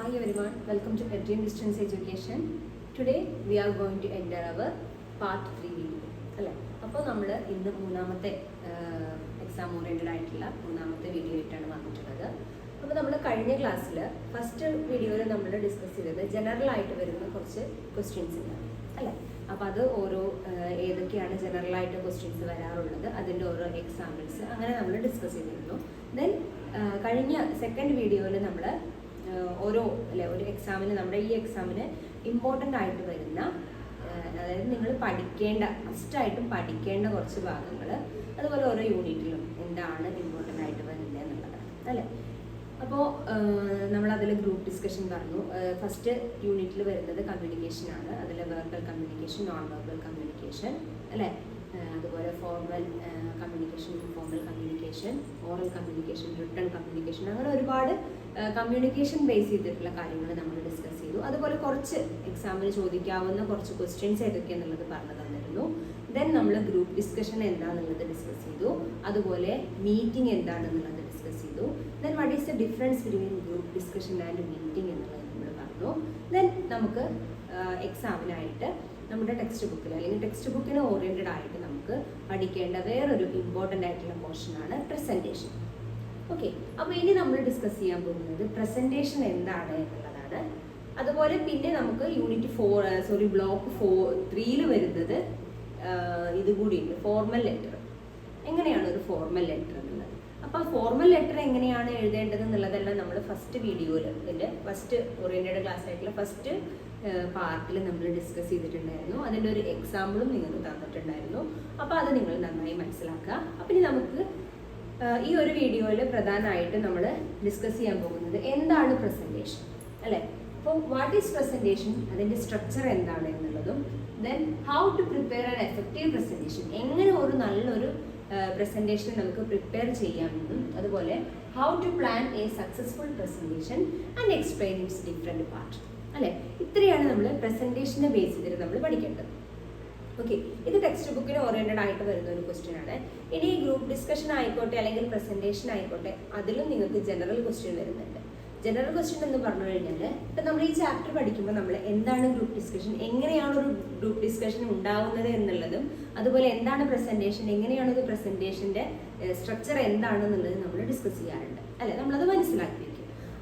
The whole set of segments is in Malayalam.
Hi everyone, welcome to Edream Distance Education. Today we are going to enter our part 3 video. അല്ലേ അപ്പോൾ നമ്മൾ ഇന്ന് മൂന്നാമത്തെ എക്സാം ഓറിയൻറ്റഡ് ആയിട്ടുള്ള മൂന്നാമത്തെ വീഡിയോ ആയിട്ടാണ് വന്നിട്ടുള്ളത്. അപ്പോൾ നമ്മൾ കഴിഞ്ഞ ക്ലാസ്സിൽ ഫസ്റ്റ് വീഡിയോയിൽ നമ്മൾ ഡിസ്കസ് ചെയ്തത് ജനറൽ ആയിട്ട് വരുന്ന കുറച്ച് ക്വസ്റ്റ്യൻസ് ഉണ്ട് അല്ലേ. അപ്പോൾ അത് ഓരോ ഏതൊക്കെയാണ് ജനറൽ ആയിട്ട് ക്വസ്റ്റ്യൻസ് വരാറുള്ളത്, അതിൻ്റെ ഓരോ എക്സാമ്പിൾസ് അങ്ങനെ നമ്മൾ ഡിസ്കസ് ചെയ്തിരുന്നു. ദെൻ കഴിഞ്ഞ സെക്കൻഡ് വീഡിയോയിൽ നമ്മൾ ഓരോ അല്ലെ ഒരു എക്സാമിന് നമ്മുടെ ഈ എക്സാമിന് ഇമ്പോർട്ടൻ്റ് ആയിട്ട് വരുന്ന അതായത് നിങ്ങൾ പഠിക്കേണ്ട മസ്റ്റായിട്ടും പഠിക്കേണ്ട കുറച്ച് ഭാഗങ്ങൾ, അതുപോലെ ഓരോ യൂണിറ്റിലും എന്താണ് ഇമ്പോർട്ടൻ്റ് ആയിട്ട് വരുന്നത് എന്നുള്ളതാണ് അല്ലേ. അപ്പോൾ നമ്മളതിൽ ഗ്രൂപ്പ് ഡിസ്കഷൻ പറഞ്ഞു. ഫസ്റ്റ് യൂണിറ്റിൽ വരുന്നത് കമ്മ്യൂണിക്കേഷനാണ്. അതിൽ verbal communication, non verbal communication അല്ലേ, അതുപോലെ formal communication, informal communication, oral communication, written communication, അങ്ങനെ ഒരുപാട് കമ്മ്യൂണിക്കേഷൻ ബേസ് ചെയ്തിട്ടുള്ള കാര്യങ്ങൾ നമ്മൾ ഡിസ്കസ് ചെയ്തു. അതുപോലെ കുറച്ച് എക്സാമിന് ചോദിക്കാവുന്ന കുറച്ച് ക്വസ്റ്റ്യൻസ് ഏതൊക്കെയാണെന്നുള്ളത് പറഞ്ഞു തന്നിരുന്നു. ദെൻ നമ്മൾ ഗ്രൂപ്പ് ഡിസ്കഷൻ എന്താണെന്നുള്ളത് ഡിസ്കസ് ചെയ്തു. അതുപോലെ മീറ്റിംഗ് എന്താണെന്നുള്ളത് ഡിസ്കസ് ചെയ്തു. Then what is the difference between group discussion and meeting എന്നുള്ളത് നമ്മൾ പറഞ്ഞു. ദെൻ നമുക്ക് എക്സാമിനായിട്ട് നമ്മുടെ ടെക്സ്റ്റ് ബുക്കിൽ അല്ലെങ്കിൽ ടെക്സ്റ്റ് ബുക്കിന് ഓറിയൻറ്റഡ് ആയിട്ട് നമുക്ക് പഠിക്കേണ്ട വേറൊരു ഇമ്പോർട്ടൻ്റ് ആയിട്ടുള്ള പോർഷനാണ് പ്രസൻറ്റേഷൻ. ഓക്കെ, അപ്പോൾ ഇനി നമ്മൾ ഡിസ്കസ് ചെയ്യാൻ പോകുന്നത് പ്രസൻറ്റേഷൻ എന്താണ് എന്നുള്ളതാണ്. അതുപോലെ പിന്നെ നമുക്ക് ബ്ലോക്ക് 3 വരുന്നത് ഇതുകൂടിയുണ്ട്, ഫോർമൽ ലെറ്റർ. എങ്ങനെയാണ് ഒരു ഫോർമൽ ലെറ്റർ എന്നുള്ളത്. അപ്പോൾ ഫോർമൽ ലെറ്റർ എങ്ങനെയാണ് എഴുതേണ്ടത് എന്നുള്ളതെല്ലാം നമ്മൾ ഫസ്റ്റ് വീഡിയോയിൽ ഇതിൻ്റെ ഫസ്റ്റ് ഓറിയൻറ്റഡ് ക്ലാസ് ആയിട്ടുള്ള ഫസ്റ്റ് പാർട്ടിൽ നമ്മൾ ഡിസ്കസ് ചെയ്തിട്ടുണ്ടായിരുന്നു. അതിൻ്റെ ഒരു എക്സാമ്പിളും നിങ്ങൾക്ക് തന്നിട്ടുണ്ടായിരുന്നു. അപ്പോൾ അത് നിങ്ങൾ നന്നായി മനസ്സിലാക്കുക. അപ്പം ഇനി നമുക്ക് ഈ ഒരു വീഡിയോയിൽ പ്രധാനമായിട്ട് നമ്മൾ ഡിസ്കസ് ചെയ്യാൻ പോകുന്നത് എന്താണ് പ്രസൻറ്റേഷൻ അല്ലേ. അപ്പോൾ വാട്ട് ഈസ് പ്രസൻറ്റേഷൻ, അതിൻ്റെ സ്ട്രക്ചർ എന്താണ് എന്നുള്ളതും, then how to prepare an effective presentation, എങ്ങനെ ഒരു നല്ലൊരു പ്രസൻറ്റേഷൻ നമുക്ക് പ്രിപ്പയർ ചെയ്യാമെന്നും, അതുപോലെ how to plan a successful presentation and explain its different part അല്ലേ. ഇത്രയാണ് നമ്മൾ പ്രസൻറ്റേഷനെ ബേസ് ചെയ്തിട്ട് നമ്മൾ പഠിക്കേണ്ടത്. ഓക്കെ, ഇത് ടെക്സ്റ്റ് ബുക്കിന് ഓറിയൻറ്റഡ് ആയിട്ട് വരുന്ന ഒരു ക്വസ്റ്റ്യൻ ആണ്. ഇനി ഗ്രൂപ്പ് ഡിസ്കഷൻ ആയിക്കോട്ടെ അല്ലെങ്കിൽ പ്രസൻറ്റേഷൻ ആയിക്കോട്ടെ, അതിലും നിങ്ങൾക്ക് ജനറൽ ക്വസ്റ്റ്യൻ വരുന്നുണ്ട്. ജനറൽ ക്വസ്റ്റ്യൻ എന്ന് പറഞ്ഞു കഴിഞ്ഞാൽ ഇപ്പം നമ്മൾ ഈ ചാപ്റ്റർ പഠിക്കുമ്പോൾ നമ്മൾ എന്താണ് ഗ്രൂപ്പ് ഡിസ്കഷൻ, എങ്ങനെയാണ് ഒരു ഗ്രൂപ്പ് ഡിസ്കഷൻ ഉണ്ടാവുന്നത് എന്നുള്ളതും, അതുപോലെ എന്താണ് പ്രസൻറ്റേഷൻ, എങ്ങനെയാണ് ഒരു പ്രസൻറ്റേഷൻ്റെ സ്ട്രക്ചർ എന്താണെന്നുള്ളത് നമ്മൾ ഡിസ്കസ് ചെയ്യാറുണ്ട് അല്ലേ. നമ്മളത് മനസ്സിലാക്കി വയ്ക്കും.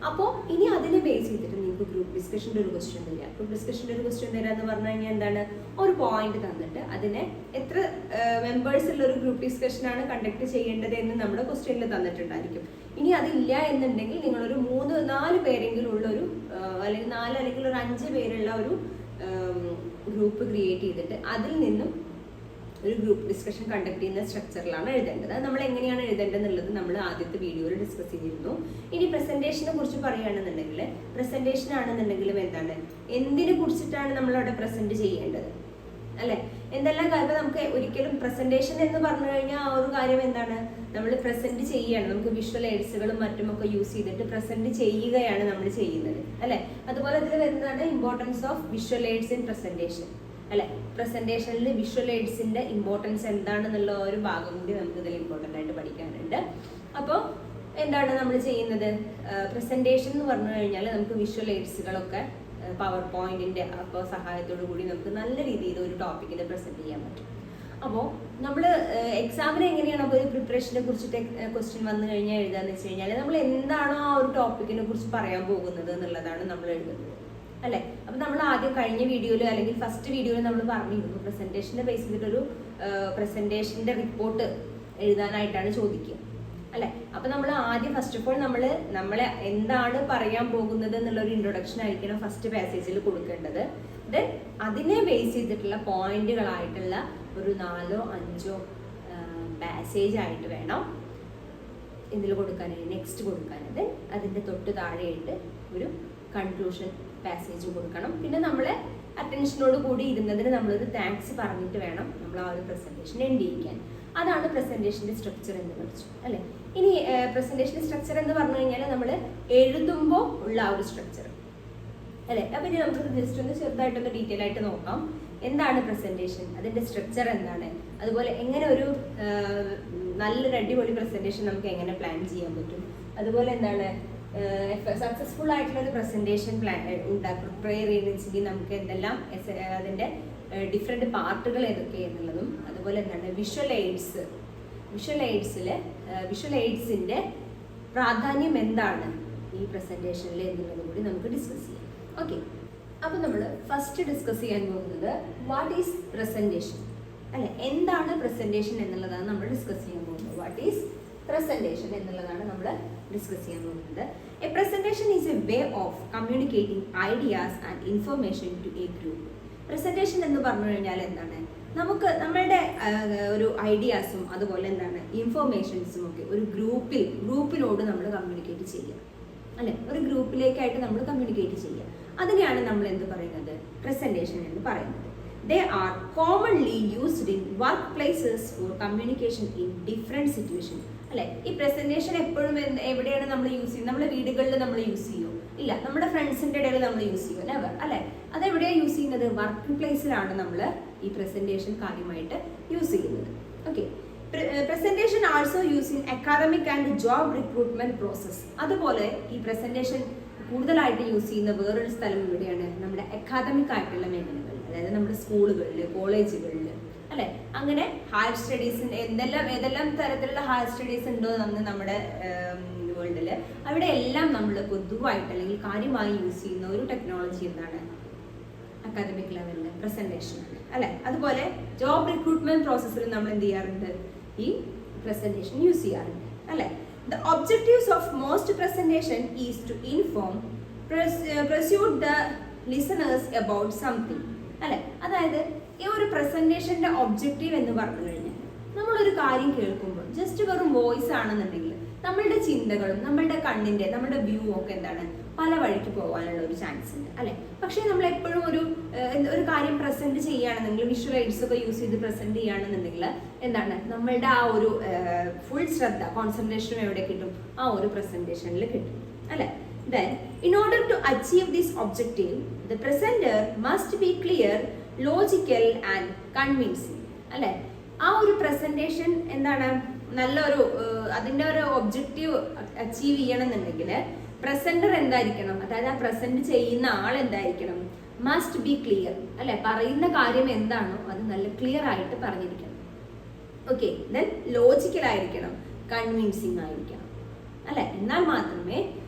അപ്പോൾ ഇനി അതിനെ ബേസ് ചെയ്തിട്ട് നിങ്ങൾക്ക് ഗ്രൂപ്പ് ഡിസ്കഷൻ്റെ ഒരു ക്വസ്റ്റ്യൻ തരിക. ഗ്രൂപ്പ് ഡിസ്കഷൻ്റെ ഒരു ക്വസ്റ്റ്യൻ തരിക എന്ന് പറഞ്ഞു കഴിഞ്ഞാൽ എന്താണ്, ഒരു പോയിന്റ് തന്നിട്ട് അതിനെ എത്ര മെമ്പേഴ്സ് ഉള്ള ഒരു ഗ്രൂപ്പ് ഡിസ്കഷനാണ് കണ്ടക്ട് ചെയ്യേണ്ടത് എന്ന് നമ്മുടെ ക്വസ്റ്റ്യനിൽ തന്നിട്ടുണ്ടായിരിക്കും. ഇനി അതില്ല എന്നുണ്ടെങ്കിൽ നിങ്ങളൊരു 3-4 പേരെങ്കിലും ഉള്ള ഒരു അല്ലെങ്കിൽ 4 അല്ലെങ്കിൽ ഒരു 5 പേരുള്ള ഒരു ഗ്രൂപ്പ് ക്രിയേറ്റ് ചെയ്തിട്ട് അതിൽ നിന്നും ഒരു ഗ്രൂപ്പ് ഡിസ്കഷൻ കണ്ടക്ട് ചെയ്യുന്ന സ്ട്രക്ചറിലാണ് എഴുതേണ്ടത്. അത് നമ്മൾ എങ്ങനെയാണ് എഴുതേണ്ടത് എന്നുള്ളത് നമ്മൾ ആദ്യത്തെ വീഡിയോയിൽ ഡിസ്കസ് ചെയ്തിരുന്നു. ഇനി പ്രസൻറ്റേഷനെ കുറിച്ച് പറയുകയാണെന്നുണ്ടെങ്കിൽ, പ്രസൻറ്റേഷൻ ആണെന്നുണ്ടെങ്കിലും എന്താണ്, എന്തിനെ കുറിച്ചിട്ടാണ് നമ്മളവിടെ പ്രസൻറ്റ് ചെയ്യേണ്ടത് അല്ലേ. എന്തെല്ലാം കാര്യം നമുക്ക് ഒരിക്കലും പ്രസൻറ്റേഷൻ എന്ന് പറഞ്ഞു കഴിഞ്ഞാൽ ആ ഒരു കാര്യം എന്താണ്, നമ്മൾ പ്രസൻറ്റ് ചെയ്യുകയാണ്, നമുക്ക് വിഷ്വൽ എയ്ഡ്സുകളും മറ്റുമൊക്കെ യൂസ് ചെയ്തിട്ട് പ്രസൻറ്റ് ചെയ്യുകയാണ് നമ്മൾ ചെയ്യുന്നത് അല്ലേ. അതുപോലെ അതിൽ വരുന്നതാണ് importance of visual aids in presentation അല്ലെ. പ്രസൻറ്റേഷനിൽ വിഷ്വൽ എയ്ഡ്സിൻ്റെ ഇമ്പോർട്ടൻസ് എന്താണെന്നുള്ള ഒരു ഭാഗം കൂടി നമുക്ക് ഇതിൽ ഇമ്പോർട്ടൻ്റ് ആയിട്ട് പഠിക്കാനുണ്ട്. അപ്പോൾ എന്താണ് നമ്മൾ ചെയ്യുന്നത്, പ്രസൻറ്റേഷൻ എന്ന് പറഞ്ഞു കഴിഞ്ഞാൽ നമുക്ക് വിഷ്വൽ എയ്ഡ്സുകളൊക്കെ പവർ പോയിന്റിൻ്റെ അപ്പോൾ സഹായത്തോടു കൂടി നമുക്ക് നല്ല രീതിയിൽ ഒരു ടോപ്പിക്കിനെ പ്രസൻറ്റ് ചെയ്യാൻ പറ്റും. അപ്പോൾ നമ്മൾ എക്സാമിന് എങ്ങനെയാണ് അപ്പോൾ ഒരു പ്രിപ്പറേഷനെ കുറിച്ചിട്ട് ക്വസ്റ്റ്യൻ വന്നു കഴിഞ്ഞാൽ എഴുതാന്ന് വെച്ച് കഴിഞ്ഞാൽ നമ്മൾ എന്താണോ ആ ഒരു ടോപ്പിക്കിനെ കുറിച്ച് പറയാൻ പോകുന്നത് എന്നുള്ളതാണ് നമ്മൾ എഴുതുന്നത് അല്ലേ. അപ്പം നമ്മൾ ആദ്യം കഴിഞ്ഞ വീഡിയോയിൽ അല്ലെങ്കിൽ ഫസ്റ്റ് വീഡിയോയിൽ നമ്മൾ പറഞ്ഞിരുന്നു പ്രസൻറ്റേഷനെ ബേസ് ചെയ്തിട്ടൊരു പ്രസൻറ്റേഷൻ്റെ റിപ്പോർട്ട് എഴുതാനായിട്ടാണ് ചോദിക്കുക അല്ലേ. അപ്പം നമ്മൾ ആദ്യം ഫസ്റ്റ് ഓഫ് ഓൾ നമ്മളെ എന്താണ് പറയാൻ പോകുന്നത് എന്നുള്ളൊരു ഇൻട്രൊഡക്ഷൻ ആയിരിക്കണം ഫസ്റ്റ് പാസേജിൽ കൊടുക്കേണ്ടത്. ദെൻ അതിനെ ബേസ് ചെയ്തിട്ടുള്ള പോയിന്റുകളായിട്ടുള്ള ഒരു 4-5 പാസേജ് ആയിട്ട് വേണം ഇതിൽ കൊടുക്കാനായിട്ട്, നെക്സ്റ്റ് കൊടുക്കാനത്. അതിൻ്റെ തൊട്ട് താഴെയായിട്ട് ഒരു കൺക്ലൂഷൻ പാസേജ് കൊടുക്കണം. പിന്നെ നമ്മളെ അറ്റൻഷനോട് കൂടി ഇരുന്നതിന് നമ്മളൊരു താങ്ക്സ് പറഞ്ഞിട്ട് വേണം നമ്മൾ ആ ഒരു പ്രസൻറ്റേഷൻ എൻഡ് ചെയ്യിക്കാൻ. അതാണ് പ്രസൻറ്റേഷൻ്റെ സ്ട്രക്ചർ എന്ന് പഠിച്ചു അല്ലേ. ഇനി പ്രസൻറ്റേഷൻ്റെ സ്ട്രക്ചർ എന്ന് പറഞ്ഞു കഴിഞ്ഞാൽ നമ്മൾ എഴുതുമ്പോൾ ഉള്ള ആ ഒരു സ്ട്രക്ചർ അല്ലേ. അപ്പം ഇനി നമുക്ക് ജസ്റ്റ് ഒന്ന് ചെറുതായിട്ടൊന്ന് ഡീറ്റെയിൽ ആയിട്ട് നോക്കാം. എന്താണ് പ്രസൻറ്റേഷൻ, അതിൻ്റെ സ്ട്രക്ചർ എന്താണ്, അതുപോലെ എങ്ങനെ ഒരു നല്ലൊരു അടിപൊളി പ്രസൻറ്റേഷൻ നമുക്ക് എങ്ങനെ പ്ലാൻ ചെയ്യാൻ പറ്റും, അതുപോലെ എന്താണ് സക്സസ്ഫുൾ ആയിട്ടുള്ള ഒരു പ്രസന്റേഷൻ പ്രിപ്പയർ ചെയ്യുന്നതെങ്കിൽ നമുക്ക് എന്തെല്ലാം അതിൻ്റെ ഡിഫറെൻറ്റ് പാർട്ടുകൾ ഏതൊക്കെ എന്നുള്ളതും അതുപോലെ എന്താണ് വിഷ്വൽ എയ്ഡ്സിൻ്റെ പ്രാധാന്യം എന്താണ് ഈ പ്രസന്റേഷനിൽ എന്നുള്ളത് കൂടി നമുക്ക് ഡിസ്കസ് ചെയ്യാം. ഓക്കെ, അപ്പോൾ നമ്മൾ ഫസ്റ്റ് ഡിസ്കസ് ചെയ്യാൻ പോകുന്നത് വാട്ട് ഈസ് പ്രസന്റേഷൻ അല്ലെ, എന്താണ് പ്രസന്റേഷൻ എന്നുള്ളതാണ് നമ്മൾ ഡിസ്കസ് ചെയ്യാൻ പോകുന്നത്. വാട്ട് ഈസ് പ്രസന്റേഷൻ എന്നുള്ളതാണ് നമ്മൾ ഡിസ്കസ് ചെയ്യാൻ പോകുന്നത്. A presentation is a way of communicating ideas and information to a group. Presentation എന്ന് പറഞ്ഞു കഴിഞ്ഞാൽ എന്താണ്, നമുക്ക് നമ്മളുടെ ഒരു ഐഡിയാസും അതുപോലെ എന്താണ് ഇൻഫർമേഷൻസും ഒക്കെ ഒരു ഗ്രൂപ്പിനോട് നമ്മൾ കമ്മ്യൂണിക്കേറ്റ് ചെയ്യുക അല്ലെ, ഒരു ഗ്രൂപ്പിലേക്കായിട്ട് നമ്മൾ കമ്മ്യൂണിക്കേറ്റ് ചെയ്യുക. അതിനെയാണ് നമ്മൾ എന്ത് പറയുന്നത്, പ്രസന്റേഷൻ എന്ന് പറയുന്നത്. They are commonly used in workplaces for communication in different situations. അല്ലെ, ഈ പ്രസന്റേഷൻ എപ്പോഴും എവിടെയാണ് നമ്മൾ യൂസ് ചെയ്യുന്നത്? നമ്മുടെ വീടുകളിൽ നമ്മൾ യൂസ് ചെയ്യുമോ? ഇല്ല. നമ്മുടെ ഫ്രണ്ട്സിന്റെ ഇടയിൽ നമ്മൾ യൂസ് ചെയ്യുമോ? നെവർ. അല്ലെ, അതെവിടെയാണ് യൂസ് ചെയ്യുന്നത്? വർക്ക് പ്ലേസിലാണ് നമ്മൾ ഈ പ്രസന്റേഷൻ കാര്യമായിട്ട് യൂസ് ചെയ്യുന്നത്. Okay, presentation also use in academic and job recruitment process. അതുപോലെ ഈ പ്രസന്റേഷൻ കൂടുതലായിട്ട് യൂസ് ചെയ്യുന്ന വേറൊരു സ്ഥലം ഇവിടെയാണ് നമ്മുടെ അക്കാദമിക് ആയിട്ടുള്ള മേഖലകൾ, അതായത് നമ്മുടെ സ്കൂളുകളിൽ, കോളേജുകളിൽ അല്ലെ, അങ്ങനെ ഹയർ സ്റ്റഡീസിൻ്റെ ഏതെല്ലാം തരത്തിലുള്ള ഹയർ സ്റ്റഡീസ് ഉണ്ടോ എന്ന് നമ്മുടെ വേൾഡിൽ, അവിടെ എല്ലാം നമ്മൾ പൊതുവായിട്ട് അല്ലെങ്കിൽ കാര്യമായി യൂസ് ചെയ്യുന്ന ഒരു ടെക്നോളജി എന്താണ്, അക്കാദമിക് ലെവലിൽ പ്രസന്റേഷൻ അല്ലെ. അതുപോലെ ജോബ് റിക്രൂട്ട്മെന്റ് പ്രോസസ്സിൽ നമ്മൾ എന്ത് ചെയ്യാറുണ്ട്, ഈ പ്രസന്റേഷൻ യൂസ് ചെയ്യാറുണ്ട് അല്ലെ. The objectives of most presentation is to inform, persuade the listeners about something. അല്ലെ, അതായത് ഈ ഒരു പ്രസന്റേഷന്റെ ഒബ്ജക്റ്റീവ് എന്ന് പറഞ്ഞു കഴിഞ്ഞാൽ നമ്മളൊരു കാര്യം കേൾക്കുമ്പോൾ ജസ്റ്റ് വെറും വോയിസ് ആണെന്നുണ്ടെങ്കിൽ നമ്മളുടെ ചിന്തകളും നമ്മളുടെ കണ്ണിന്റെ നമ്മുടെ വ്യൂ ഒക്കെ എന്താണ് പല വഴിക്ക് പോകാനുള്ള ഒരു ചാൻസ് ഉണ്ട് അല്ലെ. പക്ഷേ നമ്മൾ എപ്പോഴും ഒരു കാര്യം പ്രസന്റ് ചെയ്യുകയാണെന്നുണ്ടെങ്കിൽ വിഷ്വൽ എയ്ഡ്സ് ഒക്കെ യൂസ് ചെയ്ത് പ്രസന്റ് ചെയ്യുകയാണെന്നുണ്ടെങ്കിൽ എന്താണ് നമ്മളുടെ ആ ഒരു ഫുൾ ശ്രദ്ധ കോൺസെൻട്രേഷനും എവിടെ കിട്ടും, ആ ഒരു പ്രസന്റേഷനിൽ കിട്ടും അല്ലെ. Then, in order to achieve this objective, the presenter must be clear, logical and convincing. അല്ലെ, ആ ഒരു പ്രസന്റേഷൻ എന്താണ് നല്ലൊരു അതിൻ്റെ ഒരു ഒബ്ജക്റ്റീവ് അച്ചീവ് ചെയ്യണമെന്നുണ്ടെങ്കിൽ പ്രസന്റർ എന്തായിരിക്കണം, അതായത് ആ പ്രസന്റ് ചെയ്യുന്ന ആൾ എന്തായിരിക്കണം, മസ്റ്റ് ബി ക്ലിയർ അല്ലെ, പറയുന്ന കാര്യം എന്താണോ അത് നല്ല ക്ലിയർ ആയിട്ട് പറഞ്ഞിരിക്കണം. ഓക്കെ, ദെൻ ലോജിക്കൽ ആയിരിക്കണം, കൺവിൻസിങ് ആയിരിക്കണം അല്ലെ, എന്നാൽ മാത്രമേ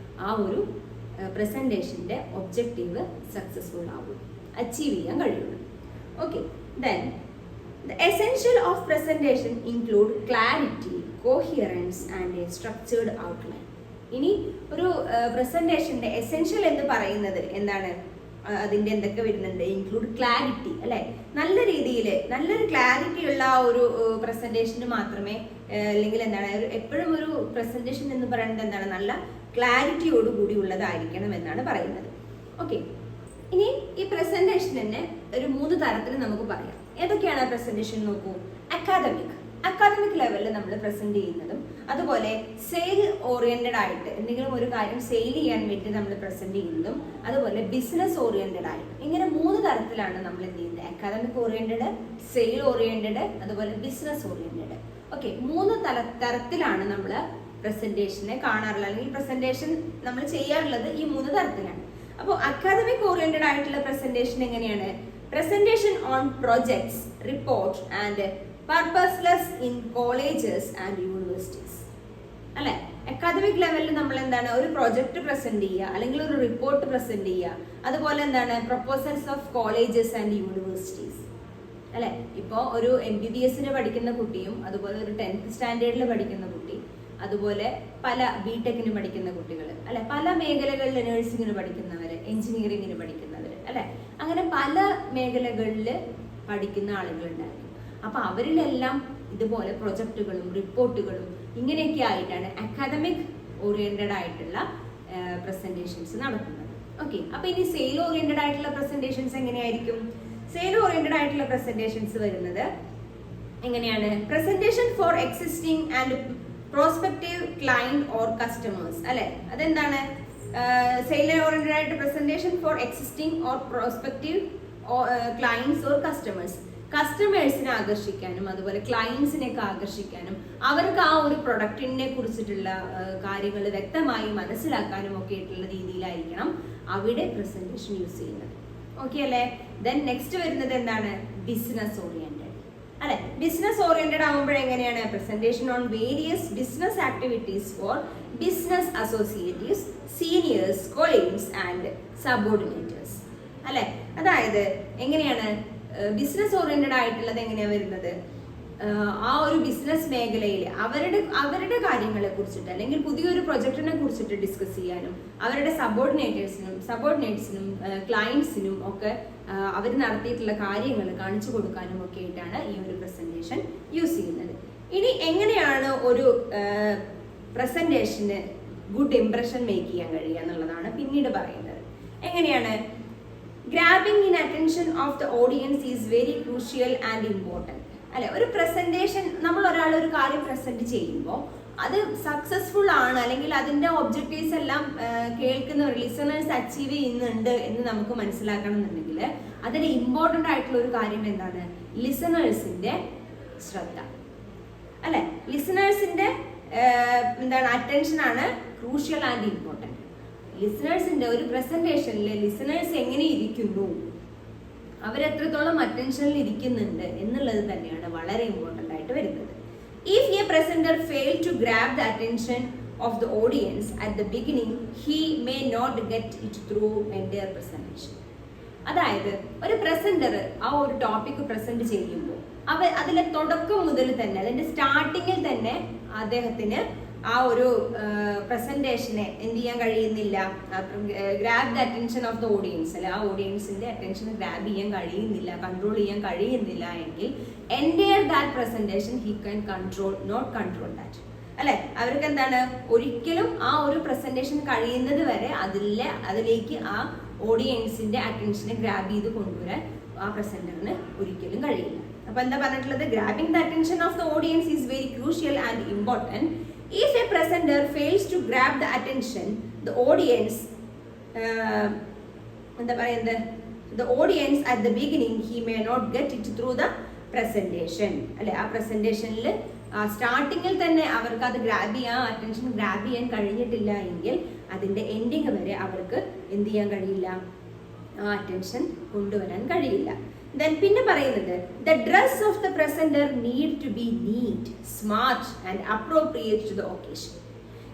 ആ ഒരു പ്രസന്റേഷന്റെ ഒബ്ജക്റ്റീവ് സക്സസ്ഫുൾ ആവൂ, അച്ചീവ് ചെയ്യാൻ കഴിയുള്ളൂ. Okay, then the essential of presentation include clarity, coherence and a structured outline. ഇനി ഒരു പ്രസന്റേഷന്റെ എസെൻഷ്യൽ എന്ന് പറയുന്നത് എന്താണ്, അതിന്റെ എന്തൊക്കെ വരുന്നുണ്ട്, ഇൻക്ലൂഡ് ക്ലാരിറ്റി അല്ലെ, നല്ല രീതിയിൽ നല്ലൊരു ക്ലാരിറ്റി ഉള്ള ഒരു പ്രസന്റേഷന് മാത്രമേ അല്ലെങ്കിൽ എന്താണ് എപ്പോഴും ഒരു പ്രസന്റേഷൻ എന്ന് പറയുന്നത് എന്താണ് നല്ല ക്ലാരിറ്റിയോട് കൂടി ഉള്ളതായിരിക്കണം എന്നാണ് പറയുന്നത്. ഓക്കെ, ഇനി ഈ പ്രസന്റേഷൻ തന്നെ ഒരു 3 തരത്തിൽ നമുക്ക് പറയാം. ഏതൊക്കെയാണ് പ്രസന്റേഷൻ നോക്കൂ. അക്കാദമിക് ലെവലിൽ നമ്മൾ പ്രസന്റ് ചെയ്യുന്നതും, അതുപോലെ സെയിൽ ഓറിയന്റഡ് ആയിട്ട് എന്തെങ്കിലും ഒരു കാര്യം സെയിൽ ചെയ്യാൻ വേണ്ടി നമ്മൾ പ്രസന്റ് ചെയ്യുന്നതും, അതുപോലെ ബിസിനസ് ഓറിയന്റഡ് ആയിട്ട്, ഇങ്ങനെ 3 തരത്തിലാണ് നമ്മൾ എന്ത് ചെയ്യുന്നത്, അക്കാദമിക് ഓറിയന്റഡ്, സെയിൽ ഓറിയന്റഡ്, അതുപോലെ ബിസിനസ് ഓറിയന്റഡ്. ഓക്കെ, 3 തരത്തിലാണ് നമ്മൾ പ്രസന്റേഷനെ കാണാറുള്ളത്, അല്ലെങ്കിൽ പ്രസന്റേഷൻ നമ്മൾ ചെയ്യാറുള്ളത് ഈ 3 തരത്തിലാണ്. അപ്പോൾ അക്കാദമിക് ഓറിയന്റഡ് ആയിട്ടുള്ള പ്രസന്റേഷൻ എങ്ങനെയാണ്, presentation on projects, report and purposeless in colleges and universities അല്ലെ. അക്കാദമിക് ലെവലിൽ നമ്മൾ എന്താണ് ഒരു പ്രോജക്റ്റ് പ്രസന്റ് ചെയ്യുക, അല്ലെങ്കിൽ ഒരു റിപ്പോർട്ട് പ്രസന്റ് ചെയ്യുക, അതുപോലെ എന്താണ് proposals of colleges and universities അല്ലെ. ഇപ്പോൾ ഒരു MBBS പഠിക്കുന്ന കുട്ടിയും, അതുപോലെ ഒരു 10th സ്റ്റാൻഡേർഡിൽ പഠിക്കുന്ന കുട്ടി, അതുപോലെ പല BTechന് പഠിക്കുന്ന കുട്ടികൾ അല്ലെ, പല മേഖലകളിൽ നഴ്സിങ്ങിന് പഠിക്കുന്നവർ, എഞ്ചിനീയറിങ്ങിന് പഠിക്കുന്നവർ അല്ലെ, അങ്ങനെ പല മേഖലകളിൽ പഠിക്കുന്ന ആളുകളുണ്ടായിരുന്നു. അപ്പൊ അവരിലെല്ലാം ഇതുപോലെ പ്രൊജക്റ്റുകളും റിപ്പോർട്ടുകളും ഇങ്ങനെയൊക്കെ ആയിട്ടാണ് അക്കാദമിക് ഓറിയന്റഡ് ആയിട്ടുള്ള പ്രസന്റേഷൻസ് നടക്കുന്നത്. ഓക്കെ, അപ്പൊ ഇനി സെയിൽ ഓറിയന്റഡ് ആയിട്ടുള്ള പ്രസന്റേഷൻസ് എങ്ങനെയായിരിക്കും? സെയിൽ ഓറിയന്റഡ് ആയിട്ടുള്ള പ്രസന്റേഷൻസ് വരുന്നത് എങ്ങനെയാണ്, presentation for existing and prospective client or customers അല്ലെ. അതെന്താണ് സെയിൽ ഓറിയന്റഡ് ആയിട്ട് presentation for existing or prospective clients or customers. കസ്റ്റമേഴ്സിനെ ആകർഷിക്കാനും അതുപോലെ ക്ലയൻസിനെയൊക്കെ ആകർഷിക്കാനും അവർക്ക് ആ ഒരു പ്രൊഡക്റ്റിനെ കുറിച്ചിട്ടുള്ള കാര്യങ്ങൾ വ്യക്തമായി മനസ്സിലാക്കാനും ഒക്കെ ആയിട്ടുള്ള രീതിയിലായിരിക്കണം അവിടെ പ്രസന്റേഷൻ യൂസ് ചെയ്യുന്നത്. ഓക്കെ അല്ലേ? ദെൻ നെക്സ്റ്റ് വരുന്നത് എന്താണ്? ബിസിനസ് ഓറിയന്റഡ് അല്ലെ. ബിസിനസ് ഓറിയന്റഡ് ആകുമ്പോഴെങ്ങനെയാണ്? Presentation on various business activities for business associatives, seniors, colleagues and subordinators അല്ലെ. അതായത് എങ്ങനെയാണ് ബിസിനസ് ഓറിയന്റഡ് ആയിട്ടുള്ളത്? എങ്ങനെയാണ് വരുന്നത്? ആ ഒരു ബിസിനസ് മേഖലയിൽ അവരുടെ കാര്യങ്ങളെ കുറിച്ചിട്ട് അല്ലെങ്കിൽ പുതിയൊരു പ്രൊജക്റ്റിനെ കുറിച്ചിട്ട് ഡിസ്കസ് ചെയ്യാനും അവരുടെ സബോർഡിനേറ്റ്സിനും ക്ലയൻസിനും ഒക്കെ അവർ നടത്തിയിട്ടുള്ള കാര്യങ്ങൾ കാണിച്ചു കൊടുക്കാനും ഒക്കെ ആയിട്ടാണ് ഈ ഒരു പ്രസന്റേഷൻ യൂസ് ചെയ്യുന്നത്. ഇനി എങ്ങനെയാണ് ഒരു പ്രസന്റേഷന് ഗുഡ് ഇംപ്രഷൻ മേക്ക് ചെയ്യാൻ കഴിയുക എന്നുള്ളതാണ് പിന്നീട് പറയുന്നത്. എങ്ങനെയാണ്? Grabbing in attention of the audience is very crucial and important അല്ലെ. ഒരു പ്രസന്റേഷൻ നമ്മൾ ഒരു കാര്യം പ്രസന്റ് ചെയ്യുമ്പോൾ അത് സക്സസ്ഫുൾ ആണ് അല്ലെങ്കിൽ അതിന്റെ ഒബ്ജക്റ്റീവ്സ് എല്ലാം കേൾക്കുന്ന ലിസണേഴ്സ് അച്ചീവ് ചെയ്യുന്നുണ്ട് എന്ന് നമുക്ക് മനസ്സിലാക്കണം എന്നുണ്ടെങ്കിൽ അതിന് ഇമ്പോർട്ടൻ്റ് ആയിട്ടുള്ള ഒരു കാര്യം എന്താണ്? ലിസണേഴ്സിന്റെ ശ്രദ്ധ അല്ലെ. ലിസണേഴ്സിന്റെ അറ്റൻഷൻ ആണ് ക്രൂഷ്യൽ ആൻഡ് ഇമ്പോർട്ടൻറ്റ്. ലിസണേഴ്സിന്റെ ഒരു പ്രസന്റേഷനിൽ ലിസണേഴ്സ് എങ്ങനെ ഇരിക്കുന്നു, അവരെത്രത്തോളം അറ്റൻഷനിൽ ഇരിക്കുന്നുണ്ട് എന്നുള്ളത് തന്നെയാണ് വളരെ ഇമ്പോർട്ടൻ്റ് ആയിട്ട് വരുന്നത്. If a presenter failed to grab the attention of the audience at the beginning, he may not get it through entire presentation. അതായത് ഒരു പ്രസന്റർ ആ ഒരു ടോപ്പിക് പ്രസന്റ് ചെയ്യുമ്പോൾ അതിലെ തുടക്കം മുതൽ തന്നെ അതിന്റെ സ്റ്റാർട്ടിങ്ങിൽ തന്നെ അദ്ദേഹത്തിന് ആ ഒരു പ്രസന്റേഷനെ എന്ത് ചെയ്യാൻ കഴിയുന്നില്ല, grab the attention of the audience അല്ലെ, ആ ഓഡിയൻസിന്റെ അറ്റൻഷൻ ഗ്രാബ് ചെയ്യാൻ കഴിയുന്നില്ല, കൺട്രോൾ ചെയ്യാൻ കഴിയുന്നില്ല എങ്കിൽ entire that presentation he can control not control that അല്ലെ. അവർക്ക് എന്താണ്, ഒരിക്കലും ആ ഒരു പ്രസന്റേഷൻ കഴിയുന്നത് വരെ അതിലേക്ക് ആ ഓഡിയൻസിന്റെ അറ്റൻഷനെ ഗ്രാബ് ചെയ്ത് കൊണ്ടുവരാൻ ആ പ്രസന്ററിന് ഒരിക്കലും കഴിയില്ല. അപ്പൊ എന്താ പറഞ്ഞിട്ടുള്ളത്? Grabbing the attention of the audience is very crucial and important. If a presenter fails to grab the attention, the audience at the beginning, he may not get it through the presentation. അല്ലെ, ആ പ്രസന്റേഷനിൽ സ്റ്റാർട്ടിങ്ങിൽ തന്നെ അവർക്ക് അത് അറ്റൻഷൻ ഗ്രാബ് ചെയ്യാൻ കഴിഞ്ഞിട്ടില്ല എങ്കിൽ അതിന്റെ എൻഡിങ് വരെ അവർക്ക് എന്ത് ചെയ്യാൻ കഴിയില്ല, ആ അറ്റൻഷൻ കൊണ്ടുവരാൻ കഴിയില്ല. പിന്നെ പറയുന്നത് the dress of the presenter need to be neat, smart and appropriate to the occasion.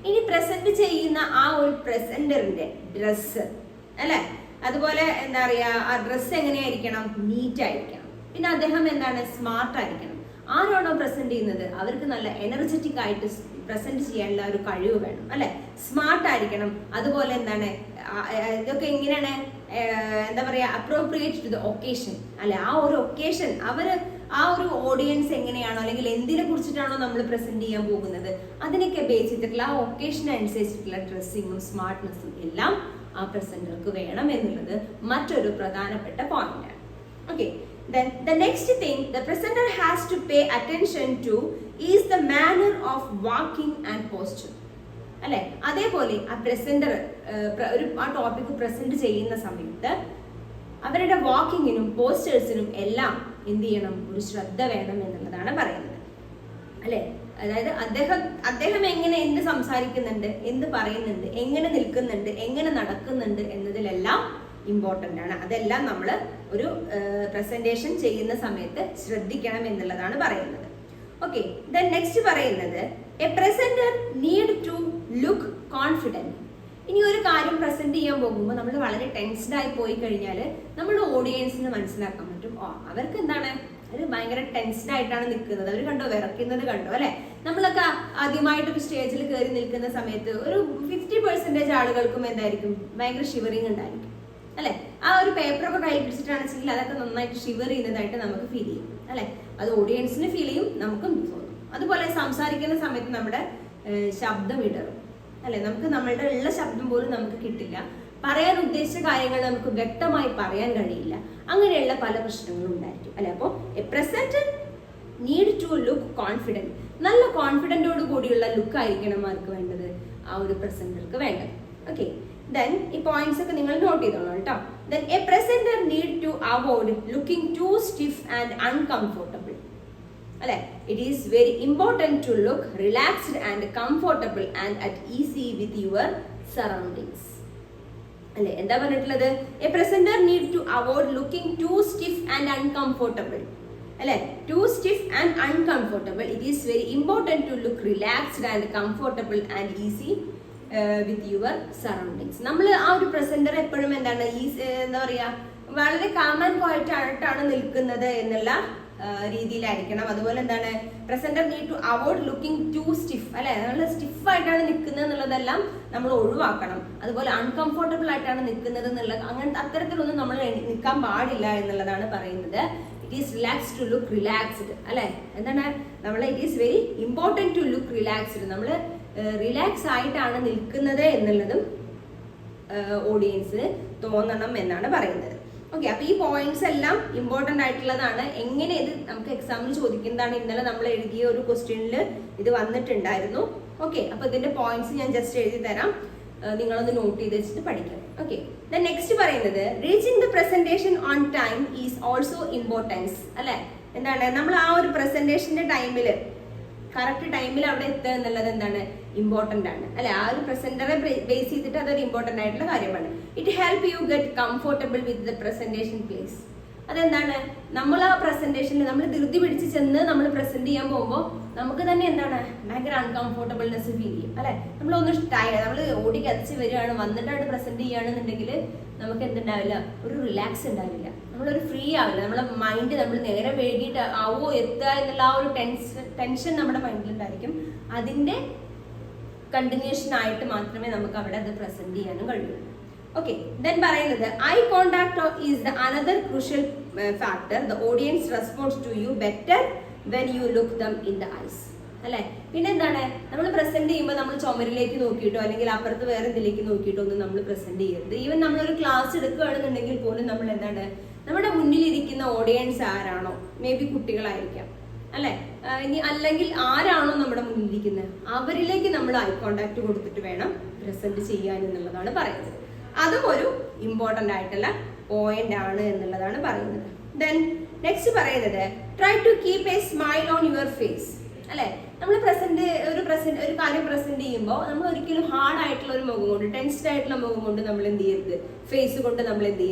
ഇനി പ്രസന്റ് ചെയ്യുന്ന ആ ഒരു പ്രസന്ററിന്റെ ഡ്രസ്സ് അല്ലെ, അതുപോലെ എന്താ പറയാ, ആ ഡ്രസ്സ് എങ്ങനെയായിരിക്കണം? നീറ്റ് ആയിരിക്കണം. പിന്നെ അദ്ദേഹം സ്മാർട്ട് ആയിരിക്കണം. ആരാണോ പ്രസന്റ് ചെയ്യുന്നത് അവർക്ക് നല്ല എനർജറ്റിക് ആയിട്ട് പ്രസന്റ് ചെയ്യാനുള്ള ഒരു കഴിവ് വേണം അല്ലെ. സ്മാർട്ട് ആയിരിക്കണം. അതുപോലെ ഇതൊക്കെ എങ്ങനെയാണ് എന്താ പറയാ, അപ്രോപ്രിയേറ്റ് ടു ദ ഒക്കേഷൻ അല്ലെ. ആ ഒരു ഒക്കേഷൻ ആ ഒരു ഓഡിയൻസ് എങ്ങനെയാണോ അല്ലെങ്കിൽ എന്തിനെ കുറിച്ചിട്ടാണോ നമ്മൾ പ്രസന്റ് ചെയ്യാൻ പോകുന്നത് അതിനൊക്കെ ബേസ് ചെയ്തിട്ടുള്ള ആ ഒക്കേഷൻ അനുസരിച്ചിട്ടുള്ള ഡ്രസ്സിങ്ങും സ്മാർട്ട്നെസ്സും എല്ലാം ആ പ്രസന്റർക്ക് വേണം എന്നുള്ളത് മറ്റൊരു പ്രധാനപ്പെട്ട പോയിന്റ് ആണ്. Okay, then the next thing the presenter has to pay attention to is the manner of walking and posture അല്ലെ. അതേപോലെ ആ പ്രസന്റർ ആ ടോപ്പിക് പ്രസന്റ് ചെയ്യുന്ന സമയത്ത് അവരുടെ വാക്കിങ്ങിനും പോസ്റ്റേഴ്സിനും എല്ലാം എന്ത് ചെയ്യണം, ഒരു ശ്രദ്ധ വേണം എന്നുള്ളതാണ് പറയുന്നത് അല്ലെ. അതായത് അദ്ദേഹം എങ്ങനെ എന്ത് സംസാരിക്കുന്നുണ്ട്, എന്ത് പറയുന്നുണ്ട്, എങ്ങനെ നിൽക്കുന്നുണ്ട്, എങ്ങനെ നടക്കുന്നുണ്ട് എന്നതിലെല്ലാം ഇമ്പോർട്ടൻ്റ് ആണ്. അതെല്ലാം നമ്മൾ ഒരു പ്രസന്റേഷൻ ചെയ്യുന്ന സമയത്ത് ശ്രദ്ധിക്കണം എന്നുള്ളതാണ് പറയുന്നത്. ഓക്കെ, ദെൻ നെക്സ്റ്റ് പറയുന്നത് a presenter need to look confident. ഇനി ഒരു കാര്യം പ്രസന്റ് ചെയ്യാൻ പോകുമ്പോൾ നമ്മൾ വളരെ ടെൻസ്ഡ് ആയി പോയി കഴിഞ്ഞാൽ നമ്മുടെ ഓഡിയൻസിന് മനസ്സിലാക്കാൻ പറ്റും, അവർക്ക് അവർ ഭയങ്കര ടെൻസ്ഡ് ആയിട്ടാണ് നിൽക്കുന്നത്, അവർ കണ്ടോ വിറയ്ക്കുന്നത് കണ്ടോ അല്ലെ. നമ്മളൊക്കെ ആദ്യമായിട്ടൊരു സ്റ്റേജിൽ കയറി നിൽക്കുന്ന സമയത്ത് ഒരു 50% ആളുകൾക്കും എന്തായിരിക്കും, ഭയങ്കര ഷിവറിങ് ഉണ്ടായിരിക്കും അല്ലെ. ആ ഒരു പേപ്പറൊക്കെ കയ്യിൽ പിടിച്ചിട്ടാണെന്നുവെച്ചെങ്കിൽ അതൊക്കെ നന്നായിട്ട് ഷിവർ ചെയ്യുന്നതായിട്ട് നമുക്ക് ഫീൽ ചെയ്യും അല്ലെ. അത് ഓഡിയൻസിന് ഫീൽ ചെയ്യും, നമുക്കും തോന്നും. അതുപോലെ സംസാരിക്കുന്ന സമയത്ത് നമ്മുടെ ശബ്ദം ഇടറും അല്ലെ. നമ്മളുടെ ഉള്ള ശബ്ദം പോലും നമുക്ക് കിട്ടില്ല, പറയാൻ ഉദ്ദേശിച്ച കാര്യങ്ങൾ നമുക്ക് വ്യക്തമായി പറയാൻ കഴിയില്ല. അങ്ങനെയുള്ള പല പ്രശ്നങ്ങളും ഉണ്ടായിരിക്കും അല്ലെ. അപ്പോൾ a presenter need to look confident. നല്ല കോൺഫിഡൻറ്റോട് കൂടിയുള്ള ലുക്ക് ആയിരിക്കണം ആർക്ക് വേണ്ടത്, ആ ഒരു പ്രസന്റർക്ക് വേണ്ടത്. ഓക്കെ, then ഈ പോയിന്റ്സ് ഒക്കെ നിങ്ങൾ നോട്ട് ചെയ്തോളൂ കേട്ടോ. Then a presenter need to avoid looking too stiff and uncomfortable. അല്ലെ, it is very important to look relaxed and comfortable and at easy with your surroundings. അല്ലെ, എന്താ പറഞ്ഞിട്ടുള്ളത്? A presenter need to avoid looking too stiff and uncomfortable. അല്ലെ, too stiff and uncomfortable. It is very important to look relaxed and comfortable and easy with your surroundings. നമ്മൾ ആ ഒരു പ്രസന്റർ എപ്പോഴും എന്താണ് എന്താ പറയുക, വളരെ കാം ആൻഡ് ക്വയറ്റ് ആയിട്ടാണ് നിൽക്കുന്നത് എന്നുള്ള രീതിയിലായിരിക്കണം. അതുപോലെ എന്താണ്, presenter need to avoid looking too stiff. അല്ലെ, നമ്മൾ സ്റ്റിഫ് ആയിട്ടാണ് നിൽക്കുന്നത് എന്നുള്ളതെല്ലാം നമ്മൾ ഒഴിവാക്കണം. അതുപോലെ അൺകംഫോർട്ടബിൾ ആയിട്ടാണ് നിൽക്കുന്നത് എന്നുള്ള അങ്ങനത്തെ അത്തരത്തിലൊന്നും നമ്മൾ നിൽക്കാൻ പാടില്ല എന്നുള്ളതാണ് പറയുന്നത്. It is relax to look relaxed. അല്ലെ, എന്താണ് നമ്മൾ it is very important to look relaxed. നമ്മൾ റിലാക്സ് ആയിട്ടാണ് നിൽക്കുന്നത് എന്നുള്ളതും ഓഡിയൻസിന് തോന്നണം എന്നാണ് പറയുന്നത്. ഓക്കെ, അപ്പൊ ഈ പോയിന്റ്സ് എല്ലാം ഇമ്പോർട്ടൻ്റ് ആയിട്ടുള്ളതാണ്. എങ്ങനെ ഇത് നമുക്ക് എക്സാമിന് ചോദിക്കുന്നതാണ്. ഇന്നലെ നമ്മൾ എഴുതിയ ഒരു ക്വസ്റ്റ്യനിൽ ഇത് വന്നിട്ടുണ്ടായിരുന്നു. ഓക്കെ, അപ്പൊ ഇതിന്റെ പോയിന്റ്സ് ഞാൻ ജസ്റ്റ് എഴുതി തരാം, നിങ്ങളൊന്ന് നോട്ട് ചെയ്ത് വെച്ചിട്ട് പഠിക്കാം. ഓക്കെ, നെക്സ്റ്റ് പറയുന്നത് reaching the presentation on time is also importance. അല്ലെ, എന്താണ് നമ്മൾ ആ ഒരു പ്രസന്റേഷന്റെ ടൈമിൽ കറക്റ്റ് ടൈമിൽ അവിടെ എത്തുക എന്നുള്ളത് എന്താണ്, ഇമ്പോർട്ടൻ്റ് ആണ്. അല്ലെ, ആ ഒരു പ്രസന്ററെ ബേസ് ചെയ്തിട്ട് അതൊരു ഇമ്പോർട്ടൻ്റ് ആയിട്ടുള്ള കാര്യമാണ്. It help you get comfortable with the presentation place. അതെന്താണ്, നമ്മൾ ആ പ്രസന്റേഷനിൽ നമ്മൾ ധൃതി പിടിച്ച് ചെന്ന് നമ്മൾ പ്രസന്റ് ചെയ്യാൻ പോകുമ്പോൾ നമുക്ക് തന്നെ എന്താണ് ഭയങ്കര അൺകംഫോർട്ടബിൾനെസ് ഫീൽ ചെയ്യും. അല്ലെ, നമ്മളൊന്ന് നമ്മൾ ഓടി കത്തിച്ച് വരികയാണ്, വന്നിട്ടാണ് പ്രസന്റ് ചെയ്യുകയാണെന്നുണ്ടെങ്കിൽ നമുക്ക് എന്തുണ്ടാവില്ല, ഒരു റിലാക്സ് ഉണ്ടാവില്ല, നമ്മളൊരു ഫ്രീ ആവില്ല. നമ്മളെ മൈൻഡ് നമ്മൾ നേരെ വൈകിട്ട് ആവോ എത്തുക എന്നുള്ള ആ ഒരു ടെൻഷൻ നമ്മുടെ മൈൻഡിലുണ്ടായിരിക്കും. അതിന്റെ കണ്ടിന്യൂഷൻ ആയിട്ട് മാത്രമേ നമുക്ക് അവിടെ അത് പ്രസന്റ് ചെയ്യാനും കഴിയുള്ളൂ. ഓക്കെ, ദെൻ പറയുന്നത് eye contact is the another crucial factor. The audience response to you better when you look them in the eyes. അല്ലെ, പിന്നെ എന്താണ്, നമ്മൾ പ്രസന്റ് ചെയ്യുമ്പോൾ നമ്മൾ ചുമരിലേക്ക് നോക്കിയിട്ടോ അല്ലെങ്കിൽ അപ്പുറത്ത് വേറെ എന്തിലേക്ക് നോക്കിയിട്ടോ ഒന്നും നമ്മൾ പ്രസന്റ് ചെയ്യരുത്. ഈവൻ നമ്മളൊരു ക്ലാസ് എടുക്കുകയാണെന്നുണ്ടെങ്കിൽ പോലും നമ്മൾ എന്താണ്, നമ്മുടെ മുന്നിലിരിക്കുന്ന ഓഡിയൻസ് ആരാണോ, മേ ബി കുട്ടികളായിരിക്കാം, അല്ലെ, ഇനി അല്ലെങ്കിൽ ആരാണോ നമ്മുടെ മുന്നിലിരിക്കുന്നത് അവരിലേക്ക് നമ്മൾ ഐ കോണ്ടാക്ട് കൊടുത്തിട്ട് വേണം പ്രസന്റ് ചെയ്യാൻ എന്നുള്ളതാണ് പറയുന്നത്. അതും ഒരു ഇമ്പോർട്ടൻ്റ് ആയിട്ടുള്ള പോയിന്റ് ആണ് എന്നുള്ളതാണ് പറയുന്നത്. ദെൻ നെക്സ്റ്റ് പറയുന്നത് try to keep a smile on your face. അല്ലെ, നമ്മൾ ഒരു കാര്യം പ്രസന്റ് ചെയ്യുമ്പോൾ നമ്മൾ ഒരിക്കലും ഹാർഡ് ആയിട്ടുള്ള ഒരു മുഖം കൊണ്ട്, ടെൻസ്ഡ് ആയിട്ടുള്ള മുഖം കൊണ്ട് നമ്മൾ എന്ത് ചെയ്യരുത്, ഫേസ് കൊണ്ട് നമ്മൾ എന്ത്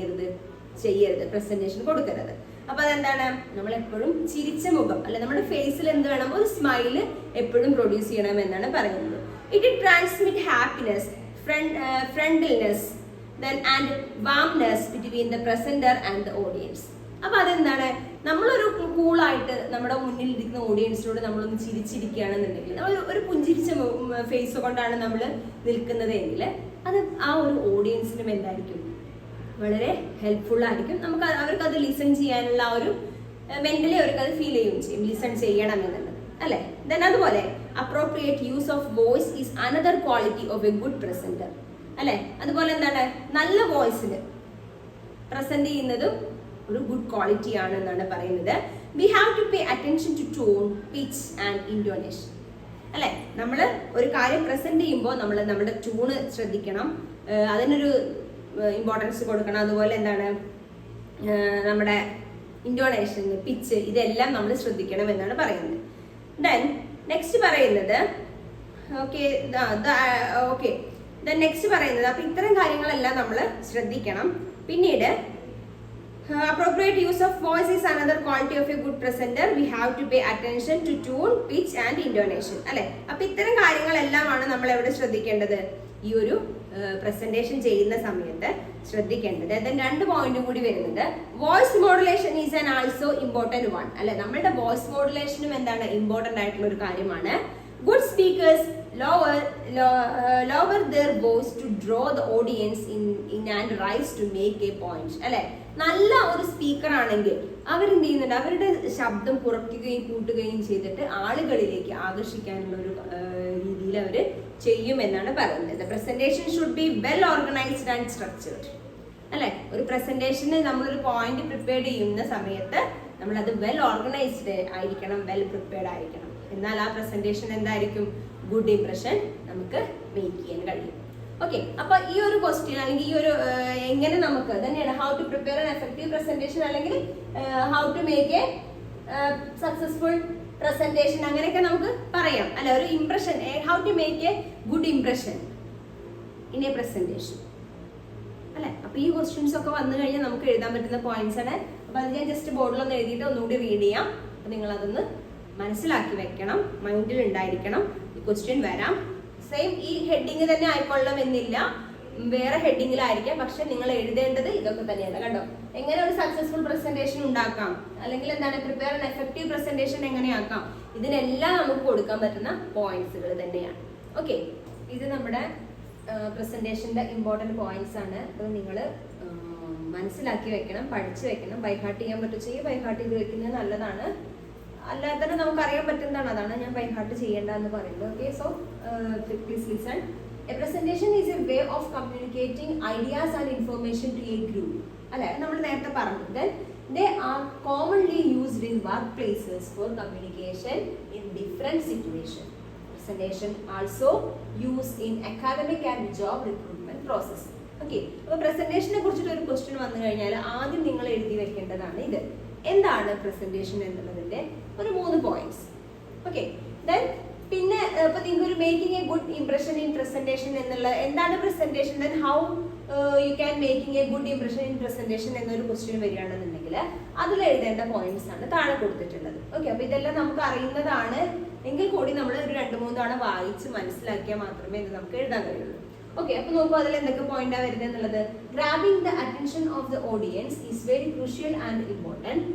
ചെയ്യരുത്, പ്രസന്റേഷൻ കൊടുക്കരുത്. അപ്പൊ അതെന്താണ്, നമ്മൾ എപ്പോഴും ചിരിച്ച മുഖം, അല്ലെ, നമ്മുടെ ഫേസിൽ എന്ത് വേണം, ഒരു സ്മൈല് എപ്പോഴും പ്രൊഡ്യൂസ് ചെയ്യണം എന്നാണ് പറയുന്നത്. It transmit happiness, friendliness and warmness between the presenter and the audience. അപ്പൊ അതെന്താണ്, നമ്മളൊരു കൂളായിട്ട് നമ്മുടെ മുന്നിൽ ഇരിക്കുന്ന ഓഡിയൻസിനോട് നമ്മളൊന്ന് ചിരിച്ചിരിക്കുകയാണെന്നുണ്ടെങ്കിൽ, ഒരു പുഞ്ചിരിച്ച ഫേസ് കൊണ്ടാണ് നമ്മൾ നിൽക്കുന്നത് എങ്കിൽ അത് ആ ഒരു ഓഡിയൻസിനും എന്തായിരിക്കും, വളരെ ഹെൽപ്ഫുൾ ആയിരിക്കും. നമുക്ക് അവർക്ക് അത് ലിസൺ ചെയ്യാനുള്ള ആ ഒരു മെന്റലി അവർക്ക് അത് ഫീൽ ചെയ്യുകയും ചെയ്യും, ലിസൺ ചെയ്യണം എന്നുള്ളത്. അല്ലെ, ദെൻ അതുപോലെ appropriate use of voice is another quality of A good presenter. അല്ലെ, അതുപോലെ എന്താണ്, നല്ല വോയിസിൽ പ്രസന്റ് ചെയ്യുന്നതും ഒരു ഗുഡ് ക്വാളിറ്റി ആണ് എന്നാണ് പറയുന്നത്. We have to pay attention to tone, pitch and intonation. അല്ലെ, നമ്മൾ ഒരു കാര്യം പ്രസന്റ് ചെയ്യുമ്പോൾ നമ്മൾ നമ്മുടെ ട്യൂണ് ശ്രദ്ധിക്കണം, അതിനൊരു ഇമ്പോർട്ടൻസ് കൊടുക്കണം. അതുപോലെ എന്താണ്, നമ്മുടെ ഇൻറ്റോനേഷൻ, പിച്ച്, ഇതെല്ലാം നമ്മൾ ശ്രദ്ധിക്കണം എന്നാണ് പറയുന്നത്. ദെൻ നെക്സ്റ്റ് പറയുന്നത് നെക്സ്റ്റ് പറയുന്നത് അപ്പൊ ഇത്തരം കാര്യങ്ങളെല്ലാം നമ്മൾ ശ്രദ്ധിക്കണം. പിന്നീട് appropriate use of voice is another quality of a good presenter. We have to pay attention to tone, pitch and intonation. അല്ലെ, അപ്പൊ ഇത്തരം കാര്യങ്ങളെല്ലാമാണ് നമ്മൾ എവിടെ ശ്രദ്ധിക്കേണ്ടത്, ഈ ഒരു പ്രസന്റേഷൻ ചെയ്യുന്ന സമയത്ത് ശ്രദ്ധിക്കേണ്ടത്. ദെൻ 2 പോയിന്റും കൂടി വരുന്നത് voice modulation is an also important one. അല്ലെ, നമ്മളുടെ വോയിസ് മോഡുലേഷനും എന്താണ്, ഇമ്പോർട്ടന്റ് ആയിട്ടുള്ള ഒരു കാര്യമാണ്. Good speakers lower their voice to draw the audience in and rise to make a point. അല്ലെ, നല്ല ഒരു സ്പീക്കർ ആണെങ്കിൽ അവരെന്ത് ചെയ്യുന്നുണ്ട്, അവരുടെ ശബ്ദം കുറയ്ക്കുകയും കൂട്ടുകയും ചെയ്തിട്ട് ആളുകളിലേക്ക് ആകർഷിക്കാനുള്ള ഒരു രീതിയിൽ അവർ ചെയ്യുമെന്നാണ് പറയുന്നത്. Presentation should be well organised and structured. അല്ലെ, ഒരു പ്രസന്റേഷന് നമ്മളൊരു പോയിന്റ് പ്രിപ്പയർ ചെയ്യുന്ന സമയത്ത് നമ്മളത് വെൽ ഓർഗനൈസ്ഡ് ആയിരിക്കണം, വെൽ പ്രിപ്പയർഡ് ആയിരിക്കണം. എന്നാൽ ആ പ്രസന്റേഷൻ എന്തായിരിക്കും, ഗുഡ് ഇംപ്രഷൻ നമുക്ക് മേക്ക് ചെയ്യാൻ കഴിയും. ഓക്കെ, അപ്പൊ ഈ ഒരു ക്വസ്റ്റ്യൻ അല്ലെങ്കിൽ ഈ ഒരു എങ്ങനെ നമുക്ക് തന്നെയാണ് how to prepare an effective presentation അല്ലെങ്കിൽ how to make a successful presentation അങ്ങനെയൊക്കെ നമുക്ക് പറയാം അല്ലെ. ഒരു impression, how to make a good impression in a presentation അല്ലെ. അപ്പൊ ഈ ക്വസ്റ്റ്യൻസ് ഒക്കെ വന്നു കഴിഞ്ഞാൽ നമുക്ക് എഴുതാൻ പറ്റുന്ന പോയിന്റ്സ് ആണ്. അപ്പൊ അത് ഞാൻ ജസ്റ്റ് ബോർഡിലൊന്ന് എഴുതിയിട്ട് ഒന്നുകൂടി റീഡ് ചെയ്യാം. അപ്പൊ നിങ്ങൾ അതൊന്ന് മനസ്സിലാക്കി വെക്കണം, മൈൻഡിൽ ഉണ്ടായിരിക്കണം. ഈ ക്വസ്റ്റ്യൻ വരാം, സെയിം ഈ ഹെഡിങ് തന്നെ ആയിക്കൊള്ളണം എന്നില്ല, വേറെ ഹെഡിങ്ങിലായിരിക്കാം. പക്ഷെ നിങ്ങൾ എഴുതേണ്ടത് ഇതൊക്കെ തന്നെയാണ്. കണ്ടോ, എങ്ങനെ ഒരു സക്സസ്ഫുൾ പ്രസന്റേഷൻ ഉണ്ടാക്കാം, അല്ലെങ്കിൽ എന്താണ് പ്രിപ്പയർ ആൻ എഫക്റ്റീവ് പ്രസന്റേഷൻ എങ്ങനെയാക്കാം, ഇതിനെല്ലാം നമുക്ക് കൊടുക്കാൻ പറ്റുന്ന പോയിന്റ്സുകൾ തന്നെയാണ്. ഓക്കെ, ഇത് നമ്മുടെ പ്രസന്റേഷന്റെ ഇമ്പോർട്ടന്റ് പോയിന്റ്സ് ആണ്. അത് നിങ്ങൾ മനസ്സിലാക്കി വെക്കണം, പഠിച്ചു വെക്കണം. ബൈഹാർട്ട് ചെയ്യാൻ പറ്റുമെങ്കിൽ ബൈഹാർട്ട് ചെയ്ത് വെക്കുന്നത് നല്ലതാണ്. അല്ലാതെ തന്നെ നമുക്ക് അറിയാൻ പറ്റുന്നതാണ്, അതാണ് ഞാൻ ബൈഹാർട്ട് ചെയ്യേണ്ട എന്ന് പറയുന്നത്. Okay, so please listen. A presentation is a way of communicating ideas and information to a group. അല്ലെ, നമ്മൾ നേരത്തെ പറഞ്ഞു. Then they are commonly used in workplaces for communication in different situations. Presentation also used in academic and job recruitment process. Okay, അപ്പോൾ പ്രസന്റേഷനെ കുറിച്ചിട്ട് ഒരു ക്വസ്റ്റ്യൻ വന്നു കഴിഞ്ഞാൽ ആദ്യം നിങ്ങൾ എഴുതി വെക്കേണ്ടതാണ് ഇത്. എന്താണ് പ്രസന്റേഷൻ എന്നുള്ളതിന്റെ ഒരു 3 പോയിന്റ്സ്. ഓക്കെ, ദെൻ പിന്നെ ഇപ്പൊ നിങ്ങൾക്ക് ഒരു making A good impression in presentation എന്നുള്ള എന്താണ് presentation, then how you can making A good impression in presentation എന്നൊരു ക്വസ്റ്റ്യൻ വരികയാണെന്നുണ്ടെങ്കിൽ അതിൽ എഴുതേണ്ട പോയിന്റ്സ് ആണ് താഴെ കൊടുത്തിട്ടുള്ളത്. ഓക്കെ, അപ്പൊ ഇതെല്ലാം നമുക്ക് അറിയുന്നതാണ് എങ്കിൽ കൂടി നമ്മൾ ഒരു 2-3 തവണ വായിച്ച് മനസ്സിലാക്കിയാൽ മാത്രമേ ഇത് നമുക്ക് എഴുതാൻ കഴിയുള്ളൂ. ഓക്കെ, അപ്പൊ നോക്കൂ അതിൽ എന്തൊക്കെ പോയിന്റാ വരുന്നത് എന്നുള്ളത്. Grabbing the attention of the audience is very crucial and important.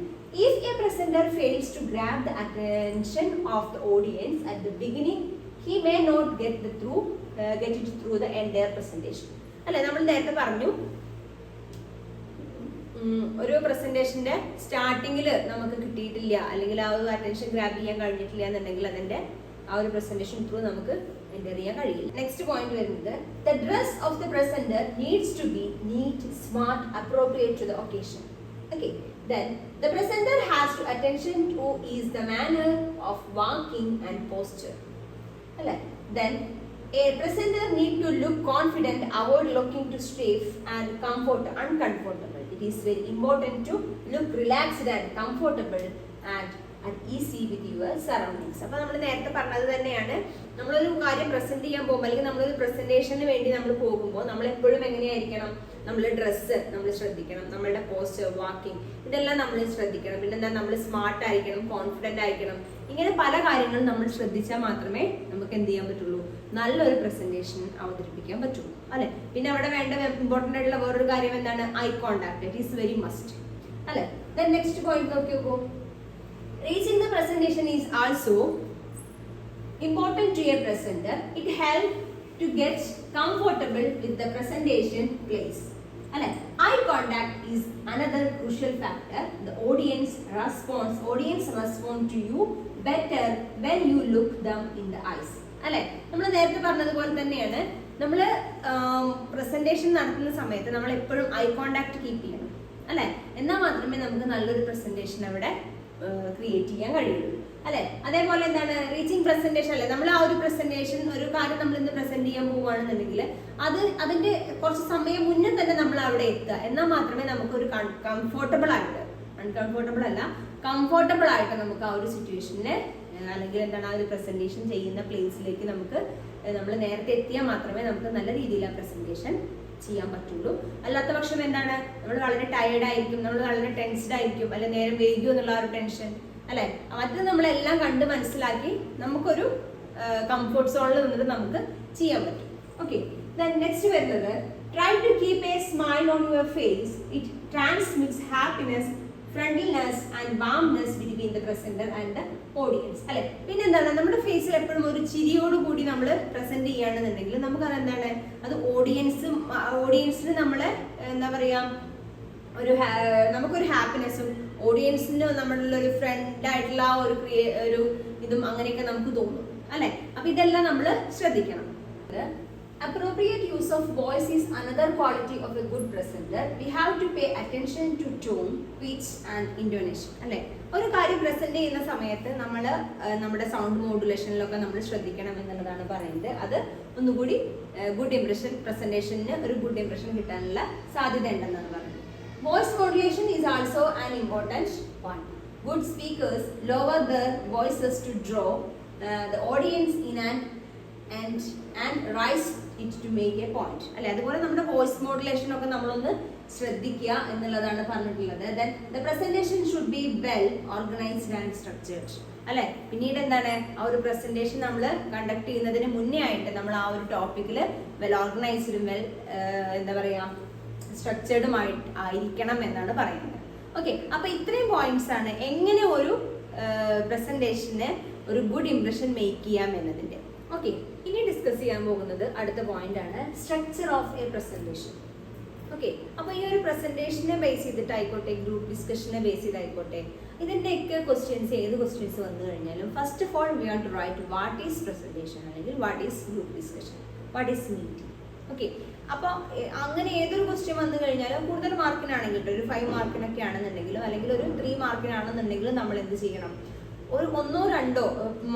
If a presenter fails to grab the attention of the audience at the beginning, he may not get it through the entire presentation. അല്ലെ, നമ്മൾ നേരത്തെ പറഞ്ഞു ഒരു പ്രസന്റേഷന്റെ സ്റ്റാർട്ടിങ്ങിൽ നമുക്ക് കിട്ടിയിട്ടില്ല അല്ലെങ്കിൽ ആ ഒരു അറ്റൻഷൻ ഗ്രാബ് ചെയ്യാൻ കഴിഞ്ഞിട്ടില്ല എന്നുണ്ടെങ്കിൽ അതിന്റെ ആ ഒരു പ്രസന്റേഷൻ ത്രൂ നമുക്ക് എൻ്റർ ചെയ്യാൻ കഴിയില്ല. നെക്സ്റ്റ് പോയിന്റ് വരുന്നത് the dress of the presenter needs to be neat, smart, appropriate to the occasion. Okay, then the presenter has to attention to is the manner of walking and posture. Then a presenter need to look confident, avoid looking too stiff and uncomfortable. It is very important to look relaxed and comfortable and easy with your surroundings. അപ്പോൾ നമ്മൾ നേരത്തെ പറഞ്ഞത് തന്നെയാണ്, നമ്മളൊരു കാര്യം പ്രസന്റ് ചെയ്യാൻ പോകുമ്പോൾ അല്ലെങ്കിൽ നമ്മളൊരു പ്രസന്റേഷന് വേണ്ടി നമ്മൾ പോകുമ്പോൾ നമ്മൾ എപ്പോഴും എങ്ങനെയായിരിക്കണം, നമ്മുടെ ഡ്രസ്സ് നമ്മൾ ശ്രദ്ധിക്കണം, നമ്മളുടെ പോസ്റ്റർ, വാക്കിംഗ്, ഇതെല്ലാം നമ്മൾ ശ്രദ്ധിക്കണം. പിന്നെന്താ, നമ്മൾ സ്മാർട്ട് ആയിരിക്കണം, കോൺഫിഡന്റ് ആയിരിക്കണം. ഇങ്ങനെ പല കാര്യങ്ങളും നമ്മൾ ശ്രദ്ധിച്ചാൽ മാത്രമേ നമുക്ക് എന്ത് ചെയ്യാൻ പറ്റുള്ളൂ, നല്ലൊരു പ്രസന്റേഷൻ അവതരിപ്പിക്കാൻ പറ്റുള്ളൂ അല്ലെ. പിന്നെ അവിടെ വേണ്ട ഇമ്പോർട്ടൻ്റ് ആയിട്ടുള്ള വേറൊരു കാര്യം എന്താണ്, eye contact. It is very must അല്ലെ. ദെൻ നെക്സ്റ്റ് പോയിന്റ് നോക്കി നോക്കൂ. Reaching the presentation is also important to a presenter. It helps to get comfortable with the presentation place. Eye contact is another crucial factor. The audience respond to you better when you look them in the eyes. അല്ലെ, നമ്മൾ നേരത്തെ പറഞ്ഞതുപോലെ തന്നെയാണ്, നമ്മൾ പ്രസന്റേഷൻ നടത്തുന്ന സമയത്ത് നമ്മൾ എപ്പോഴും ഐ കോണ്ടാക്ട് കീപ്പ് ചെയ്യണം അല്ലെ. എന്നാൽ മാത്രമേ നമുക്ക് നല്ലൊരു പ്രസന്റേഷൻ അവിടെ ക്രിയേറ്റ് ചെയ്യാൻ കഴിയുള്ളൂ അല്ലെ. അതേപോലെ എന്താണ്, റീച്ചിങ് പ്രസന്റേഷൻ അല്ലെ. നമ്മൾ ആ ഒരു പ്രസന്റേഷൻ, ഒരു കാര്യം നമ്മൾ ഇന്ന് പ്രസന്റ് ചെയ്യാൻ പോവുകയാണെന്നുണ്ടെങ്കിൽ അതിന്റെ കുറച്ച് സമയം മുന്നേ തന്നെ നമ്മൾ അവിടെ എത്തുക. എന്നാൽ മാത്രമേ നമുക്കൊരു കംഫോർട്ടബിൾ ആയിട്ട്, അൺകംഫോർട്ടബിൾ അല്ല, കംഫോർട്ടബിൾ ആയിട്ട് നമുക്ക് ആ ഒരു സിറ്റുവേഷനിൽ അല്ലെങ്കിൽ എന്താണ് ആ ഒരു പ്രസന്റേഷൻ ചെയ്യുന്ന പ്ലേസിലേക്ക് നമുക്ക് നമ്മൾ നേരത്തെ എത്തിയാൽ മാത്രമേ നമുക്ക് നല്ല രീതിയിൽ ആ പ്രസന്റേഷൻ ചെയ്യാൻ പറ്റുള്ളൂ. അല്ലാത്ത പക്ഷം എന്താണ്, നമ്മൾ വളരെ ടയേർഡ് ആയിരിക്കും, നമ്മൾ വളരെ ടെൻസ്ഡ് ആയിരിക്കും, അല്ലെ നേരം വൈകിയോ എന്നുള്ള ആ ഒരു ടെൻഷൻ അല്ലെ. അത് നമ്മളെല്ലാം കണ്ട് മനസ്സിലാക്കി നമുക്കൊരു കംഫോർട്ട് സോണിൽ നിന്നിട്ട് നമുക്ക് ചെയ്യാൻ പറ്റും. ഓക്കെ, നെക്സ്റ്റ് വരുന്നത് try to keep a smile on your face. It transmits happiness, friendliness and warmness between the presenter and the audience അല്ലെ. പിന്നെ എന്താണ്, നമ്മുടെ ഫേസിൽ എപ്പോഴും ഒരു ചിരിയോട് കൂടി നമ്മൾ പ്രസന്റ് ചെയ്യുകയാണെന്നുണ്ടെങ്കിൽ നമുക്ക് അതെന്താണ്, അത് ഓഡിയൻസിന് നമ്മളെ എന്താ പറയാ, നമുക്കൊരു ഹാപ്പിനെസ്സും ഓഡിയൻസിന് നമ്മളുള്ള ഒരു ഫ്രണ്ട് ആയിട്ടുള്ള ഒരു ഇതും അങ്ങനെയൊക്കെ നമുക്ക് തോന്നും അല്ലെ. അപ്പൊ ഇതെല്ലാം നമ്മൾ ശ്രദ്ധിക്കണം. Appropriate use of voice is another quality of a good presenter. We have to pay attention to tone, pitch and intonation. അല്ലേ, ഒരു കാര്യം പ്രസന്റ് ചെയ്യുന്ന സമയത്ത് നമ്മൾ നമ്മുടെ സൗണ്ട് മോഡുലേഷനിലൊക്കെ നമ്മൾ ശ്രദ്ധിക്കണം എന്നുള്ളതാണ് പറയുന്നത്. അത് ഒന്നുകൂടി ഗുഡ് ഇംപ്രഷൻ പ്രസന്റേഷന് ഒരു ഗുഡ് ഇംപ്രഷൻ കിട്ടാനുള്ള സാധ്യത ഉണ്ടെന്നാണ് പറയുന്നത്. Voice modulation is also an important one. Good speakers lower their voices to draw the audience in and rise it to make a point. അല്ലെ, അതുപോലെ നമ്മുടെ വോയിസ് മോഡുലേഷൻ ഒക്കെ നമ്മളൊന്ന് ശ്രദ്ധിക്കുക എന്നുള്ളതാണ് പറഞ്ഞിട്ടുള്ളത്. Then the presentation should be well organized and structured. അല്ലെ, പിന്നീട് എന്താണ്, ആ ഒരു പ്രസന്റേഷൻ നമ്മൾ കണ്ടക്ട് ചെയ്യുന്നതിന് മുന്നേ ആയിട്ട് നമ്മൾ ആ ഒരു ടോപ്പിക്കിൽ വെൽ ഓർഗനൈസ്ഡും വെൽ എന്താ പറയാ സ്ട്രക്ചേർഡും ആയിരിക്കണം എന്നാണ് പറയുന്നത്. ഓക്കെ, അപ്പൊ ഇത്രയും പോയിന്റ്സ് ആണ് എങ്ങനെ ഒരു പ്രസന്റേഷന് ഒരു ഗുഡ് ഇംപ്രഷൻ മേക്ക് ചെയ്യാം എന്നതിന്റെ. ഓക്കെ, ഇനി ഡിസ്കസ് ചെയ്യാൻ പോകുന്നത് അടുത്ത പോയിന്റ് ആണ് structure of a presentation. Okay, അപ്പൊ ഈ ഒരു പ്രസന്റേഷനെ ബേസ് ചെയ്തിട്ടായിക്കോട്ടെ, ഗ്രൂപ്പ് ഡിസ്കഷനെ ബേസ് ചെയ്തായിക്കോട്ടെ, ഇതിന്റെയൊക്കെ ക്വസ്റ്റ്യൻസ് ഏത് ക്വസ്റ്റ്യൻസ് വന്നു കഴിഞ്ഞാലും first of all we have to write what is presentation, അല്ലെങ്കിൽ what is group discussion, what is meeting. Okay, അപ്പോൾ അങ്ങനെ ഏതൊരു ക്വസ്റ്റ്യൻ വന്നു കഴിഞ്ഞാലും കൂടുതൽ മാർക്കിനാണെങ്കിൽ ഒരു 5 മാർക്കിനൊക്കെ ആണെന്നുണ്ടെങ്കിലും അല്ലെങ്കിൽ ഒരു 3 മാർക്കിനാണെന്നുണ്ടെങ്കിലും നമ്മൾ എന്ത് ചെയ്യണം, ഒരു 1 or 2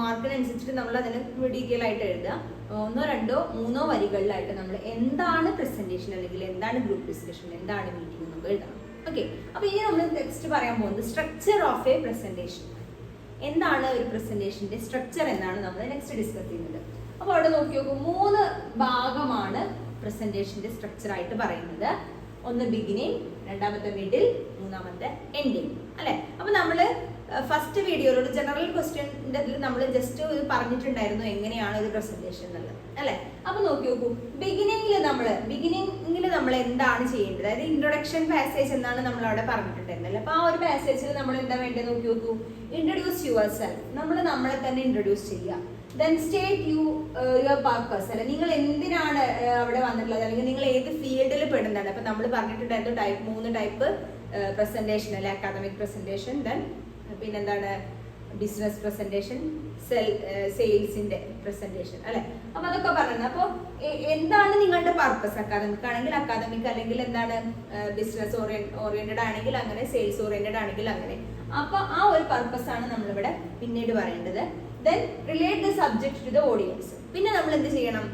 മാർക്കിനനുസരിച്ചിട്ട് നമ്മൾ അതിന് ഡീറ്റെയിൽ ആയിട്ട് എഴുതുക. 1 or 2 or 3 വരികളിലായിട്ട് നമ്മൾ എന്താണ് പ്രസന്റേഷൻ അല്ലെങ്കിൽ എന്താണ് ഗ്രൂപ്പ് ഡിസ്കഷൻ, എന്താണ് മീറ്റിംഗ് നമുക്ക് എഴുതണം. ഓക്കെ, അപ്പോൾ ഇനി നമ്മൾ നെക്സ്റ്റ് പറയാൻ പോകുന്നത് സ്ട്രക്ചർ ഓഫ് എ പ്രസന്റേഷൻ. എന്താണ് ഒരു പ്രസന്റേഷന്റെ സ്ട്രക്ചർ എന്നാണ് നമ്മൾ നെക്സ്റ്റ് ഡിസ്കസ് ചെയ്യുന്നത്. അപ്പോൾ അവിടെ നോക്കി നോക്കൂ, 3 ഭാഗമാണ് പ്രസന്റേഷന്റെ സ്ട്രക്ചർ ആയിട്ട് പറയുന്നത്. ഒന്ന് ബിഗിനിങ്, രണ്ടാമത്തെ മിഡിൽ, മൂന്നാമത്തെ എൻഡിങ്. അല്ലെ, അപ്പൊ നമ്മള് ഫസ്റ്റ് വീഡിയോയിൽ ഒരു ജനറൽ ക്വസ്റ്റ്യൻ്റെ ഇതിൽ നമ്മൾ ജസ്റ്റ് പറഞ്ഞിട്ടുണ്ടായിരുന്നു എങ്ങനെയാണ് ഒരു പ്രസന്റേഷൻ എന്നുള്ളത്. അല്ലെ, അപ്പൊ നോക്കി നോക്കൂ, ബിഗിനിങ്ങിൽ നമ്മൾ എന്താണ് ചെയ്യേണ്ടത്, അതായത് ഇൻട്രൊഡക്ഷൻ പാസേജ് എന്നാണ് നമ്മൾ അവിടെ പറഞ്ഞിട്ടുണ്ടായിരുന്നത്. അപ്പൊ ആ ഒരു പാസേജിൽ നമ്മൾ എന്താ വേണ്ടത് നോക്കി നോക്കൂ, ഇൻട്രൊഡ്യൂസ് യുവർ സെൽഫ്, നമ്മളെ തന്നെ ഇൻട്രൊഡ്യൂസ് ചെയ്യുക. ദെൻ സ്റ്റേറ്റ് യുവർ പർപ്പസ്, അല്ലെ, നിങ്ങൾ എന്തിനാണ് അവിടെ വന്നിട്ടുള്ളത്, അല്ലെങ്കിൽ നിങ്ങൾ ഏത് ഫീൽഡിൽ പെടുന്നതാണ്. അപ്പൊ നമ്മൾ പറഞ്ഞിട്ടുണ്ടായിരുന്നു 3 ടൈപ്പ് പ്രസന്റേഷൻ, അല്ലെ, അക്കാദമിക് പ്രസന്റേഷൻ, ദെൻ പിന്നെന്താണ് ബിസിനസ് പ്രസന്റേഷൻ, സെയിൽസിന്റെ പ്രസന്റേഷൻ, അല്ലെ. അപ്പൊ അതൊക്കെ പറയുന്നത്. അപ്പോൾ എന്താണ് നിങ്ങളുടെ പർപ്പസ്, അക്കാദമിക് ആണെങ്കിൽ അക്കാദമിക്, അല്ലെങ്കിൽ എന്താണ് ബിസിനസ് ഓറിയന്റഡ് ആണെങ്കിൽ അങ്ങനെ, സെയിൽസ് ഓറിയന്റഡ് ആണെങ്കിൽ അങ്ങനെ. അപ്പൊ ആ ഒരു പർപ്പസ് ആണ് നമ്മളിവിടെ പിന്നീട് പറയേണ്ടത്. Then relate the subject to the audience. പിന്നെ നമ്മൾ എന്ത് ചെയ്യണം,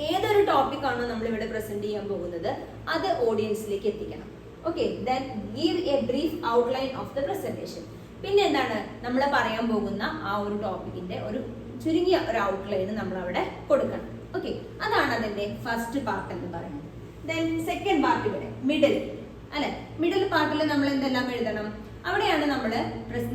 ഏതൊരു ടോപ്പിക് ആണോ നമ്മൾ ഇവിടെ പ്രസന്റ് ചെയ്യാൻ പോകുന്നത് അത് ഓഡിയൻസിലേക്ക് എത്തിക്കണം. Okay, then give a brief outline of the presentation. പിന്നെ എന്താണ് നമ്മൾ പറയാൻ പോകുന്ന ആ ഒരു ടോപ്പിക്കിന്റെ ഒരു ചുരുങ്ങിയ ഒരു ഔട്ട്ലൈൻ നമ്മൾ അവിടെ കൊടുക്കണം. ഓക്കെ, അതാണ് അതിന്റെ ഫസ്റ്റ് പാർട്ട് എന്ന് പറയുന്നത്. ദെൻ സെക്കൻഡ് പാർട്ട് ഇവിടെ മിഡിൽ, അല്ലെ. മിഡിൽ പാർട്ടിൽ നമ്മൾ എന്തെല്ലാം എഴുതണം, അവിടെയാണ്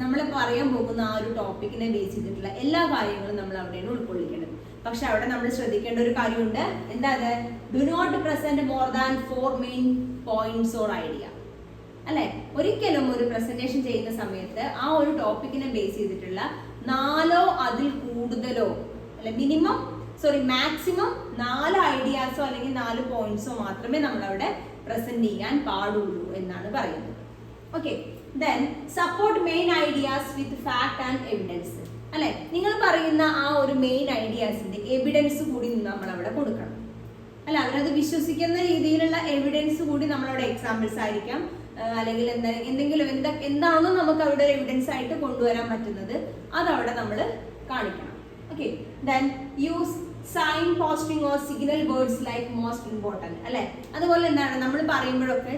നമ്മൾ പറയാൻ പോകുന്ന ആ ഒരു ടോപ്പിക്കിനെ ബേസ് ചെയ്തിട്ടുള്ള എല്ലാ കാര്യങ്ങളും നമ്മൾ അവിടെയാണ് ഉൾക്കൊള്ളിക്കേണ്ടത്. പക്ഷെ അവിടെ നമ്മൾ ശ്രദ്ധിക്കേണ്ട ഒരു കാര്യമുണ്ട്, എന്താ അത്, do not present more than 4 main points or idea. അല്ലെ, ഒരിക്കലും ഒരു പ്രസന്റേഷൻ ചെയ്യുന്ന സമയത്ത് ആ ഒരു ടോപ്പിക്കിനെ ബേസ് ചെയ്തിട്ടുള്ള 4 അതിൽ കൂടുതലോ, അല്ലെ മാക്സിമം 4 ഐഡിയാസോ അല്ലെങ്കിൽ 4 പോയിന്റ്സോ മാത്രമേ നമ്മൾ അവിടെ പ്രസന്റ് ചെയ്യാൻ പാടുള്ളൂ എന്നാണ് പറയുന്നത്. Okay, then support main ideas with fact and evidence. അല്ലെ, നിങ്ങൾ പറയുന്ന ആ ഒരു മെയിൻ ഐഡിയാസിന്റെ എവിഡൻസ് കൂടി നമ്മൾ അവിടെ കൊടുക്കണം. അല്ല, അവരത് വിശ്വസിക്കുന്ന രീതിയിലുള്ള എവിഡൻസ് കൂടി നമ്മളവിടെ എക്സാമ്പിൾസ് ആയിരിക്കാം, അല്ലെങ്കിൽ എന്താണോ നമുക്ക് അവിടെ ഒരു എവിഡൻസ് ആയിട്ട് കൊണ്ടുവരാൻ പറ്റുന്നത് അതവിടെ നമ്മൾ കാണിക്കണം. Okay, then use sign posting or signal words like most important, അല്ലെ. അതുപോലെ എന്താണ് നമ്മൾ പറയുമ്പോഴൊക്കെ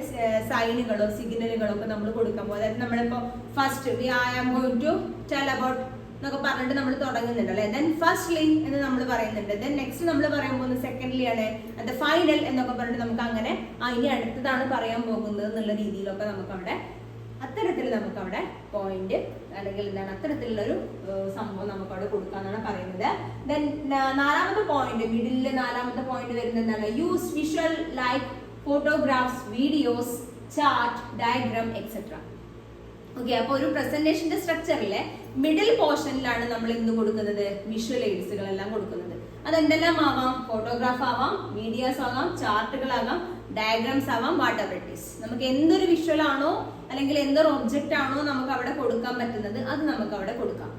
സൈനുകളോ സിഗ്നലുകളോ ഒക്കെ നമ്മൾ കൊടുക്കുമ്പോൾ, അതായത് നമ്മളിപ്പോ first I am going to tell about എന്നൊക്കെ പറഞ്ഞിട്ട് നമ്മൾ തുടങ്ങുന്നുണ്ട്, അല്ലെ. ദെൻ ഫസ്റ്റ്ലി എന്ന് നമ്മൾ പറയുന്നുണ്ട്, ദെൻ നെക്സ്റ്റ് നമ്മൾ പറയാൻ പോകുന്നത് സെക്കൻഡ്ലി ആണ്, അത് ഫൈനൽ എന്നൊക്കെ പറഞ്ഞിട്ട് നമുക്ക് അങ്ങനെ ഇനി അടുത്തതാണ് പറയാൻ പോകുന്നത് എന്നുള്ള രീതിയിലൊക്കെ നമുക്കവിടെ അത്തരത്തിൽ നമുക്കവിടെ പോയിന്റ് അല്ലെങ്കിൽ എന്താണ് അത്തരത്തിലുള്ളൊരു സംഭവം നമുക്കവിടെ കൊടുക്കാന്നാണ് പറയുന്നത്. ദെൻ 4ാമത്തെ പോയിന്റ്, മിഡിലില് 4ാമത്തെ പോയിന്റ് വരുന്നത് എന്താണ്, use visual like photographs, videos, chart, diagram etcetera. Okay, അപ്പോൾ ഒരു പ്രസന്റേഷന്റെ സ്ട്രക്ചറിലെ മിഡിൽ പോർഷനിലാണ് നമ്മൾ എന്ത് കൊടുക്കുന്നത്, വിഷ്വൽ എയ്ഡ്സുകളെല്ലാം കൊടുക്കുന്നത്. അതെന്തെല്ലാം ആവാം, ഫോട്ടോഗ്രാഫ് ആവാം, വീഡിയോസ് ആവാം, ചാർട്ടുകളാകാം, ഡയഗ്രാംസ് ആവാം, വാട്ട് എവർ ഇറ്റ് ഈസ്. നമുക്ക് എന്തൊരു വിഷ്വൽ ആണോ അല്ലെങ്കിൽ എന്തൊരു ഒബ്ജക്റ്റ് ആണോ നമുക്ക് അവിടെ കൊടുക്കാൻ പറ്റുന്നത് അത് നമുക്ക് അവിടെ കൊടുക്കാം.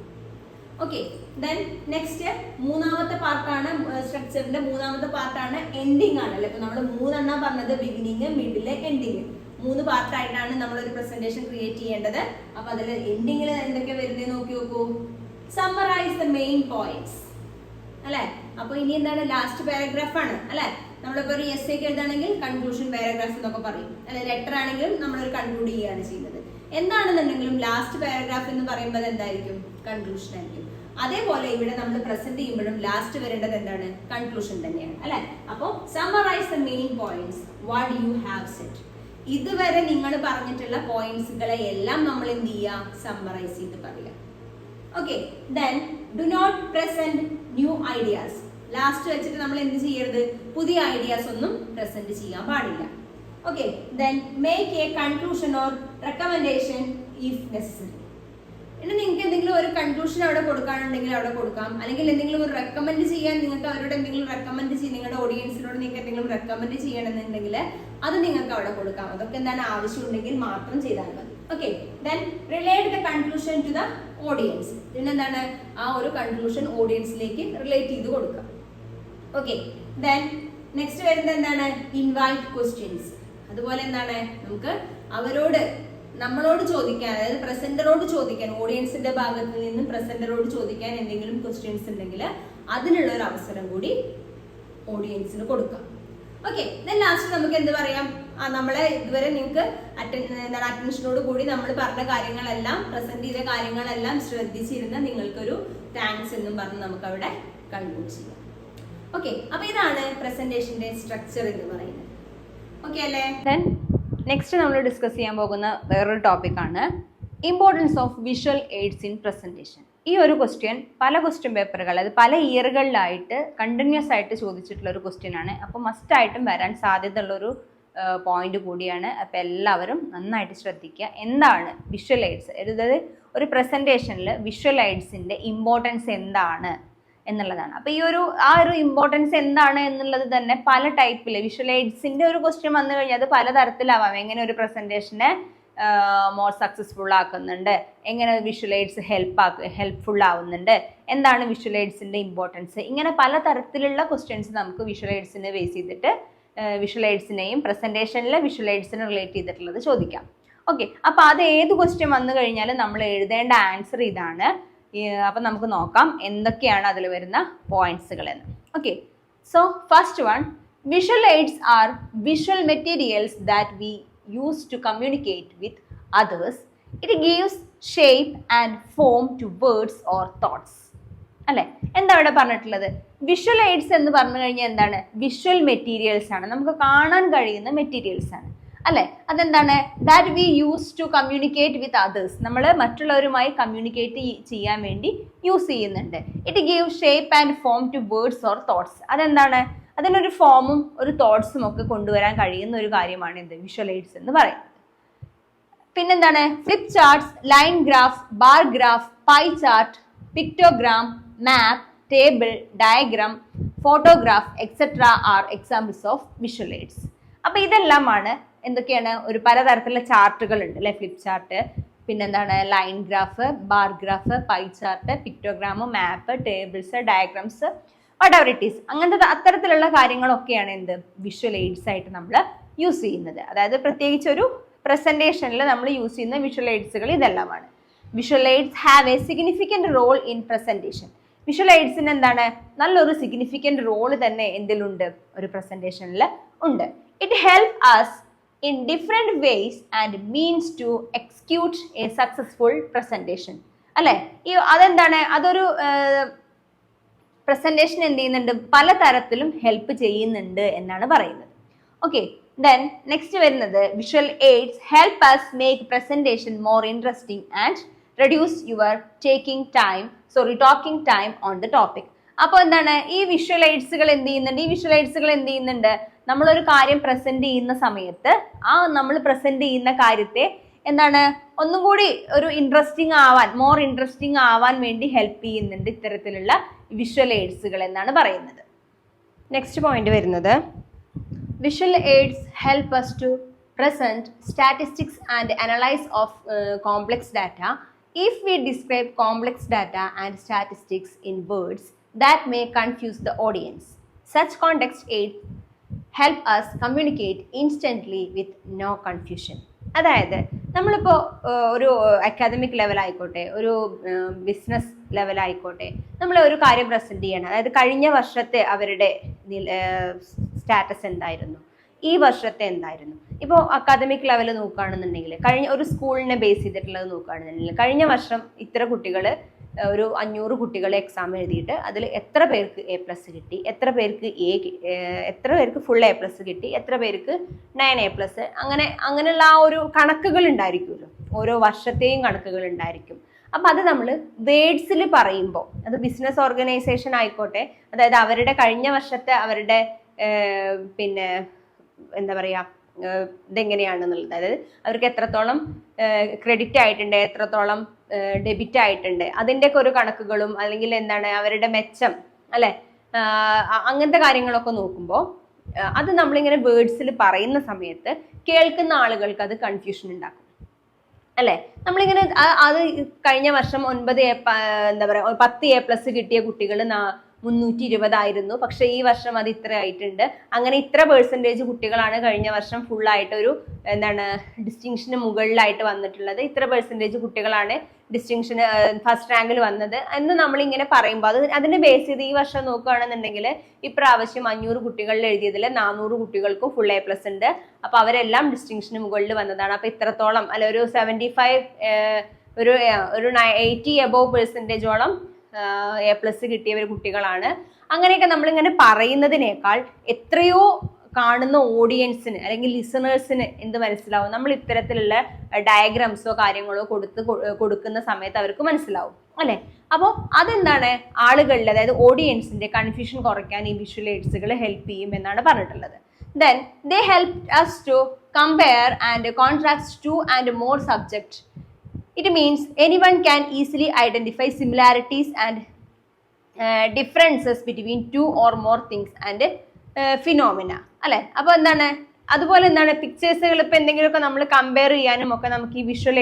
ഓക്കെ, ദെൻ നെക്സ്റ്റ് മൂന്നാമത്തെ പാർട്ടാണ് സ്ട്രക്ചറിന്റെ മൂന്നാമത്തെ പാർട്ടാണ് എൻഡിങ് ആണല്ലേ. ഇപ്പൊ നമ്മൾ 3 എണ്ണം പറഞ്ഞത്, ബിഗിനിങ്, മിഡില്, എൻഡിങ്. 3 പാർട്ടായിട്ടാണ് നമ്മളൊരു പ്രസന്റേഷൻ ക്രിയേറ്റ് ചെയ്യേണ്ടത്. അപ്പൊ അതിൽ എൻഡിങ്ങിൽ എന്തൊക്കെ വരുന്നത് നോക്കി നോക്കൂ. സമ്മറൈസ് ദ മെയിൻ പോയിന്റ്സ് അല്ലെ. അപ്പൊ ഇനി എന്താണ്, ലാസ്റ്റ് പാരഗ്രാഫ് ആണ് അല്ലെ. നമ്മളിപ്പോ ഒരു എസ് ഒക്കെ എഴുതാണെങ്കിൽ കൺക്ലൂഷൻ പാരഗ്രാഫ് എന്നൊക്കെ പറയും അല്ലെ. ലെറ്റർ ആണെങ്കിലും നമ്മളൊരു കൺക്ലൂഡ് ചെയ്യുകയാണ് ചെയ്യുന്നത്. എന്താണെന്നുണ്ടെങ്കിലും ലാസ്റ്റ് പാരഗ്രാഫ് എന്ന് പറയുമ്പോൾ എന്തായിരിക്കും, കൺക്ലൂഷൻ ആയിരിക്കും. അതേപോലെ ഇവിടെ നമ്മൾ പ്രസന്റ് ചെയ്യുമ്പോഴും ലാസ്റ്റ് വരേണ്ടത് എന്താണ്, കൺക്ലൂഷൻ തന്നെയാണ് അല്ലെ. അപ്പൊ summarise the main points what you have set. ഇതുവരെ നിങ്ങൾ പറഞ്ഞിട്ടുള്ള പോയിന്റ്സുകളെ എല്ലാം നമ്മൾ എന്ത് ചെയ്യുക, സമ്മറൈസ് ചെയ്ത് പറയുക. Okay, then do not present new ideas. Last വെച്ചിട്ട് നമ്മൾ എന്ത് ചെയ്യരുത്, പുതിയ ഐഡിയാസ് ഒന്നും പ്രസന്റ് ചെയ്യാൻ പാടില്ല. Okay, then make A conclusion or recommendation if necessary. ഇനി നിങ്ങൾക്ക് എന്തെങ്കിലും ഒരു കൺക്ലൂഷൻ അവിടെ കൊടുക്കാനുണ്ടെങ്കിൽ അവിടെ കൊടുക്കാം, അല്ലെങ്കിൽ എന്തെങ്കിലും ഒരു റെക്കമെൻഡ് ചെയ്യാൻ നിങ്ങൾക്ക് അവരോട് എന്തെങ്കിലും റെക്കമെൻഡ് ചെയ്യും, നിങ്ങളുടെ ഓഡിയൻസിനോട് നിങ്ങൾക്ക് എന്തെങ്കിലും റെക്കമെൻഡ് ചെയ്യണമെന്നുണ്ടെങ്കിൽ അത് നിങ്ങൾക്ക് അവിടെ കൊടുക്കാം. അതൊക്കെ എന്താണ്, ആവശ്യമുണ്ടെങ്കിൽ മാത്രം ചെയ്താൽ മതി. Okay, then relate the conclusion to the audience. പിന്നെന്താണ്, ആ ഒരു കൺക്ലൂഷൻ ഓഡിയൻസിലേക്ക് റിലേറ്റ് ചെയ്ത് കൊടുക്കാം. ഓക്കെ, ദെൻ നെക്സ്റ്റ് വരുന്നത് എന്താണ്, ഇൻവൈറ്റ് ക്വസ്റ്റ്യൻസ്. അതുപോലെ എന്താണ്, നമുക്ക് അവരോട് നമ്മളോട് ചോദിക്കാൻ, അതായത് പ്രസന്ററോട് ചോദിക്കാൻ, ഓഡിയൻസിന്റെ ഭാഗത്ത് നിന്ന് പ്രസന്ററോട് ചോദിക്കാൻ എന്തെങ്കിലും ക്വസ്റ്റ്യൻസ് ഉണ്ടെങ്കിൽ അതിനുള്ള ഒരു അവസരം കൂടി ഓഡിയൻസിന് കൊടുക്കാം. ഓക്കെ, ദെൻ ലാസ്റ്റ് നമുക്ക് എന്ത് പറയാം, നമ്മളെ ഇതുവരെ നിങ്ങൾക്ക് അറ്റൻഷനോട് കൂടി നമ്മൾ പറഞ്ഞ കാര്യങ്ങളെല്ലാം, പ്രസന്റ് ചെയ്ത കാര്യങ്ങളെല്ലാം ശ്രദ്ധിച്ചിരുന്ന നിങ്ങൾക്കൊരു താങ്ക്സ് എന്നും പറഞ്ഞ് നമുക്ക് അവിടെ കൺക്ലൂഡ് ചെയ്യാം. ഓക്കെ, അപ്പൊ ഇതാണ് പ്രസന്റേഷന്റെ സ്ട്രക്ചർ എന്ന് പറയുന്നത്. ഓക്കെ അല്ലേ. ദെൻ നെക്സ്റ്റ് നമ്മൾ ഡിസ്കസ് ചെയ്യാൻ പോകുന്ന വേറൊരു ടോപ്പിക്കാണ് importance of visual aids in presentation. ഈ ഒരു ക്വസ്റ്റ്യൻ പല ക്വസ്റ്റ്യൻ പേപ്പറുകൾ, അത് പല ഇയറുകളിലായിട്ട് കണ്ടിന്യൂസ് ആയിട്ട് ചോദിച്ചിട്ടുള്ള ഒരു ക്വസ്റ്റ്യൻ ആണ്. അപ്പോൾ മസ്റ്റായിട്ടും വരാൻ സാധ്യതയുള്ളൊരു പോയിന്റ് കൂടിയാണ്. അപ്പോൾ എല്ലാവരും നന്നായിട്ട് ശ്രദ്ധിക്കുക. എന്താണ് വിഷ്വൽ എയ്ഡ്സ്, അതായത് ഒരു പ്രസന്റേഷനിൽ വിഷ്വൽ എയ്ഡ്സിൻ്റെ ഇമ്പോർട്ടൻസ് എന്താണ് എന്നുള്ളതാണ്. അപ്പോൾ ഈ ആ ഒരു ഇമ്പോർട്ടൻസ് എന്താണ് എന്നുള്ളത് തന്നെ പല ടൈപ്പിൽ വിഷ്വൽ എയ്ഡ്സിൻ്റെ ഒരു ക്വസ്റ്റ്യൻ വന്നു കഴിഞ്ഞാൽ അത് പലതരത്തിലാവാം. എങ്ങനെ ഒരു പ്രസന്റേഷനെ മോർ സക്സസ്ഫുൾ ആക്കുന്നുണ്ട്, എങ്ങനെ വിഷ്വൽ എയ്ഡ്സ് ഹെൽപ്ഫുൾ ആവുന്നുണ്ട്, എന്താണ് വിഷ്വൽ എയ്ഡ്സിൻ്റെ ഇമ്പോർട്ടൻസ്, ഇങ്ങനെ പല തരത്തിലുള്ള ക്വസ്റ്റ്യൻസ് നമുക്ക് വിഷ്വൽ എയ്ഡ്സിനെ ബേസ് ചെയ്തിട്ട് വിഷ്വൽ എയ്ഡ്സിനെയും പ്രസന്റേഷനിലെ വിഷ്വൽ എയ്ഡ്സിനെ റിലേറ്റ് ചെയ്തിട്ടുള്ളത് ചോദിക്കാം. ഓക്കെ, അപ്പോൾ അത് ഏത് ക്വസ്റ്റ്യൻ വന്നു കഴിഞ്ഞാലും നമ്മൾ എഴുതേണ്ട ആൻസർ ഇതാണ്. അപ്പം നമുക്ക് നോക്കാം എന്തൊക്കെയാണ് അതിൽ വരുന്ന പോയിന്റ്സുകൾ എന്ന്. Okay, so first one, visual aids are visual materials that we use to communicate with others. It gives shape and form to words or thoughts. അല്ലേ, എന്താ ഇവിടെ പറഞ്ഞിട്ടുള്ളത്, വിഷ്വൽ എയ്ഡ്സ് എന്ന് പറഞ്ഞു കഴിഞ്ഞാൽ എന്താണ്, വിഷ്വൽ മെറ്റീരിയൽസ് ആണ്, നമുക്ക് കാണാൻ കഴിയുന്ന മെറ്റീരിയൽസ് ആണ് അല്ലേ. അതെന്താണ്, that we use to communicate with others, നമ്മൾ മറ്റുള്ളവരുമായി കമ്മ്യൂണിക്കേറ്റ് ചെയ്യാൻ വേണ്ടി യൂസ് ചെയ്യുന്നുണ്ട്. It give shape and form to words or thoughts. അതെന്താണ്, അതിനൊരു ഫോമും ഒരു തോട്ട്സും ഒക്കെ കൊണ്ടുവരാൻ കഴിയുന്ന ഒരു കാര്യമാണ് എന്ത്, വിഷ്വൽ എയ്ഡ്സ് എന്ന് പറയുന്നത്. പിന്നെന്താണ്, flip charts, line graph, bar graph, pie chart, പിക്ടോഗ്രാം, map, table, diagram, photograph etcetera are examples of visual AIDS. അപ്പോൾ ഇതെല്ലാമാണ് എന്തൊക്കെയാണ്, ഒരു പലതരത്തിലുള്ള ചാർട്ടുകൾ ഉണ്ട് അല്ലെ, ഫ്ലിപ്പ് ചാർട്ട്, പിന്നെന്താണ് line graph, bar graph, pie chart, പിക്ടോഗ്രാം, map, tables, diagrams, whatever it is, അങ്ങനത്തെ അത്തരത്തിലുള്ള കാര്യങ്ങളൊക്കെയാണ് എന്ത്, വിഷ്വൽ എയ്ഡ്സ് ആയിട്ട് നമ്മൾ യൂസ് ചെയ്യുന്നത്. അതായത് പ്രത്യേകിച്ച് ഒരു പ്രസന്റേഷനിൽ നമ്മൾ യൂസ് ചെയ്യുന്ന വിഷ്വൽ എയ്ഡ്സുകൾ ഇതെല്ലാമാണ്. Visual aids have a significant role in presentation. Visual എയ്ഡ്സിന് എന്താണ്, നല്ലൊരു സിഗ്നിഫിക്കൻറ്റ് റോൾ തന്നെ എന്തിലുണ്ട്, ഒരു പ്രസന്റേഷനിൽ ഉണ്ട്. It help us in different ways and means to execute a successful presentation അല്ലേ. അതെന്താണ്, അതൊരു പ്രസന്റേഷൻ എന്ത് ചെയ്യുന്നുണ്ട്, പലതരത്തിലും ഹെൽപ്പ് ചെയ്യുന്നുണ്ട് എന്നാണ് പറയുന്നത്. ഓക്കെ, ദെൻ നെക്സ്റ്റ് വരുന്നത്, visual aids help us make presentation more interesting and reduce your talking time on the topic. അപ്പോൾ എന്താണ്, ഈ വിഷ്വൽ എയ്ഡ്സുകൾ എന്ത് ചെയ്യുന്നുണ്ട്, നമ്മളൊരു കാര്യം പ്രസന്റ് ചെയ്യുന്ന സമയത്ത് നമ്മൾ പ്രസന്റ് ചെയ്യുന്ന കാര്യത്തെ എന്താണ്, ഒന്നും കൂടി ഒരു മോർ ഇൻട്രസ്റ്റിംഗ് ആവാൻ വേണ്ടി ഹെൽപ്പ് ചെയ്യുന്നുണ്ട് ഇത്തരത്തിലുള്ള വിഷ്വൽ എയ്ഡ്സുകൾ എന്നാണ് പറയുന്നത്. നെക്സ്റ്റ് പോയിന്റ് വരുന്നത്, visual aids help us to present statistics and analyze of complex data if we describe complex data and statistics in words that may confuse the audience. Such context aids help us communicate instantly with no confusion. അതായത് നമ്മളിപ്പോൾ ഒരു അക്കാദമിക് ലെവലായിക്കോട്ടെ, ഒരു ബിസിനസ് ലെവലായിക്കോട്ടെ, നമ്മൾ ഒരു കാര്യം പ്രസൻറ്റ് ചെയ്യണം. അതായത് കഴിഞ്ഞ വർഷത്തെ അവരുടെ സ്റ്റാറ്റസ് എന്തായിരുന്നു, ഈ വർഷത്തെ എന്തായിരുന്നു. ഇപ്പോൾ അക്കാദമിക് ലെവൽ നോക്കുകയാണെന്നുണ്ടെങ്കിൽ, കഴിഞ്ഞ ഒരു സ്കൂളിനെ ബേസ് ചെയ്തിട്ടുള്ളത് നോക്കുകയാണെന്നുണ്ടെങ്കിൽ, കഴിഞ്ഞ വർഷം ഇത്ര കുട്ടികൾ, ഒരു 500 കുട്ടികൾ എക്സാം എഴുതിയിട്ട് അതിൽ എത്ര പേർക്ക് A+ കിട്ടി, എത്ര പേർക്ക് ഫുൾ A+ കിട്ടി, എത്ര പേർക്ക് 9A+, അങ്ങനെയുള്ള ആ ഒരു കണക്കുകൾ ഉണ്ടായിരിക്കുമല്ലോ, ഓരോ വർഷത്തെയും കണക്കുകൾ ഉണ്ടായിരിക്കും. അപ്പം അത് നമ്മൾ വേർഡ്സിൽ പറയുമ്പോൾ, അത് ബിസിനസ് ഓർഗനൈസേഷൻ ആയിക്കോട്ടെ, അതായത് അവരുടെ കഴിഞ്ഞ വർഷത്തെ അവരുടെ പിന്നെ എന്താ പറയുക, ഇതെങ്ങനെയാണെന്നുള്ളത്, അതായത് അവർക്ക് എത്രത്തോളം ക്രെഡിറ്റ് ആയിട്ടുണ്ട്, എത്രത്തോളം ഡെബിറ്റ് ആയിട്ടുണ്ട്, അതിൻ്റെയൊക്കെ ഒരു കണക്കുകളും, അല്ലെങ്കിൽ എന്താണ് അവരുടെ മെച്ചം, അല്ലെ, അങ്ങനത്തെ കാര്യങ്ങളൊക്കെ നോക്കുമ്പോൾ അത് നമ്മളിങ്ങനെ വേർഡ്സിൽ പറയുന്ന സമയത്ത് കേൾക്കുന്ന ആളുകൾക്ക് അത് കൺഫ്യൂഷൻ ഉണ്ടാക്കും, അല്ലെ. നമ്മളിങ്ങനെ അത് കഴിഞ്ഞ വർഷം 10 A+ കിട്ടിയ കുട്ടികൾ 320 ആയിരുന്നു, പക്ഷെ ഈ വർഷം അത് ഇത്ര ആയിട്ടുണ്ട്. അങ്ങനെ ഇത്ര % കുട്ടികളാണ് കഴിഞ്ഞ വർഷം ഫുള്ളായിട്ട് ഒരു ഡിസ്റ്റിങ്ഷന് മുകളിലായിട്ട് വന്നിട്ടുള്ളത്, ഇത്ര % കുട്ടികളാണ് ഡിസ്റ്റിങ്ഷന് ഫസ്റ്റ് റാങ്കിൽ വന്നത് എന്ന് നമ്മളിങ്ങനെ പറയുമ്പോൾ അതിനെ ബേസ് ചെയ്ത് ഈ വർഷം നോക്കുകയാണെന്നുണ്ടെങ്കിൽ ഇപ്രാവശ്യം 500 കുട്ടികളിൽ എഴുതിയതിൽ 400 കുട്ടികൾക്കും ഫുൾ A+ ഉണ്ട്. അപ്പൊ അവരെല്ലാം ഡിസ്റ്റിങ്ഷന് മുകളിൽ വന്നതാണ്. അപ്പൊ ഇത്രത്തോളം അല്ല, ഒരു 75 ഒരു 80 above% A+ കിട്ടിയവർ കുട്ടികളാണ്. അങ്ങനെയൊക്കെ നമ്മളിങ്ങനെ പറയുന്നതിനേക്കാൾ എത്രയോ കാണുന്ന ഓഡിയൻസിന് അല്ലെങ്കിൽ ലിസണേഴ്സിന് എന്ത് മനസ്സിലാവും, നമ്മൾ ഇത്തരത്തിലുള്ള ഡയഗ്രാംസോ കാര്യങ്ങളോ കൊടുക്കുന്ന സമയത്ത് അവർക്ക് മനസ്സിലാവും, അല്ലെ. അപ്പോൾ അതെന്താണ്, ആളുകളിൽ, അതായത് ഓഡിയൻസിന്റെ കൺഫ്യൂഷൻ കുറയ്ക്കാൻ ഈ വിഷ്വൽ എയ്ഡ്സുകൾ ഹെൽപ്പ് ചെയ്യും എന്നാണ് പറഞ്ഞിട്ടുള്ളത്. Then they help us to compare and contrast two and more subject. It means anyone can easily identify similarities and differences between two or more things and phenomena, അല്ലെ. അപ്പൊ എന്താണ്, അതുപോലെ എന്താണ് പിക്ചേഴ്സുകൾ, ഇപ്പൊ എന്തെങ്കിലുമൊക്കെ നമ്മൾ കമ്പയർ ചെയ്യാനും ഒക്കെ നമുക്ക് ഈ വിഷ്വൽ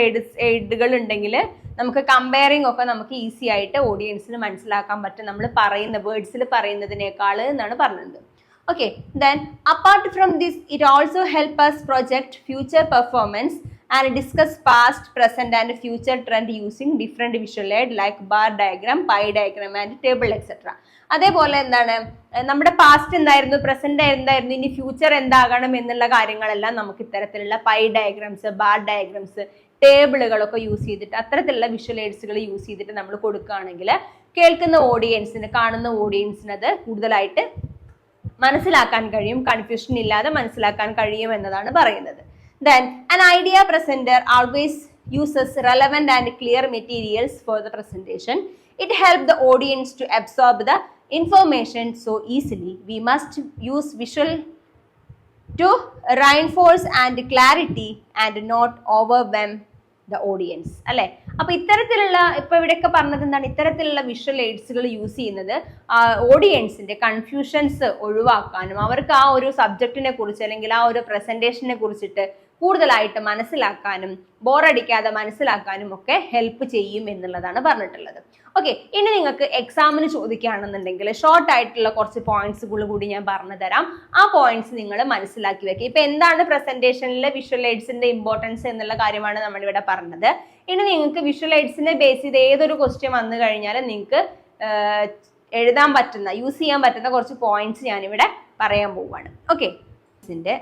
എയ്ഡുകൾ ഉണ്ടെങ്കിൽ നമുക്ക് കമ്പയറിംഗ് ഒക്കെ നമുക്ക് ഈസി ആയിട്ട് ഓഡിയൻസിന് മനസ്സിലാക്കാൻ പറ്റും, നമ്മൾ പറയുന്ന വേർഡ്സിൽ പറയുന്നതിനേക്കാൾ എന്നാണ് പറഞ്ഞത്. Okay, then apart from this, it also help us project future performance and discuss past, present and future trend using different visual aid like bar diagram, pie diagram and table etc. അതേപോലെ എന്താണ്, നമ്മുടെ പാസ്റ്റ് എന്തായിരുന്നു, പ്രസന്റ് എന്തായിരുന്നു, ഇനി ഫ്യൂച്ചർ എന്താകണം എന്നുള്ള കാര്യങ്ങളെല്ലാം നമുക്ക് ഇത്തരത്തിലുള്ള പൈ ഡയഗ്രാംസ്, ബാർ ഡയഗ്രാംസ്, ടേബിളുകളൊക്കെ യൂസ് ചെയ്തിട്ട്, അത്തരത്തിലുള്ള വിഷ്വൽ എയ്ഡ്സുകൾ യൂസ് ചെയ്തിട്ട് നമ്മൾ കൊടുക്കുകയാണെങ്കിൽ കേൾക്കുന്ന ഓഡിയൻസിന്, കാണുന്ന ഓഡിയൻസിന് അത് കൂടുതലായിട്ട് മനസ്സിലാക്കാൻ കഴിയും, കൺഫ്യൂഷൻ ഇല്ലാതെ മനസ്സിലാക്കാൻ കഴിയും എന്നതാണ് പറയുന്നത്. Then an idea presenter always uses relevant and clear materials for the presentation. It helps the audience to absorb the information so easily. We must use visual to reinforce and clarity and not overwhelm the audience, അല്ലെ. അപ്പൊ ഇത്തരത്തിലുള്ള, ഇപ്പൊ ഇവിടെയൊക്കെ പറഞ്ഞത് എന്താണ്, ഇത്തരത്തിലുള്ള വിഷ്വൽ എയ്ഡ്സുകൾ യൂസ് ചെയ്യുന്നത് ഓഡിയൻസിന്റെ കൺഫ്യൂഷൻസ് ഒഴിവാക്കാനും അവർക്ക് ആ ഒരു സബ്ജക്റ്റിനെ കുറിച്ച് അല്ലെങ്കിൽ ആ ഒരു പ്രസന്റേഷനെ കുറിച്ചിട്ട് കൂടുതലായിട്ട് മനസ്സിലാക്കാനും ബോറടിക്കാതെ മനസ്സിലാക്കാനും ഒക്കെ ഹെൽപ്പ് ചെയ്യും എന്നുള്ളതാണ് പറഞ്ഞിട്ടുള്ളത്. ഓക്കെ, ഇനി നിങ്ങൾക്ക് എക്സാമിന് ചോദിക്കുകയാണെന്നുണ്ടെങ്കിൽ ഷോർട്ട് ആയിട്ടുള്ള കുറച്ച് പോയിന്റ്സുകൾ കൂടി ഞാൻ പറഞ്ഞു തരാം. ആ പോയിന്റ്സ് നിങ്ങൾ മനസ്സിലാക്കി വെക്കുക. ഇപ്പൊ എന്താണ് പ്രസന്റേഷനിലെ വിഷ്വൽ എയ്ഡ്സിന്റെ ഇമ്പോർട്ടൻസ് എന്നുള്ള കാര്യമാണ് നമ്മളിവിടെ പറഞ്ഞത്. ഇനി നിങ്ങൾക്ക് വിഷ്വൽ എയ്ഡ്സിനെ ബേസ് ചെയ്ത് ഏതൊരു ക്വസ്റ്റ്യൻ വന്നു കഴിഞ്ഞാൽ നിങ്ങൾക്ക് എഴുതാൻ പറ്റുന്ന, യൂസ് ചെയ്യാൻ പറ്റുന്ന കുറച്ച് പോയിന്റ്സ് ഞാനിവിടെ പറയാൻ പോവുകയാണ്. ഓക്കെ,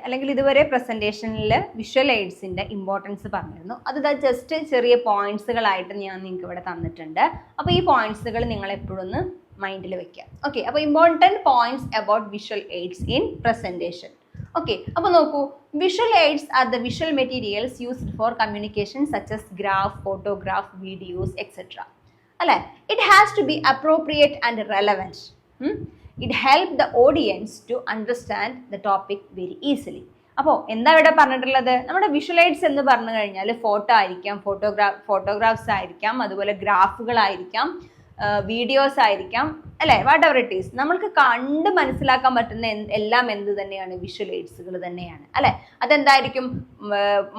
അല്ലെങ്കിൽ ഇതുവരെ പ്രസന്റേഷനിൽ വിഷ്വൽ എയ്ഡ്സിന്റെ ഇമ്പോർട്ടൻസ് പറഞ്ഞിരുന്നു. അത് ജസ്റ്റ് ചെറിയ പോയിന്റ്സുകളായിട്ട് ഞാൻ നിങ്ങൾക്ക് ഇവിടെ തന്നിട്ടുണ്ട്. അപ്പോൾ ഈ പോയിന്റ്സുകൾ നിങ്ങൾ എപ്പോഴും ഒന്ന് മൈൻഡിൽ വെക്കുക. ഓക്കെ, അപ്പോൾ important points about visual aids in presentation. Okay, അപ്പോൾ നോക്കൂ, visual aids are the visual materials used for communication such as graph, photograph, videos etcetera, അല്ലെ. It has to be appropriate and relevant. It helps the audience to understand the topic very easily. അപ്പോൾ എന്താ ഇവിടെ പറഞ്ഞിട്ടുള്ളത്, നമ്മുടെ വിഷ്വൽ എയ്ഡ്സ് എന്ന് പറഞ്ഞു കഴിഞ്ഞാൽ ഫോട്ടോ ആയിരിക്കാം, ഫോട്ടോഗ്രാഫ്സ് ആയിരിക്കാം, അതുപോലെ ഗ്രാഫുകളായിരിക്കാം, വീഡിയോസ് ആയിരിക്കാം, അല്ലെ, വാട്ട് എവർ ഇറ്റ് ഈസ്, നമ്മൾക്ക് കണ്ട് മനസ്സിലാക്കാൻ പറ്റുന്ന എല്ലാം എന്ത് തന്നെയാണ്, വിഷ്വൽ എയ്ഡ്സുകൾ തന്നെയാണ്, അല്ലെ. അതെന്തായിരിക്കും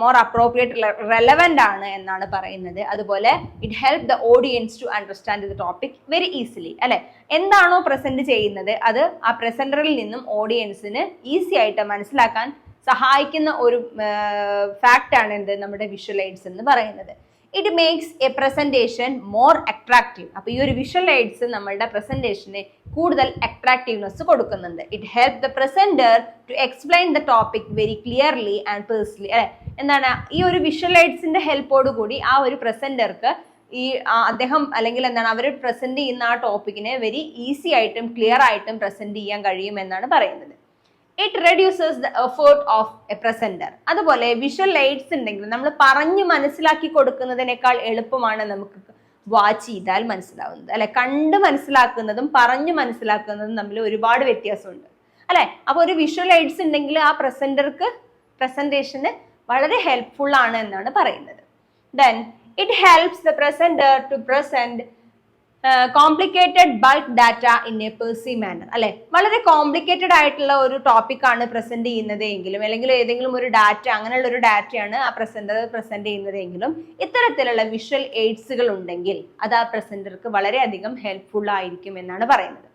മോർ അപ്രോപ്രിയേറ്റ്, റെലവെന്റ് ആണ് എന്നാണ് പറയുന്നത്. അതുപോലെ it help the audience to understand the topic very easily, അല്ലെ. എന്താണോ പ്രസന്റ് ചെയ്യുന്നത് അത് ആ പ്രസന്ററിൽ നിന്നും ഓഡിയൻസിന് ഈസി ആയിട്ട് മനസ്സിലാക്കാൻ സഹായിക്കുന്ന ഒരു ഫാക്റ്റ് ആണ് എന്ത്, നമ്മുടെ വിഷ്വൽ എയ്ഡ്സ് എന്ന് പറയുന്നത്. It makes A presentation more attractive. അപ്പൊ ഈ ഒരു വിഷ്വൽ എയ്ഡ്സ് നമ്മളുടെ പ്രസന്റേഷന് കൂടുതൽ അട്രാക്റ്റീവ്നെസ് കൊടുക്കുന്നുണ്ട്. It help the presenter to explain the topic very clearly and personally, അല്ലെ. എന്താണ് ഈ ഒരു വിഷ്വൽ എയ്ഡ്സിന്റെ ഹെൽപ്പോട് കൂടി ആ ഒരു പ്രസന്റർക്ക് ഈ അദ്ദേഹം അല്ലെങ്കിൽ എന്താണ് അവർ പ്രസന്റ് ചെയ്യുന്ന ആ ടോപ്പിക്കിനെ വെരി ഈസി ആയിട്ടും ക്ലിയർ ആയിട്ടും പ്രസന്റ് ചെയ്യാൻ കഴിയും എന്നാണ് പറയുന്നത്. It reduces the effort of A presenter. അതുപോലെ വിഷ്വൽ എയ്ഡ്സ് ഉണ്ടെങ്കിൽ നമ്മൾ പറഞ്ഞു മനസ്സിലാക്കി കൊടുക്കുന്നതിനേക്കാൾ എളുപ്പമാണ് നമുക്ക് വാച്ച് ചെയ്താൽ മനസ്സിലാവുന്നത്, അല്ലെ. കണ്ട് മനസ്സിലാക്കുന്നതും പറഞ്ഞു മനസ്സിലാക്കുന്നതും തമ്മിൽ ഒരുപാട് വ്യത്യാസമുണ്ട്, അല്ലെ. അപ്പോൾ ഒരു വിഷ്വൽ എയ്ഡ്സ് ഉണ്ടെങ്കിൽ ആ പ്രസന്റേഷന് വളരെ ഹെൽപ്ഫുൾ ആണ് എന്നാണ് പറയുന്നത്. Then it helps the presenter to present complicated bulk data in a perceive manner, അല്ലെ. വളരെ കോംപ്ലിക്കേറ്റഡ് ആയിട്ടുള്ള ഒരു ടോപ്പിക്കാണ് പ്രസന്റ് ചെയ്യുന്നത് എങ്കിലും, അല്ലെങ്കിൽ ഏതെങ്കിലും ഒരു ഡാറ്റ, അങ്ങനെയുള്ള ഒരു ഡാറ്റയാണ് ആ പ്രസന്റർ പ്രസന്റ് ചെയ്യുന്നത് എങ്കിലും, ഇത്തരത്തിലുള്ള വിഷ്വൽ എയ്ഡ്സുകൾ ഉണ്ടെങ്കിൽ അത് ആ പ്രസന്റർക്ക് വളരെയധികം ഹെൽപ്ഫുൾ ആയിരിക്കും എന്നാണ് പറയുന്നത്.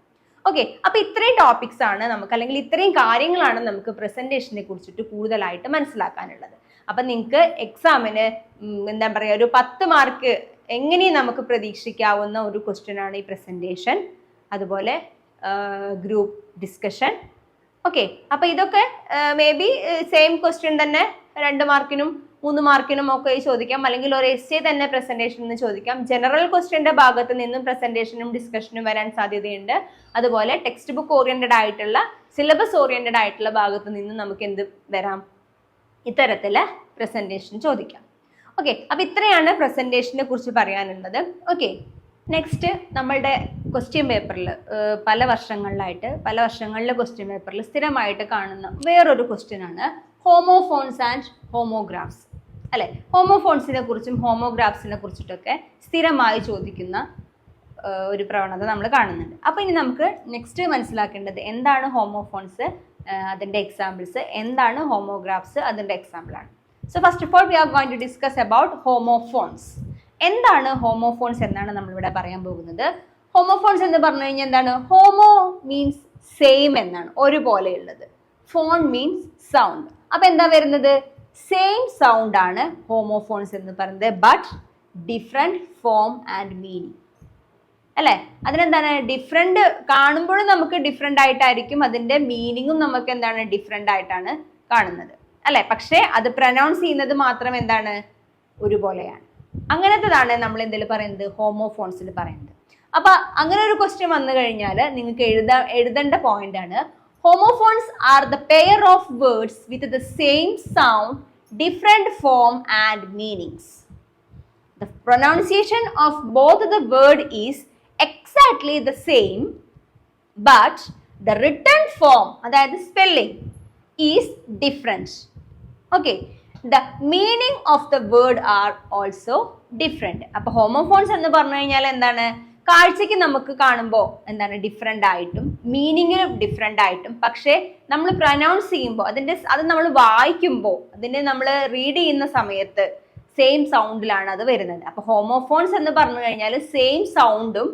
ഓക്കെ, അപ്പൊ ഇത്രയും ടോപ്പിക്സ് ആണ് നമുക്ക്, അല്ലെങ്കിൽ ഇത്രയും കാര്യങ്ങളാണ് നമുക്ക് പ്രസന്റേഷനെ കുറിച്ചിട്ട് കൂടുതലായിട്ട് മനസ്സിലാക്കാനുള്ളത്. അപ്പൊ നിങ്ങൾക്ക് എക്സാമിന് എന്താ പറയുക, ഒരു 10 മാർക്ക് എങ്ങനെയും നമുക്ക് പ്രതീക്ഷിക്കാവുന്ന ഒരു ക്വസ്റ്റ്യൻ ആണ് ഈ പ്രസന്റേഷൻ, അതുപോലെ ഗ്രൂപ്പ് ഡിസ്കഷൻ. ഓക്കെ, അപ്പൊ ഇതൊക്കെ മേ ബി സെയിം ക്വസ്റ്റ്യൻ തന്നെ 2 മാർക്കിനും 3 മാർക്കിനും ഒക്കെ ചോദിക്കാം, അല്ലെങ്കിൽ ഒരു എസ്സേ തന്നെ പ്രസന്റേഷനിൽ ചോദിക്കാം. ജനറൽ ക്വസ്റ്റ്യന്റെ ഭാഗത്ത് നിന്നും പ്രസന്റേഷനും ഡിസ്കഷനും വരാൻ സാധ്യതയുണ്ട്. അതുപോലെ ടെക്സ്റ്റ് ബുക്ക് ഓറിയന്റഡ് ആയിട്ടുള്ള, സിലബസ് ഓറിയന്റഡ് ആയിട്ടുള്ള ഭാഗത്ത് നിന്നും നമുക്ക് എന്ത് വരാം, ഇത്തരത്തില് പ്രസന്റേഷൻ ചോദിക്കാം. ഓക്കെ, അപ്പൊ ഇത്രയാണ് പ്രസന്റേഷനെ കുറിച്ച് പറയാനുള്ളത്. ഓക്കെ, നെക്സ്റ്റ് നമ്മളുടെ ക്വസ്റ്റ്യൻ പേപ്പറിൽ പല വർഷങ്ങളിലെ ക്വസ്റ്റ്യൻ പേപ്പറിൽ സ്ഥിരമായിട്ട് കാണുന്ന വേറൊരു ക്വസ്റ്റ്യൻ ആണ് ഹോമോഫോൺസ് ആൻഡ് ഹോമോഗ്രാഫ്സ്, അല്ലെ. ഹോമോഫോൺസിനെ കുറിച്ചും ഹോമോഗ്രാഫ്സിനെ കുറിച്ചിട്ടൊക്കെ സ്ഥിരമായി ചോദിക്കുന്ന ഒരു പ്രവണത നമ്മൾ കാണുന്നുണ്ട്. അപ്പൊ ഇനി നമുക്ക് നെക്സ്റ്റ് മനസ്സിലാക്കേണ്ടത് എന്താണ് ഹോമോഫോൺസ്, അതിന്റെ എക്സാമ്പിൾസ്, എന്താണ് ഹോമോഗ്രാഫ്സ്, അതിന്റെ എക്സാമ്പിൾ ആണ്. So first of all we are going to discuss about homophones. എന്താണ് ഹോമോഫോൺസ് എന്നാണ് നമ്മളിവിടെ പറയാൻ പോകുന്നത്. ഹോമോഫോൺസ് എന്ന് പറഞ്ഞു കഴിഞ്ഞാൽ എന്താണ്, ഹോമോ മീൻസ് സെയിം എന്നാണ്, ഒരുപോലെയുള്ളത്. Phone means sound. അപ്പൊ എന്താ വരുന്നത്, സെയിം സൗണ്ട് ആണ് ഹോമോഫോൺസ് എന്ന് പറയുന്നത്, but different form and meaning, അല്ലെ. അതിനെന്താണ് ഡിഫറെന്റ്, കാണുമ്പോഴും നമുക്ക് ഡിഫറെന്റ് ആയിട്ടായിരിക്കും, അതിന്റെ മീനിങ്ങും നമുക്ക് എന്താണ് ഡിഫറെന്റ് ആയിട്ടാണ് കാണുന്നത്, അല്ലെ. പക്ഷെ അത് പ്രൊനൗൺസ് ചെയ്യുന്നത് മാത്രം എന്താണ്, ഒരുപോലെയാണ്. അങ്ങനത്തേതാണ് നമ്മൾ എന്തിൽ പറയുന്നത്, ഹോമോഫോൺസിൽ പറയുന്നത്. അപ്പൊ അങ്ങനെ ഒരു ക്വസ്റ്റ്യൻ വന്നു കഴിഞ്ഞാൽ നിങ്ങൾക്ക് എഴുതേണ്ട പോയിന്റ് ആണ്, homophones are the pair of words with the same sound, different form and meanings. The pronunciation of both the word is exactly the same, but the written form, അതായത് spelling, is different. Okay, the meaning of the word are also different. അപ്പോൾ ഹോമോഫോൺസ് എന്ന് പറഞ്ഞു കഴിഞ്ഞാൽ എന്താണ്, കാഴ്ചയ്ക്ക് നമുക്ക് കാണുമ്പോൾ എന്താണ് ഡിഫറെൻ്റ് ആയിട്ടും മീനിങ്ങിലും ഡിഫറെൻ്റ് ആയിട്ടും, പക്ഷേ നമ്മൾ പ്രൊനൗൺസ് ചെയ്യുമ്പോൾ അത് നമ്മൾ വായിക്കുമ്പോൾ, അതിനെ നമ്മൾ റീഡ് ചെയ്യുന്ന സമയത്ത് സെയിം സൗണ്ടിലാണ് അത് വരുന്നത്. അപ്പൊ ഹോമോഫോൺസ് എന്ന് പറഞ്ഞു കഴിഞ്ഞാൽ സെയിം സൗണ്ടും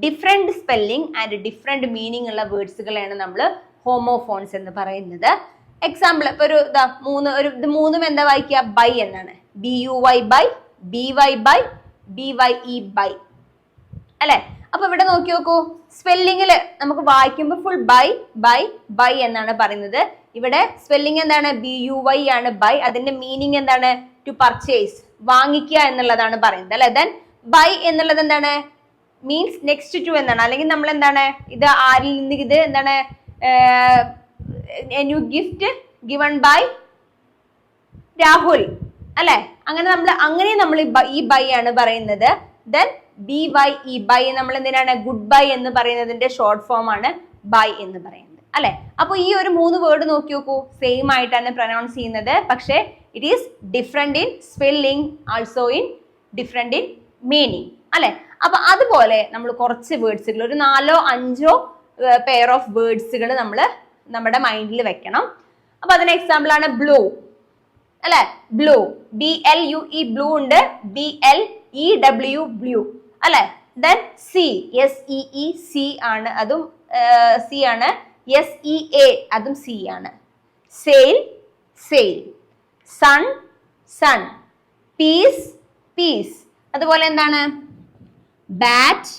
different spelling and different meaning ഉള്ള വേർഡ്സുകളാണ് നമ്മൾ ഹോമോഫോൺസ് എന്ന് പറയുന്നത്. എക്സാമ്പിൾ ഇപ്പൊ ഇത് മൂന്നും എന്താ വായിക്കുക, ബൈ എന്നാണ്. BUY buy, BY by, BYE bye, അല്ലെ. അപ്പൊ ഇവിടെ നോക്കി നോക്കൂ, സ്പെല്ലിങ്ങില് നമുക്ക് വായിക്കുമ്പോൾ ഫുൾ ബൈ ബൈ ബൈ എന്നാണ് പറയുന്നത്. ഇവിടെ സ്പെല്ലിംഗ് എന്താണ്, BUY ആണ് ബൈ. അതിന്റെ മീനിങ് എന്താണ്, ടു പർച്ചേസ്, വാങ്ങിക്കുക എന്നുള്ളതാണ് പറയുന്നത്, അല്ലെ. ദെൻ ബൈ എന്നുള്ളത് എന്താണ്, മീൻസ് നെക്സ്റ്റ് ടു എന്നാണ്. അല്ലെങ്കിൽ നമ്മൾ എന്താണ്, ഇത് ആരിൽ നിന്ന്, ഇത് എന്താണ്, new gift given by Rahul, അല്ലെ. അങ്ങനെ നമ്മൾ ഈ ബൈ ആണ് പറയുന്നത്. ദെൻ BYE ബൈ നമ്മൾ എന്തിനാണ്, ഗുഡ് ബൈ എന്ന് പറയുന്നതിന്റെ ഷോർട്ട് ഫോം ആണ് ബൈ എന്ന് പറയുന്നത്, അല്ലെ. അപ്പൊ ഈ ഒരു 3 വേർഡ് നോക്കി നോക്കൂ, സെയിം ആയിട്ടാണ് പ്രൊനൗൺസ് ചെയ്യുന്നത്, പക്ഷേ it is different in spelling, also in different in meaning, അല്ലെ. അപ്പൊ അതുപോലെ നമ്മൾ കുറച്ച് വേർഡ്സുകൾ, ഒരു 4-5 പെയർ ഓഫ് വേർഡ്സുകൾ നമ്മൾ നമ്മുടെ മൈൻഡിൽ വെക്കണം. അപ്പൊ അതിന് എക്സാമ്പിൾ ആണ് ബ്ലൂ, അല്ലെ? ബ്ലൂ, BLUE ബ്ലൂ ഉണ്ട്, BLEW ബ്ലൂ, അല്ലെ? ദെൻ സി, SEE ആണ്, അതും സി ആണ്. SEA അതും സി ആണ്. Sale, sail. Sun, son. Peace, piece. അതുപോലെ എന്താണ്? ബാറ്റ്,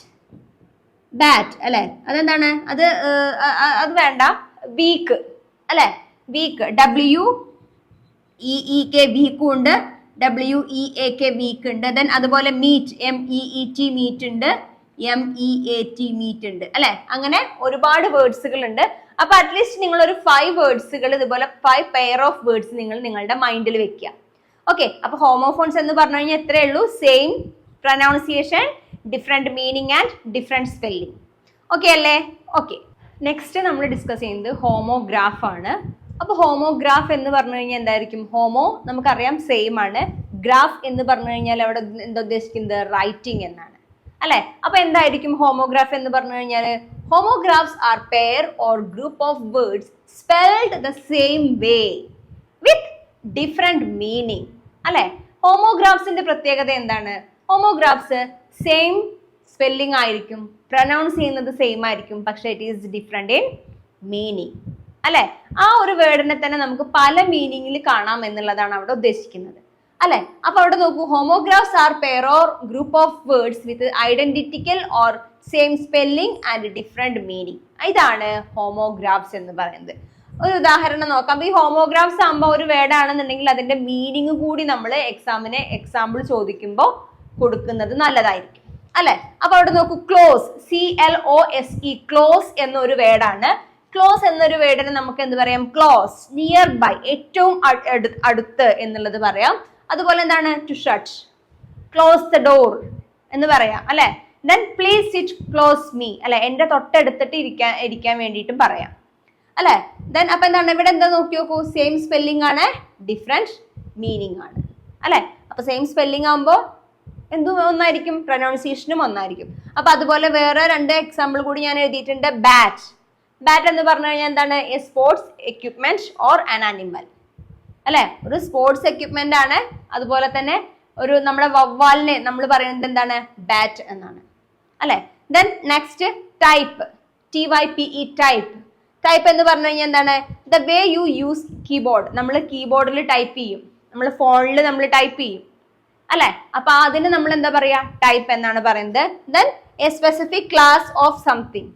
ബാറ്റ്, അല്ലെ? അതെന്താണ്? അത് വേണ്ട. വീക്ക്, അല്ലെ? വീക്ക്, WEEK വീക്കും ഉണ്ട്, WEAK വീക്ക് ഉണ്ട്. ദെൻ അതുപോലെ മീറ്റ്, MEET മീറ്റ് ഉണ്ട്, MEAT മീറ്റ് ഉണ്ട്, അല്ലെ? അങ്ങനെ ഒരുപാട് വേർഡ്സുകൾ ഉണ്ട്. അപ്പൊ അറ്റ്ലീസ്റ്റ് നിങ്ങൾ ഒരു 5 വേർഡ്സുകൾ ഇതുപോലെ 5 പെയർ ഓഫ് വേർഡ്സ് നിങ്ങൾ നിങ്ങളുടെ മൈൻഡിൽ വെക്കുക. ഓക്കെ, അപ്പൊ ഹോമോഫോൺസ് എന്ന് പറഞ്ഞു കഴിഞ്ഞാൽ എത്രയേ ഉള്ളൂ? Same pronunciation, different meaning and different spelling. Okay അല്ലേ? ഓക്കെ, നെക്സ്റ്റ് നമ്മൾ ഡിസ്കസ് ചെയ്യുന്നത് ഹോമോഗ്രാഫ് ആണ്. അപ്പൊ ഹോമോഗ്രാഫ് എന്ന് പറഞ്ഞു കഴിഞ്ഞാൽ എന്തായിരിക്കും? ഹോമോ നമുക്കറിയാം സെയിം ആണ്. ഗ്രാഫ് എന്ന് പറഞ്ഞു കഴിഞ്ഞാൽ അവിടെ എന്താ ഉദ്ദേശിക്കുന്നത്? റൈറ്റിംഗ് എന്നാണ്, അല്ലെ? അപ്പൊ എന്തായിരിക്കും ഹോമോഗ്രാഫ് എന്ന് പറഞ്ഞു കഴിഞ്ഞാൽ? Homographs are pair or group of words spelled the same way with different meaning, അല്ലെ? ഹോമോഗ്രാഫ്സിന്റെ പ്രത്യേകത എന്താണ്? ഹോമോഗ്രാഫ്സ് സെയിം സ്പെല്ലിംഗ് ആയിരിക്കും, പ്രൊനൗൺസ് ചെയ്യുന്നത് സെയിം ആയിരിക്കും, പക്ഷെ it is different in meaning, അല്ലെ? ആ ഒരു വേർഡിനെ തന്നെ നമുക്ക് പല മീനിങ്ങിൽ കാണാം എന്നുള്ളതാണ് അവിടെ ഉദ്ദേശിക്കുന്നത്, അല്ലെ? അപ്പൊ അവിടെ നോക്കൂ, homographs are pair or group of words with identical or same spelling and different meaning. ഇതാണ് ഹോമോഗ്രാഫ്സ് എന്ന് പറയുന്നത്. ഒരു ഉദാഹരണം നോക്കാം. ഈ ഹോമോഗ്രാഫ്സ് ആകുമ്പോൾ ഒരു വേർഡ് ആണെന്നുണ്ടെങ്കിൽ അതിന്റെ മീനിങ് കൂടി നമ്മൾ എക്സാമ്പിൾ ചോദിക്കുമ്പോൾ കൊടുക്കുന്നത് നല്ലതായിരിക്കും, അല്ലെ? അപ്പൊ അവിടെ നോക്കൂ, ക്ലോസ്, CLOSE, ക്ലോസ് എന്നൊരു വേർഡാണ്. ക്ലോസ് എന്നൊരു വേർഡിന് നമുക്ക് എന്ത് പറയാം? ക്ലോസ്, നിയർ ബൈ, ഏറ്റവും അടുത്ത് എന്നുള്ളത് പറയാം. അതുപോലെ എന്താണ്? To shut, close the door എന്ന് പറയാം, അല്ലെ? Then please sit close me, അല്ലെ? എന്റെ തൊട്ടടുത്തിട്ട് ഇരിക്കാൻ വേണ്ടിയിട്ടും പറയാം, അല്ലെ? ദെൻ അപ്പൊ എന്താണ് ഇവിടെ? എന്താ നോക്കി നോക്കൂ, സെയിം സ്പെല്ലിംഗ് ആണ്, ഡിഫറെന്റ് മീനിങ് ആണ്, അല്ലെ? അപ്പൊ സെയിം സ്പെല്ലിംഗ് ആകുമ്പോൾ എന്തും ഒന്നായിരിക്കും, പ്രൊനൗൺസിയേഷനും ഒന്നായിരിക്കും. അപ്പൊ അതുപോലെ വേറെ 2 എക്സാമ്പിൾ കൂടി ഞാൻ എഴുതിയിട്ടുണ്ട്. ബാറ്റ്, ബാറ്റ് എന്ന് പറഞ്ഞു കഴിഞ്ഞാൽ എന്താണ്? A sports equipment or an animal, അല്ലെ? ഒരു സ്പോർട്സ് എക്യുപ്മെന്റ് ആണ്. അതുപോലെ തന്നെ ഒരു നമ്മുടെ വവ്വാലിനെ നമ്മൾ പറയുന്നത് എന്താണ്? ബാറ്റ് എന്നാണ്, അല്ലെ? Then next type, TYPE, type. Type എന്ന് പറഞ്ഞു കഴിഞ്ഞാൽ എന്താണ്? The way you use keyboard, നമ്മൾ കീബോർഡിൽ ടൈപ്പ് ചെയ്യും, നമ്മൾ ഫോണിൽ നമ്മൾ ടൈപ്പ് ചെയ്യും, അല്ലെ? അപ്പൊ അതിന് നമ്മൾ എന്താ പറയാ? ടൈപ്പ് എന്നാണ് പറയുന്നത്. Then A specific class of something,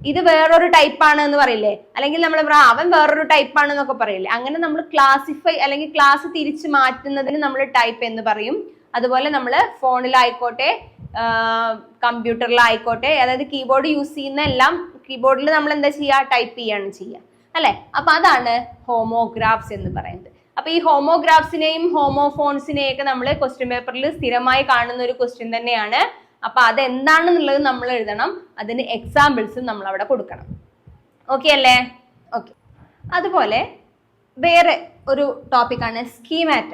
ഇത് വേറൊരു ടൈപ്പാണ് എന്ന് പറയില്ലേ? അല്ലെങ്കിൽ നമ്മൾ അവൻ വേറൊരു ടൈപ്പാണ് എന്നൊക്കെ പറയില്ലേ? അങ്ങനെ നമ്മൾ ക്ലാസിഫൈ അല്ലെങ്കിൽ ക്ലാസ് തിരിച്ച് മാറ്റുന്നതിന് നമ്മൾ ടൈപ്പ് എന്ന് പറയും. അതുപോലെ നമ്മൾ ഫോണിലായിക്കോട്ടെ കമ്പ്യൂട്ടറിലായിക്കോട്ടെ, അതായത് കീബോർഡ് യൂസ് ചെയ്യുന്ന എല്ലാം കീബോർഡിൽ നമ്മൾ എന്താ ചെയ്യുക? ടൈപ്പ് ചെയ്യാണ് ചെയ്യുക, അല്ലെ? അപ്പൊ അതാണ് ഹോമോഗ്രാഫ്സ് എന്ന് പറയുന്നത്. അപ്പൊ ഈ ഹോമോഗ്രാഫ്സിനെയും ഹോമോഫോൺസിനെയും ഒക്കെ നമ്മൾ ക്വസ്റ്റ്യൻ പേപ്പറിൽ സ്ഥിരമായി കാണുന്ന ഒരു ക്വസ്റ്റ്യൻ തന്നെയാണ്. അപ്പൊ അതെന്താണെന്നുള്ളത് നമ്മൾ എഴുതണം, അതിന് എക്സാമ്പിൾസും നമ്മൾ അവിടെ കൊടുക്കണം. ഓക്കെ അല്ലേ? ഓക്കെ. അതുപോലെ വേറെ ഒരു ടോപ്പിക്കാണ് സ്കീമാറ്റ,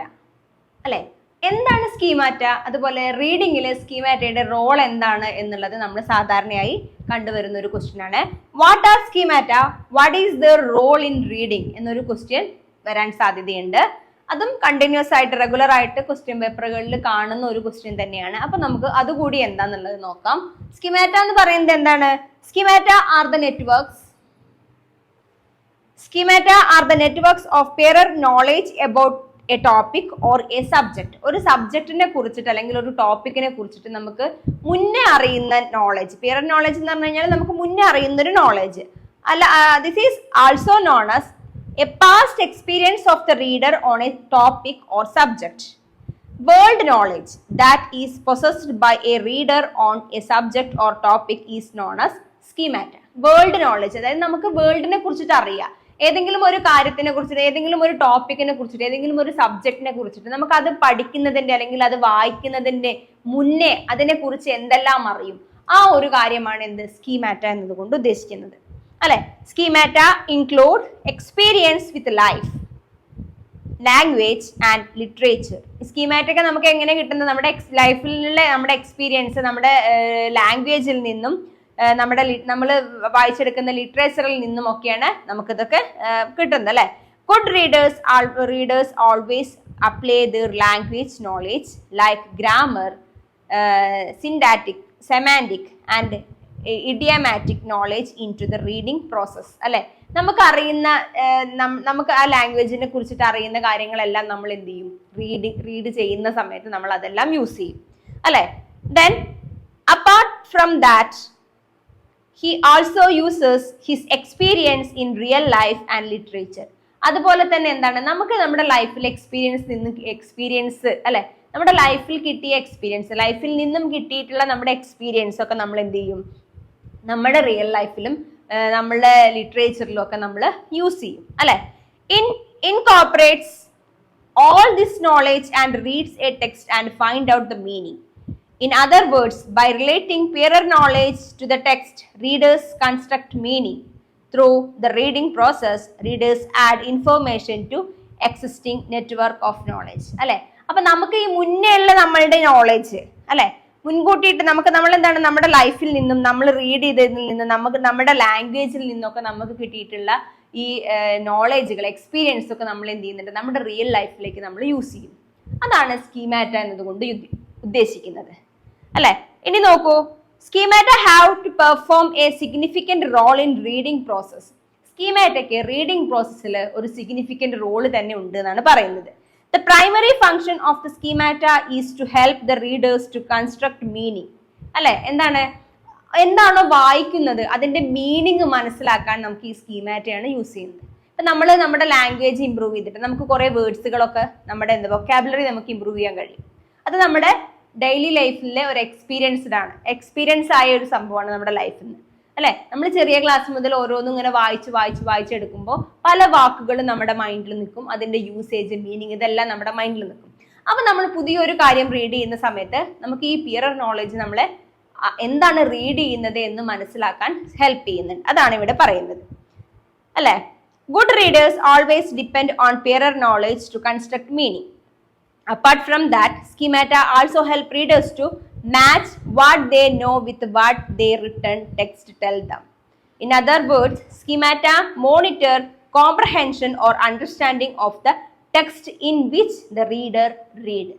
അല്ലെ? എന്താണ് സ്കീമാറ്റ? അതുപോലെ റീഡിങ്ങിൽ സ്കീമാറ്റയുടെ റോൾ എന്താണ് എന്നുള്ളത് നമ്മൾ സാധാരണയായി കണ്ടുവരുന്ന ഒരു ക്വസ്റ്റ്യൻ ആണ്. What are schemata? What is the role in reading എന്നൊരു ക്വസ്റ്റ്യൻ വരാൻ സാധ്യതയുണ്ട്. അതും കണ്ടിന്യൂസ് ആയിട്ട് റെഗുലർ ആയിട്ട് ക്വസ്റ്റ്യൻ പേപ്പറുകളിൽ കാണുന്ന ഒരു ക്വസ്റ്റ്യൻ തന്നെയാണ്. അപ്പൊ നമുക്ക് അതുകൂടി എന്താന്നുള്ളത് നോക്കാം. സ്കീമാറ്റ എന്ന് പറയുന്നത് എന്താണ്? Schemata are the networks. Schemata are the networks of prior knowledge about a topic or a subject. ഒരു സബ്ജക്റ്റിനെ കുറിച്ചിട്ട് അല്ലെങ്കിൽ ഒരു ടോപ്പിക്കിനെ കുറിച്ചിട്ട് നമുക്ക് മുന്നേ അറിയുന്ന നോളജ്. പിയർ നോളജ് എന്ന് പറഞ്ഞു കഴിഞ്ഞാൽ നമുക്ക് മുന്നേ അറിയുന്ന ഒരു നോളജ് അല്ല. This is also known as a past experience of the reader on a topic or subject. World knowledge that is possessed by a reader on a subject or topic is known as schemata. World knowledge, അതായത് നമുക്ക് വേൾഡിനെ കുറിച്ചിട്ട് അറിയാം. ഏതെങ്കിലും ഒരു കാര്യത്തിനെ കുറിച്ചിട്ട്, ഏതെങ്കിലും ഒരു ടോപ്പിക്കിനെ കുറിച്ചിട്ട്, ഏതെങ്കിലും ഒരു സബ്ജക്റ്റിനെ കുറിച്ചിട്ട് നമുക്ക് അത് പഠിക്കുന്നതിന്റെ അല്ലെങ്കിൽ അത് വായിക്കുന്നതിന്റെ മുന്നേ അതിനെ കുറിച്ച് എന്തെല്ലാം അറിയും, ആ ഒരു കാര്യമാണ് എന്ത് സ്കീമാറ്റ എന്നതുകൊണ്ട് ഉദ്ദേശിക്കുന്നത്, അല്ലെ? Schemata include experience with life. Language and literature. സ്കീമാറ്റൊക്കെ നമുക്ക് എങ്ങനെ കിട്ടുന്നത്? നമ്മുടെ ലൈഫിലുള്ള നമ്മുടെ എക്സ്പീരിയൻസ്, നമ്മുടെ ലാംഗ്വേജിൽ നിന്നും നമ്മൾ വായിച്ചെടുക്കുന്ന ലിറ്ററേച്ചറിൽ നിന്നും ഒക്കെയാണ് നമുക്കിതൊക്കെ കിട്ടുന്നത് അല്ലെ. Good readers always apply their language knowledge like grammar, syntactic, semantic and idiomatic knowledge into the reading process അല്ലെ. നമുക്ക് ആ ലാംഗ്വേജിനെ കുറിച്ചിട്ട് അറിയുന്ന കാര്യങ്ങളെല്ലാം നമ്മൾ എന്ത് ചെയ്യും? റീഡ് ചെയ്യുന്ന സമയത്ത് നമ്മൾ അതെല്ലാം യൂസ് ചെയ്യും അല്ലെ. Then apart from that he also uses his experience in real life and literature. അതുപോലെ തന്നെ എന്താണ്, നമുക്ക് നമ്മുടെ ലൈഫിൽ എക്സ്പീരിയൻസ് അല്ലെ, നമ്മുടെ ലൈഫിൽ കിട്ടിയ എക്സ്പീരിയൻസ്, ലൈഫിൽ നിന്നും കിട്ടിയിട്ടുള്ള നമ്മുടെ എക്സ്പീരിയൻസ് ഒക്കെ നമ്മൾ എന്ത് ചെയ്യും? നമ്മുടെ റിയൽ ലൈഫിലും നമ്മളുടെ ലിറ്ററേച്ചറിലും ഒക്കെ നമ്മൾ യൂസ് ചെയ്യും അല്ലെ. Incorporates all this knowledge and reads a text and find out the meaning. In other words, by relating prior knowledge to the text, readers construct meaning. Through the reading process, readers add information to existing network of knowledge. അല്ലെ, അപ്പൊ നമുക്ക് ഈ മുന്നേ ഉള്ള നമ്മളുടെ നോളേജ് അല്ലെ, മുൻകൂട്ടിയിട്ട് നമ്മൾ എന്താണ് നമ്മുടെ ലൈഫിൽ നിന്നും നമ്മൾ റീഡ് ചെയ്തതിൽ നിന്നും നമുക്ക് നമ്മുടെ ലാംഗ്വേജിൽ നിന്നൊക്കെ നമുക്ക് കിട്ടിയിട്ടുള്ള ഈ നോളേജുകൾ, എക്സ്പീരിയൻസ് ഒക്കെ നമ്മൾ എന്ത് ചെയ്യുന്നുണ്ട്? നമ്മുടെ റിയൽ ലൈഫിലേക്ക് നമ്മൾ യൂസ് ചെയ്യും. അതാണ് സ്കീമാറ്റ എന്നതുകൊണ്ട് ഉദ്ദേശിക്കുന്നത് അല്ലെ. ഇനി നോക്കൂ, schemata have to perform a significant role in reading process. സ്കീമാറ്റയ്ക്ക് റീഡിംഗ് പ്രോസസ്സിൽ ഒരു സിഗ്നിഫിക്കന്റ് റോൾ തന്നെ ഉണ്ട് എന്നാണ് പറയുന്നത്. The primary function of the schemata is to help the readers to construct meaning അല്ലെ. എന്താണോ വായിക്കുന്നത് അതിന്റെ മീനിങ് മനസ്സിലാക്കാൻ നമുക്ക് ഈ സ്കീമാറ്റയാണ് യൂസ് ചെയ്യുന്നത്. ഇപ്പൊ നമ്മൾ നമ്മുടെ ലാംഗ്വേജ് ഇമ്പ്രൂവ് ചെയ്തിട്ട് നമുക്ക് കുറെ വേർഡ്സുകളൊക്കെ നമ്മുടെ വൊക്കാബുലറി നമുക്ക് ഇമ്പ്രൂവ് ചെയ്യാൻ കഴിയും. അത് നമ്മുടെ ഡെയിലി ലൈഫിലെ ഒരു എക്സ്പീരിയൻസ് ആയ ഒരു സംഭവമാണ് നമ്മുടെ ലൈഫിൽ നിന്ന് അല്ലെ. നമ്മൾ ചെറിയ ക്ലാസ് മുതൽ ഓരോന്നും ഇങ്ങനെ വായിച്ചെടുക്കുമ്പോൾ പല വാക്കുകളും നമ്മുടെ മൈൻഡിൽ നിൽക്കും. അതിന്റെ യൂസേജ്, മീനിങ് ഇതെല്ലാം നമ്മുടെ മൈൻഡിൽ നിൽക്കും. അപ്പൊ നമ്മൾ പുതിയൊരു കാര്യം റീഡ് ചെയ്യുന്ന സമയത്ത് നമുക്ക് ഈ പിയർ നോളജ് നമ്മളെ എന്താണ് റീഡ് ചെയ്യുന്നത് എന്ന് മനസ്സിലാക്കാൻ ഹെൽപ്പ് ചെയ്യുന്നുണ്ട്. അതാണ് ഇവിടെ പറയുന്നത് അല്ലെ. Good readers always depend on prior knowledge to construct meaning. Apart from that, schemata also help readers to match what they know with what their written text tell them. In other words, schemata monitor comprehension or understanding of the text in which the reader read.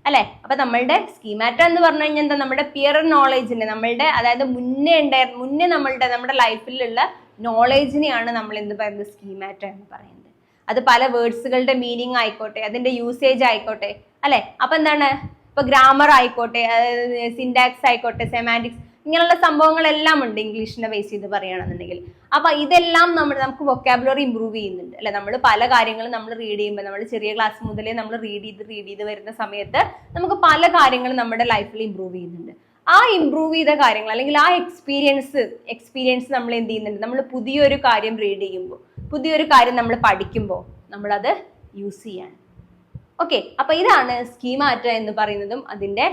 അല്ലെ, അപ്പൊ നമ്മളുടെ സ്കീമാറ്റ എന്ന് പറഞ്ഞു കഴിഞ്ഞാൽ എന്താ? നമ്മുടെ പിയർ നോളേജിനെ, നമ്മളുടെ അതായത് മുന്നേ നമ്മുടെ ലൈഫിലുള്ള നോളേജിനെയാണ് നമ്മൾ എന്ത് പറയുന്നത്? സ്കീമാറ്റ എന്ന് പറയുന്നത്. അത് പല വേർഡ്സുകളുടെ മീനിങ് ആയിക്കോട്ടെ, അതിന്റെ യൂസേജ് ആയിക്കോട്ടെ അല്ലെ. അപ്പൊ എന്താണ്, ഇപ്പൊ ഗ്രാമർ ആയിക്കോട്ടെ, സിൻടാക്സ് ആയിക്കോട്ടെ, സെമാൻറ്റിക്സ്, ഇങ്ങനെയുള്ള സംഭവങ്ങളെല്ലാം ഉണ്ട് ഇംഗ്ലീഷിനെ ബേസ് ചെയ്ത് പറയുകയാണെന്നുണ്ടെങ്കിൽ. അപ്പൊ ഇതെല്ലാം നമുക്ക് വൊക്കാബുലറി ഇമ്പ്രൂവ് ചെയ്യുന്നുണ്ട് അല്ലെ. നമ്മൾ പല കാര്യങ്ങളും നമ്മൾ റീഡ് ചെയ്യുമ്പോൾ, നമ്മൾ ചെറിയ ക്ലാസ് മുതലേ നമ്മൾ റീഡ് ചെയ്ത് വരുന്ന സമയത്ത് നമുക്ക് പല കാര്യങ്ങളും നമ്മുടെ ലൈഫിൽ ഇമ്പ്രൂവ് ചെയ്യുന്നുണ്ട്. ആ ഇമ്പ്രൂവ് ചെയ്ത കാര്യങ്ങൾ അല്ലെങ്കിൽ ആ എക്സ്പീരിയൻസ് നമ്മൾ എന്ത് ചെയ്യുന്നുണ്ട്? നമ്മൾ പുതിയൊരു കാര്യം റീഡ് ചെയ്യുമ്പോൾ, പുതിയൊരു കാര്യം നമ്മൾ പഠിക്കുമ്പോൾ നമ്മളത് യൂസ് ചെയ്യാണ്. ഓക്കെ, അപ്പൊ ഇതാണ് സ്കീമാറ്റ എന്ന് പറയുന്നതും അതിന്റെ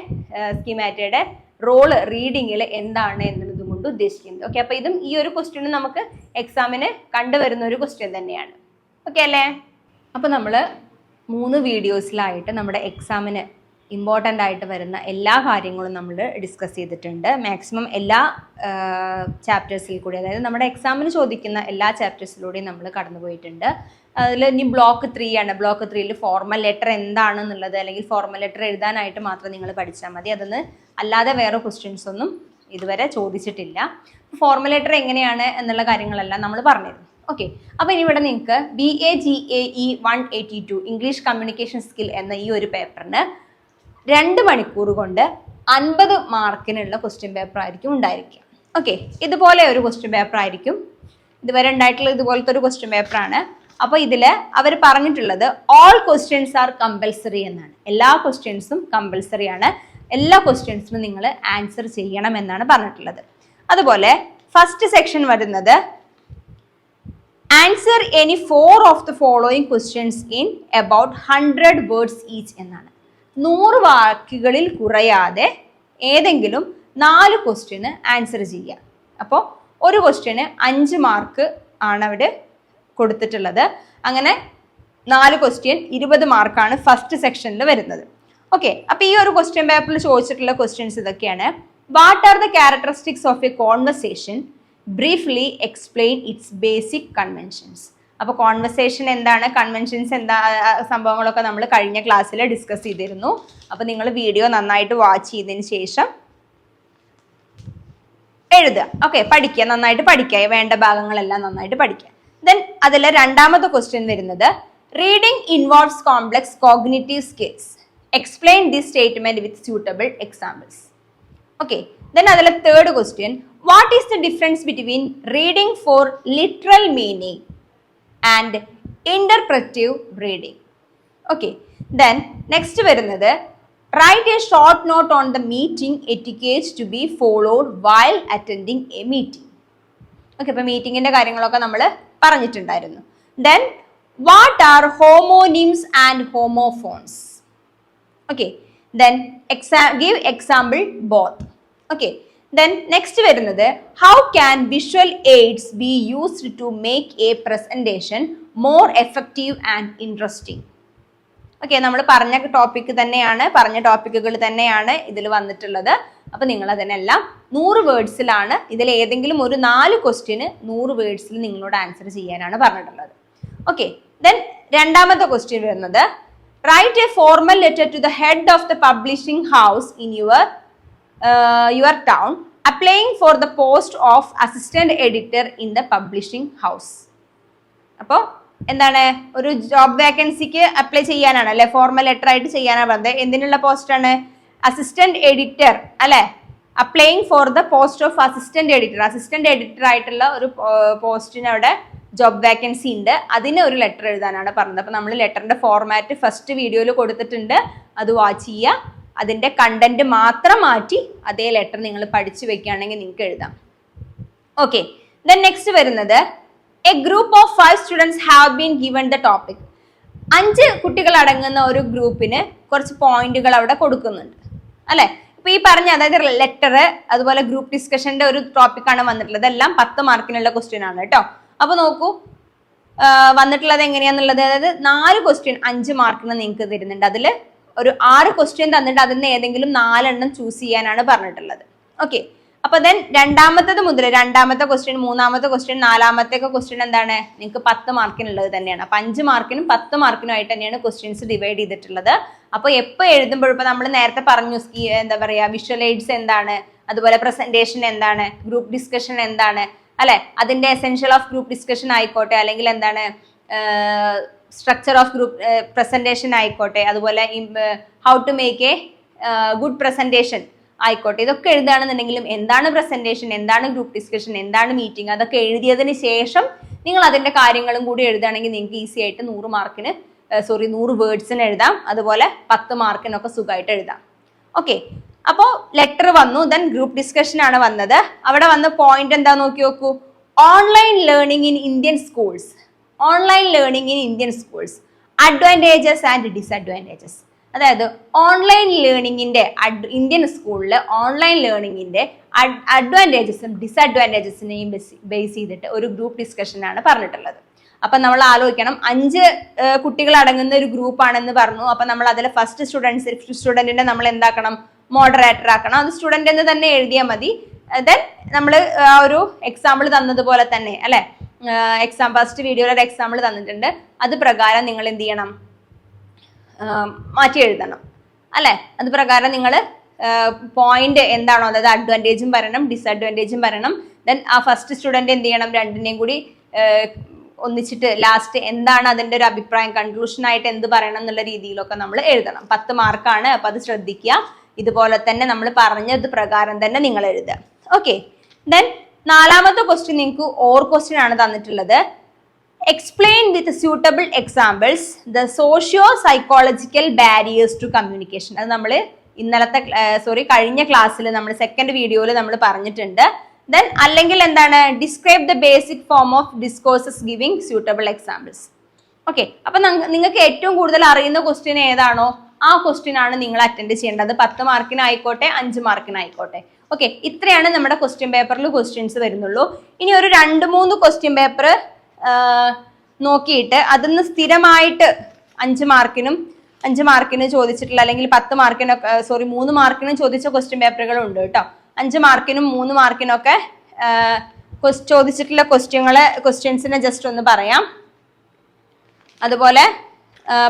സ്കീമാറ്റയുടെ റോള് റീഡിങ്ങിൽ എന്താണ് എന്നതും കൊണ്ട് ഉദ്ദേശിക്കുന്നത്. ഓക്കെ, അപ്പൊ ഇതും ഈ ഒരു ക്വസ്റ്റ്യനും നമുക്ക് എക്സാമിന് കണ്ടുവരുന്ന ഒരു ക്വസ്റ്റ്യൻ തന്നെയാണ്. ഓക്കെ അല്ലേ? അപ്പൊ നമ്മൾ 3 വീഡിയോസിലായിട്ട് നമ്മുടെ എക്സാമിന് ഇമ്പോർട്ടൻ്റ് ആയിട്ട് വരുന്ന എല്ലാ കാര്യങ്ങളും നമ്മൾ ഡിസ്കസ് ചെയ്തിട്ടുണ്ട്. മാക്സിമം എല്ലാ ചാപ്റ്റേഴ്സിൽ കൂടി, അതായത് നമ്മുടെ എക്സാമിന് ചോദിക്കുന്ന എല്ലാ ചാപ്റ്റേഴ്സിലൂടെയും നമ്മൾ കടന്നു പോയിട്ടുണ്ട്. അതിൽ ഇനി ബ്ലോക്ക് 3 ആണ്. ബ്ലോക്ക് 3ൽ ഫോർമൽ ലെറ്റർ എന്താണെന്നുള്ളത്, അല്ലെങ്കിൽ ഫോർമൽ ലെറ്റർ എഴുതാനായിട്ട് മാത്രം നിങ്ങൾ പഠിച്ചാൽ മതി. അതൊന്ന് അല്ലാതെ വേറെ ക്വസ്റ്റ്യൻസ് ഒന്നും ഇതുവരെ ചോദിച്ചിട്ടില്ല. ഫോർമൽ ലെറ്റർ എങ്ങനെയാണ് എന്നുള്ള കാര്യങ്ങളെല്ലാം നമ്മൾ പറഞ്ഞിരുന്നു. ഓക്കെ, അപ്പോൾ ഇനി ഇവിടെ നിങ്ങൾക്ക് BAGAE 182 ഇംഗ്ലീഷ് കമ്മ്യൂണിക്കേഷൻ സ്കിൽ എന്ന ഈ ഒരു പേപ്പറിന് 2 മണിക്കൂർ കൊണ്ട് 50 മാർക്കിനുള്ള ക്വസ്റ്റ്യൻ പേപ്പർ ആയിരിക്കും ഉണ്ടായിരിക്കുക. ഓക്കെ, ഇതുപോലെ ഒരു ക്വസ്റ്റ്യൻ പേപ്പർ ആയിരിക്കും ഇതുവരെ ഉണ്ടായിട്ടുള്ള, ഇതുപോലത്തെ ഒരു ക്വസ്റ്റ്യൻ പേപ്പറാണ്. അപ്പോൾ ഇതിൽ അവർ പറഞ്ഞിട്ടുള്ളത് ഓൾ ക്വസ്റ്റ്യൻസ് ആർ കമ്പൽസറി എന്നാണ്. എല്ലാ ക്വസ്റ്റ്യൻസും കമ്പൽസറി ആണ്. എല്ലാ ക്വസ്റ്റ്യൻസിനും നിങ്ങൾ ആൻസർ ചെയ്യണം എന്നാണ് പറഞ്ഞിട്ടുള്ളത്. അതുപോലെ ഫസ്റ്റ് സെക്ഷൻ വരുന്നത് answer any 4 of the following questions in about 100 words each എന്നാണ്. 100 വാക്കുകളിൽ കുറയാതെ ഏതെങ്കിലും 4 ക്വസ്റ്റ്യന് ആൻസർ ചെയ്യുക. അപ്പോൾ ഒരു ക്വസ്റ്റ്യന് 5 മാർക്ക് ആണ് അവിടെ കൊടുത്തിട്ടുള്ളത്. അങ്ങനെ 4 ക്വസ്റ്റ്യൻ 20 മാർക്കാണ് ഫസ്റ്റ് സെക്ഷനിൽ വരുന്നത്. ഓക്കെ, അപ്പൊ ഈ ഒരു ക്വസ്റ്റ്യൻ പേപ്പറിൽ ചോദിച്ചിട്ടുള്ള ക്വസ്റ്റ്യൻസ് ഇതൊക്കെയാണ്. What are the characteristics of A conversation? Briefly explain its basic conventions. അപ്പൊ കോൺവെർസേഷൻ എന്താണ്, കൺവെൻഷൻസ് എന്താ, സംഭവങ്ങളൊക്കെ നമ്മൾ കഴിഞ്ഞ ക്ലാസ്സിൽ ഡിസ്കസ് ചെയ്തിരുന്നു. അപ്പൊ നിങ്ങൾ വീഡിയോ നന്നായിട്ട് വാച്ച് ചെയ്തതിന് ശേഷം എഴുതുക. ഓക്കെ, പഠിക്കുക, നന്നായിട്ട് പഠിക്കുക, വേണ്ട ഭാഗങ്ങളെല്ലാം നന്നായിട്ട് പഠിക്കുക. ദെൻ അതിൽ രണ്ടാമത്തെ ക്വസ്റ്റ്യൻ വരുന്നത് reading involves complex cognitive skills. Explain this statement with suitable examples. Okay, then അതിലെ third question what is the difference between reading for literal meaning and interpretive reading. Okay, then next വരുന്നത് write a short note on the meeting etiquette to be followed while attending a meeting. Okay, ഇപ്പൊ മീറ്റിംഗിന്റെ കാര്യങ്ങളൊക്കെ നമ്മൾ പറഞ്ഞിട്ടുണ്ടായിരുന്നു. Then what are homonyms and homophones? Okay, then give example both. Okay, then next വരുന്നത് how can visual aids be used to make a presentation more effective and interesting. Okay, നമ്മൾ പറഞ്ഞ ടോപ്പിക്കുകൾ തന്നെയാണ് ഇതിൽ വന്നിട്ടുള്ളത്. അപ്പൊ നിങ്ങൾ അതിനെല്ലാം 100 വേർഡ്സിലാണ്, ഇതിൽ ഏതെങ്കിലും ഒരു 4 ക്വസ്റ്റ്യന് 100 വേർഡ്സിൽ നിങ്ങളോട് ആൻസർ ചെയ്യാനാണ് പറഞ്ഞിട്ടുള്ളത്. ഓക്കെ, ദെൻ രണ്ടാമത്തെ ക്വസ്റ്റ്യൻ വരുന്നത് write a formal letter to the head of the publishing house in your town applying for the post of assistant editor in the publishing house. അപ്പോൾ എന്താണ്, ഒരു ജോബ് വേക്കൻസിക്ക് അപ്ലൈ ചെയ്യാനാണ് അല്ലെ, ഫോർമൽ ലെറ്റർ ആയിട്ട് ചെയ്യാനാണ് പറഞ്ഞത്. എന്തിനുള്ള പോസ്റ്റാണ്? അസിസ്റ്റന്റ് എഡിറ്റർ അല്ലെ, applying for the post of assistant editor ആയിട്ടുള്ള ഒരു പോസ്റ്റിന് അവിടെ ജോബ് വേക്കൻസി ഉണ്ട്. അതിന് ഒരു ലെറ്റർ എഴുതാനാണ് പറഞ്ഞത്. അപ്പൊ നമ്മൾ ലെറ്ററിന്റെ ഫോർമാറ്റ് ഫസ്റ്റ് വീഡിയോയിൽ കൊടുത്തിട്ടുണ്ട്, അത് വാച്ച് ചെയ്യുക. അതിന്റെ കണ്ടന്റ് മാത്രം മാറ്റി അതേ ലെറ്റർ നിങ്ങൾ പഠിച്ചു വെക്കുകയാണെങ്കിൽ നിങ്ങൾക്ക് എഴുതാം. ഓക്കെ, ദെൻ നെക്സ്റ്റ് വരുന്നത് A group of 5 students have been given the topic. 5 കുട്ടികൾ അടങ്ങുന്ന ഒരു ഗ്രൂപ്പിന് കുറച്ച് പോയിന്റുകൾ അവിടെ കൊടുക്കുന്നുണ്ട് അല്ലെ. ഇപ്പൊ ഈ പറഞ്ഞ അതായത് ലെറ്റർ അതുപോലെ ഗ്രൂപ്പ് ഡിസ്കഷന്റെ ഒരു ടോപ്പിക്കാണ് വന്നിട്ടുള്ളത്. എല്ലാം 10 മാർക്കിനുള്ള ക്വസ്റ്റ്യൻ ആണ് കേട്ടോ. അപ്പൊ നോക്കൂ വന്നിട്ടുള്ളത് എങ്ങനെയാന്നുള്ളത്. അതായത് 4 ക്വസ്റ്റ്യൻ 5 മാർക്കിന് നിങ്ങൾക്ക് തരുന്നുണ്ട്. അതിൽ ഒരു 6 ക്വസ്റ്റ്യൻ തന്നിട്ട് അതിൽ നിന്ന് ഏതെങ്കിലും 4 എണ്ണം ചൂസ് ചെയ്യാനാണ് പറഞ്ഞിട്ടുള്ളത്. ഓക്കെ, അപ്പൊ ദെൻ രണ്ടാമത്തെ ക്വസ്റ്റ്യൻ, മൂന്നാമത്തെ ക്വസ്റ്റ്യൻ, നാലാമത്തെ ക്വസ്റ്റ്യൻ എന്താണ്, നിങ്ങൾക്ക് 10 മാർക്കിനുള്ളത് തന്നെയാണ്. അപ്പൊ 5 മാർക്കിനും 10 മാർക്കിനും ആയിട്ട് തന്നെയാണ് ക്വസ്റ്റ്യൻസ് ഡിവൈഡ് ചെയ്തിട്ടുള്ളത്. അപ്പൊ എപ്പോൾ എഴുതുമ്പോഴും ഇപ്പൊ നമ്മൾ നേരത്തെ പറഞ്ഞു എന്താ പറയാ, വിഷ്വൽ എയ്ഡ്സ് എന്താണ്, അതുപോലെ പ്രസന്റേഷൻ എന്താണ്, ഗ്രൂപ്പ് ഡിസ്കഷൻ എന്താണ് അല്ലെ, അതിന്റെ എസെൻഷ്യൽ ഓഫ് ഗ്രൂപ്പ് ഡിസ്കഷൻ ആയിക്കോട്ടെ, അല്ലെങ്കിൽ എന്താണ് സ്ട്രക്ചർ ഓഫ് ഗ്രൂപ്പ് പ്രസന്റേഷൻ ആയിക്കോട്ടെ, അതുപോലെ how to make a good presentation ആയിക്കോട്ടെ, ഇതൊക്കെ എഴുതുകയാണെന്നുണ്ടെങ്കിലും എന്താണ് പ്രസന്റേഷൻ, എന്താണ് ഗ്രൂപ്പ് ഡിസ്കഷൻ, എന്താണ് മീറ്റിംഗ്, അതൊക്കെ എഴുതിയതിന് ശേഷം നിങ്ങൾ അതിന്റെ കാര്യങ്ങളും കൂടി എഴുതുകയാണെങ്കിൽ നിങ്ങൾക്ക് ഈസി ആയിട്ട് 100 വേർഡ്സിന് എഴുതാം. അതുപോലെ 10 മാർക്കിനൊക്കെ സുഖമായിട്ട് എഴുതാം. ഓക്കെ, അപ്പോൾ ലെറ്റർ വന്നു, ദെൻ ഗ്രൂപ്പ് ഡിസ്കഷൻ ആണ് വന്നത്. അവിടെ വന്ന പോയിന്റ് എന്താ നോക്കി നോക്കൂ. Online learning in Indian schools, advantages and disadvantages. അതായത് ഓൺലൈൻ ലേണിംഗിന്റെ ഇന്ത്യൻ സ്കൂളിൽ ഓൺലൈൻ ലേണിംഗിന്റെ അഡ്വാൻറ്റേജസും ഡിസഡ്വാൻറ്റേജസിനെയും ബേസ് ചെയ്തിട്ട് ഒരു ഗ്രൂപ്പ് ഡിസ്കഷൻ ആണ് പറഞ്ഞിട്ടുള്ളത്. അപ്പൊ നമ്മൾ ആലോചിക്കണം, 5 കുട്ടികൾ അടങ്ങുന്ന ഒരു ഗ്രൂപ്പ് ആണെന്ന് പറഞ്ഞു. അപ്പൊ നമ്മൾ അതിലെ ഫസ്റ്റ് സ്റ്റുഡന്റിനെ നമ്മൾ എന്താക്കണം, മോഡറേറ്റർ ആക്കണം. അത് സ്റ്റുഡന്റ് എന്ന് തന്നെ എഴുതിയാൽ മതി. ദെൻ നമ്മൾ ആ ഒരു എക്സാമ്പിൾ തന്നതുപോലെ തന്നെ അല്ലെ, ഫസ്റ്റ് വീഡിയോയിൽ ഒരു എക്സാമ്പിൾ തന്നിട്ടുണ്ട്, അത് പ്രകാരം നിങ്ങൾ എന്ത് ചെയ്യണം, മാറ്റി എഴുതണം അല്ലെ. അത് പ്രകാരം നിങ്ങൾ പോയിന്റ് എന്താണോ, അതായത് അഡ്വാൻറ്റേജും പറയണം, ഡിസഡ്വാൻറ്റേജും പറയണം. ദെൻ ആ ഫസ്റ്റ് സ്റ്റുഡന്റ് എന്ത് ചെയ്യണം, രണ്ടിനെയും കൂടി ഒന്നിച്ചിട്ട് ലാസ്റ്റ് എന്താണ് അതിന്റെ ഒരു അഭിപ്രായം, കൺക്ലൂഷൻ ആയിട്ട് എന്ത് പറയണം എന്നുള്ള രീതിയിലൊക്കെ നമ്മൾ എഴുതണം. 10 മാർക്കാണ്, അപ്പൊ അത് ശ്രദ്ധിക്കുക. ഇതുപോലെ തന്നെ നമ്മൾ പറഞ്ഞത് പ്രകാരം തന്നെ നിങ്ങൾ എഴുതുക. ഓക്കെ, ദെൻ നാലാമത്തെ ക്വസ്റ്റ്യൻ നിങ്ങൾക്ക് ഓർ ക്വസ്റ്റ്യൻ ആണ് തന്നിട്ടുള്ളത്. Explain with suitable examples the socio psychological barriers to communication. അത് നമ്മൾ കഴിഞ്ഞ ക്ലാസ്സിൽ നമ്മൾ സെക്കൻഡ് വീഡിയോയിൽ നമ്മൾ പറഞ്ഞിട്ടുണ്ട്. ദെൻ അല്ലെങ്കിൽ എന്താണ്, describe the basic form of discourses giving suitable examples. Okay, അപ്പൊ നിങ്ങൾക്ക് ഏറ്റവും കൂടുതൽ അറിയുന്ന ക്വസ്റ്റ്യൻ ഏതാണോ ആ ക്വസ്റ്റ്യൻ ആണ് നിങ്ങൾ അറ്റൻഡ് ചെയ്യേണ്ടത്. 10 മാർക്കിനായിക്കോട്ടെ 5 മാർക്കിനായിക്കോട്ടെ. ഓക്കെ, ഇത്രയാണ് നമ്മുടെ ക്വസ്റ്റ്യൻ പേപ്പറിൽ ക്വസ്റ്റ്യൻസ് വരുന്നുള്ളൂ. ഇനി ഒരു 2-3 ക്വസ്റ്റ്യൻ പേപ്പർ നോക്കിയിട്ട് അതിന്ന് സ്ഥിരമായിട്ട് 5 മാർക്കിന് ചോദിച്ചിട്ടുള്ള അല്ലെങ്കിൽ 10 മാർക്കിനൊക്കെ 3 മാർക്കിനും ചോദിച്ച ക്വസ്റ്റ്യൻ പേപ്പറുകളും ഉണ്ട് കേട്ടോ. 5 മാർക്കിനും 3 മാർക്കിനൊക്കെ ചോദിച്ചിട്ടുള്ള ക്വസ്റ്റ്യൻസിനെ ജസ്റ്റ് ഒന്ന് പറയാം. അതുപോലെ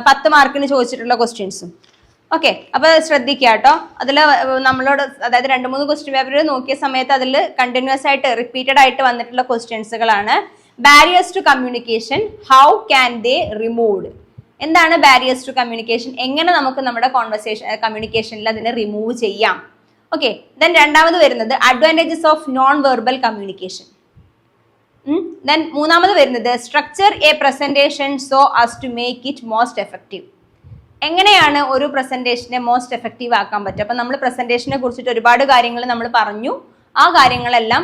10 മാർക്കിന് ചോദിച്ചിട്ടുള്ള ക്വസ്റ്റ്യൻസും. ഓക്കെ, അപ്പൊ ശ്രദ്ധിക്കുക കേട്ടോ. അതിൽ നമ്മളോട് അതായത് 2-3 ക്വസ്റ്റ്യൻ പേപ്പർ നോക്കിയ സമയത്ത് അതിൽ കണ്ടിന്യൂസ് ആയിട്ട് റിപ്പീറ്റഡ് ആയിട്ട് വന്നിട്ടുള്ള ക്വസ്റ്റ്യൻസുകളാണ്. Barriers to communication, how can they removed? എന്താണ് ബാരിയേഴ്സ് ടു കമ്മ്യൂണിക്കേഷൻ? എങ്ങനെ നമുക്ക് നമ്മുടെ കമ്മ്യൂണിക്കേഷനിൽ അതിനെ റിമൂവ് ചെയ്യാം? ഓക്കെ, ദെൻ രണ്ടാമത് വരുന്നത് advantages of non verbal communication. Then മൂന്നാമത് വരുന്നത് structure a presentation so as to make it most effective. എങ്ങനെയാണ് ഒരു പ്രസന്റേഷനെ മോസ്റ്റ് എഫക്റ്റീവ് ആക്കാൻ പറ്റുക? അപ്പം നമ്മൾ പ്രസന്റേഷനെ കുറിച്ചിട്ട് ഒരുപാട് കാര്യങ്ങൾ നമ്മൾ പറഞ്ഞു. ആ കാര്യങ്ങളെല്ലാം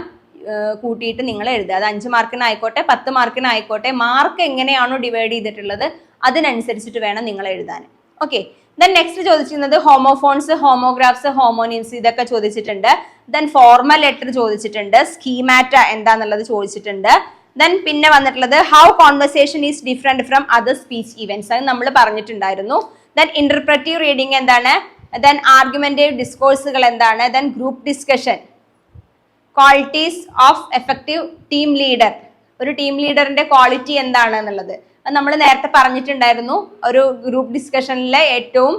കൂട്ടിയിട്ട് നിങ്ങൾ എഴുതുക. അത് 5 മാർക്കിനായിക്കോട്ടെ 10 മാർക്കിനായിക്കോട്ടെ, മാർക്ക് എങ്ങനെയാണോ ഡിവൈഡ് ചെയ്തിട്ടുള്ളത് അതിനനുസരിച്ചിട്ട് വേണം നിങ്ങൾ എഴുതാൻ. ഓക്കെ, ദെൻ നെക്സ്റ്റ് ചോദിച്ചിരുന്നത് ഹോമോഫോൺസ്, ഹോമോഗ്രാഫ്സ്, ഹോമോനിംസ് ഇതൊക്കെ ചോദിച്ചിട്ടുണ്ട്. ദെൻ ഫോർമൽ ലെറ്റർ ചോദിച്ചിട്ടുണ്ട്. സ്കീമാറ്റ എന്താന്നുള്ളത് ചോദിച്ചിട്ടുണ്ട്. ദെൻ പിന്നെ വന്നിട്ടുള്ളത് how conversation is different from other speech events, അത് നമ്മൾ പറഞ്ഞിട്ടുണ്ടായിരുന്നു. ദെൻ ഇന്റർപ്രറ്റീവ് റീഡിംഗ് എന്താണ്? ദെൻ ആർഗ്യുമെന്റേറ്റീവ് ഡിസ്കോഴ്സുകൾ എന്താണ്? Then group discussion, qualities of effective team leader, ഒരു ടീം ലീഡറിന്റെ ക്വാളിറ്റി എന്താണ് എന്നുള്ളത് അത് നമ്മൾ നേരത്തെ പറഞ്ഞിട്ടുണ്ടായിരുന്നു. ഒരു ഗ്രൂപ്പ് ഡിസ്കഷനിലെ ഏറ്റവും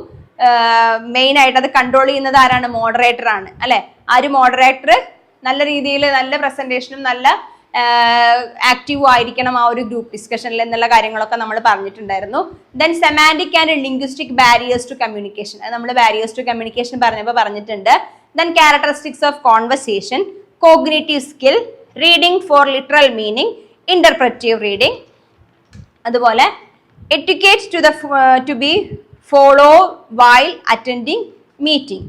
മെയിൻ ആയിട്ട് അത് കൺട്രോൾ ചെയ്യുന്നത് ആരാണ്? മോഡറേറ്റർ ആണ് അല്ലെ. ആ ഒരു മോഡറേറ്റർ നല്ല രീതിയിൽ നല്ല പ്രസന്റേഷനും നല്ല ആക്റ്റീവ് ആയിരിക്കണം ആ ഒരു ഗ്രൂപ്പ് ഡിസ്കഷനിൽ എന്നുള്ള കാര്യങ്ങളൊക്കെ നമ്മൾ പറഞ്ഞിട്ടുണ്ടായിരുന്നു. Then semantic and linguistic barriers to communication, അത് നമ്മൾ ബാരിയേഴ്സ് ടു കമ്മ്യൂണിക്കേഷൻ പറഞ്ഞപ്പോൾ പറഞ്ഞിട്ടുണ്ട്. Then characteristics of conversation, cognitive skill, reading for literal meaning, interpretive reading, അതുപോലെ etiquette to be follow while attending meeting.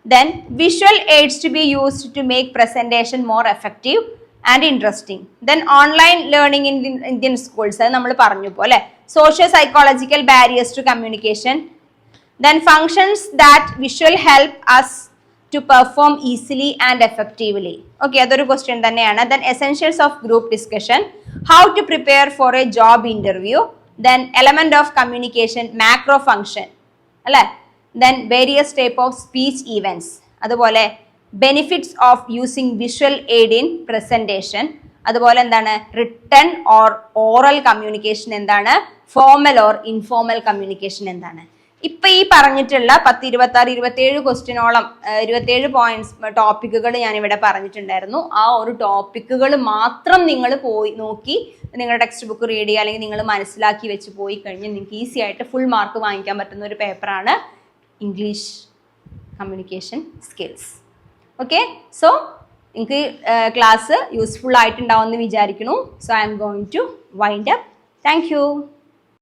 Then visual aids to be used to make presentation more effective and interesting. Then online learning in Indian schools, അത് നമ്മൾ പറഞ്ഞു പോലെ. Social psychological barriers to communication. Then functions that visual help us to perform easily and effectively. Okay, അതൊരു ക്വസ്റ്റ്യൻ തന്നെയാണ്. Then essentials of group discussion, how to prepare for a job interview. Then element of communication, macro function അല്ലേ. Then various type of speech events, അതുപോലെ benefits of using visual aid in presentation, അതുപോലെ എന്താണ് written or oral communication എന്താണ്, formal or informal communication എന്താണ്. ഇപ്പൊ ഈ പറഞ്ഞിട്ടുള്ള 10, 26, 27 ക്വസ്റ്റ്യനോളം 27 പോയിന്റ്സ് ടോപ്പിക്കുകൾ ഞാൻ ഇവിടെ പറഞ്ഞിട്ടുണ്ടായിരുന്നു. ആ ഒരു ടോപ്പിക്കുകൾ മാത്രം നിങ്ങൾ പോയി നോക്കി നിങ്ങളുടെ ടെക്സ്റ്റ് ബുക്ക് റീഡ് ചെയ്യുക, അല്ലെങ്കിൽ നിങ്ങൾ മനസ്സിലാക്കി വെച്ച് പോയി കഴിഞ്ഞാൽ നിങ്ങൾക്ക് ഈസി ആയിട്ട് ഫുൾ മാർക്ക് വാങ്ങിക്കാൻ പറ്റുന്ന ഒരു പേപ്പറാണ് English communication skills. Okay, so നിങ്ങൾക്ക് ക്ലാസ് യൂസ്ഫുൾ ആയിട്ടുണ്ടാവുമെന്ന് വിചാരിക്കുന്നു. So I am going to wind up. Thank U.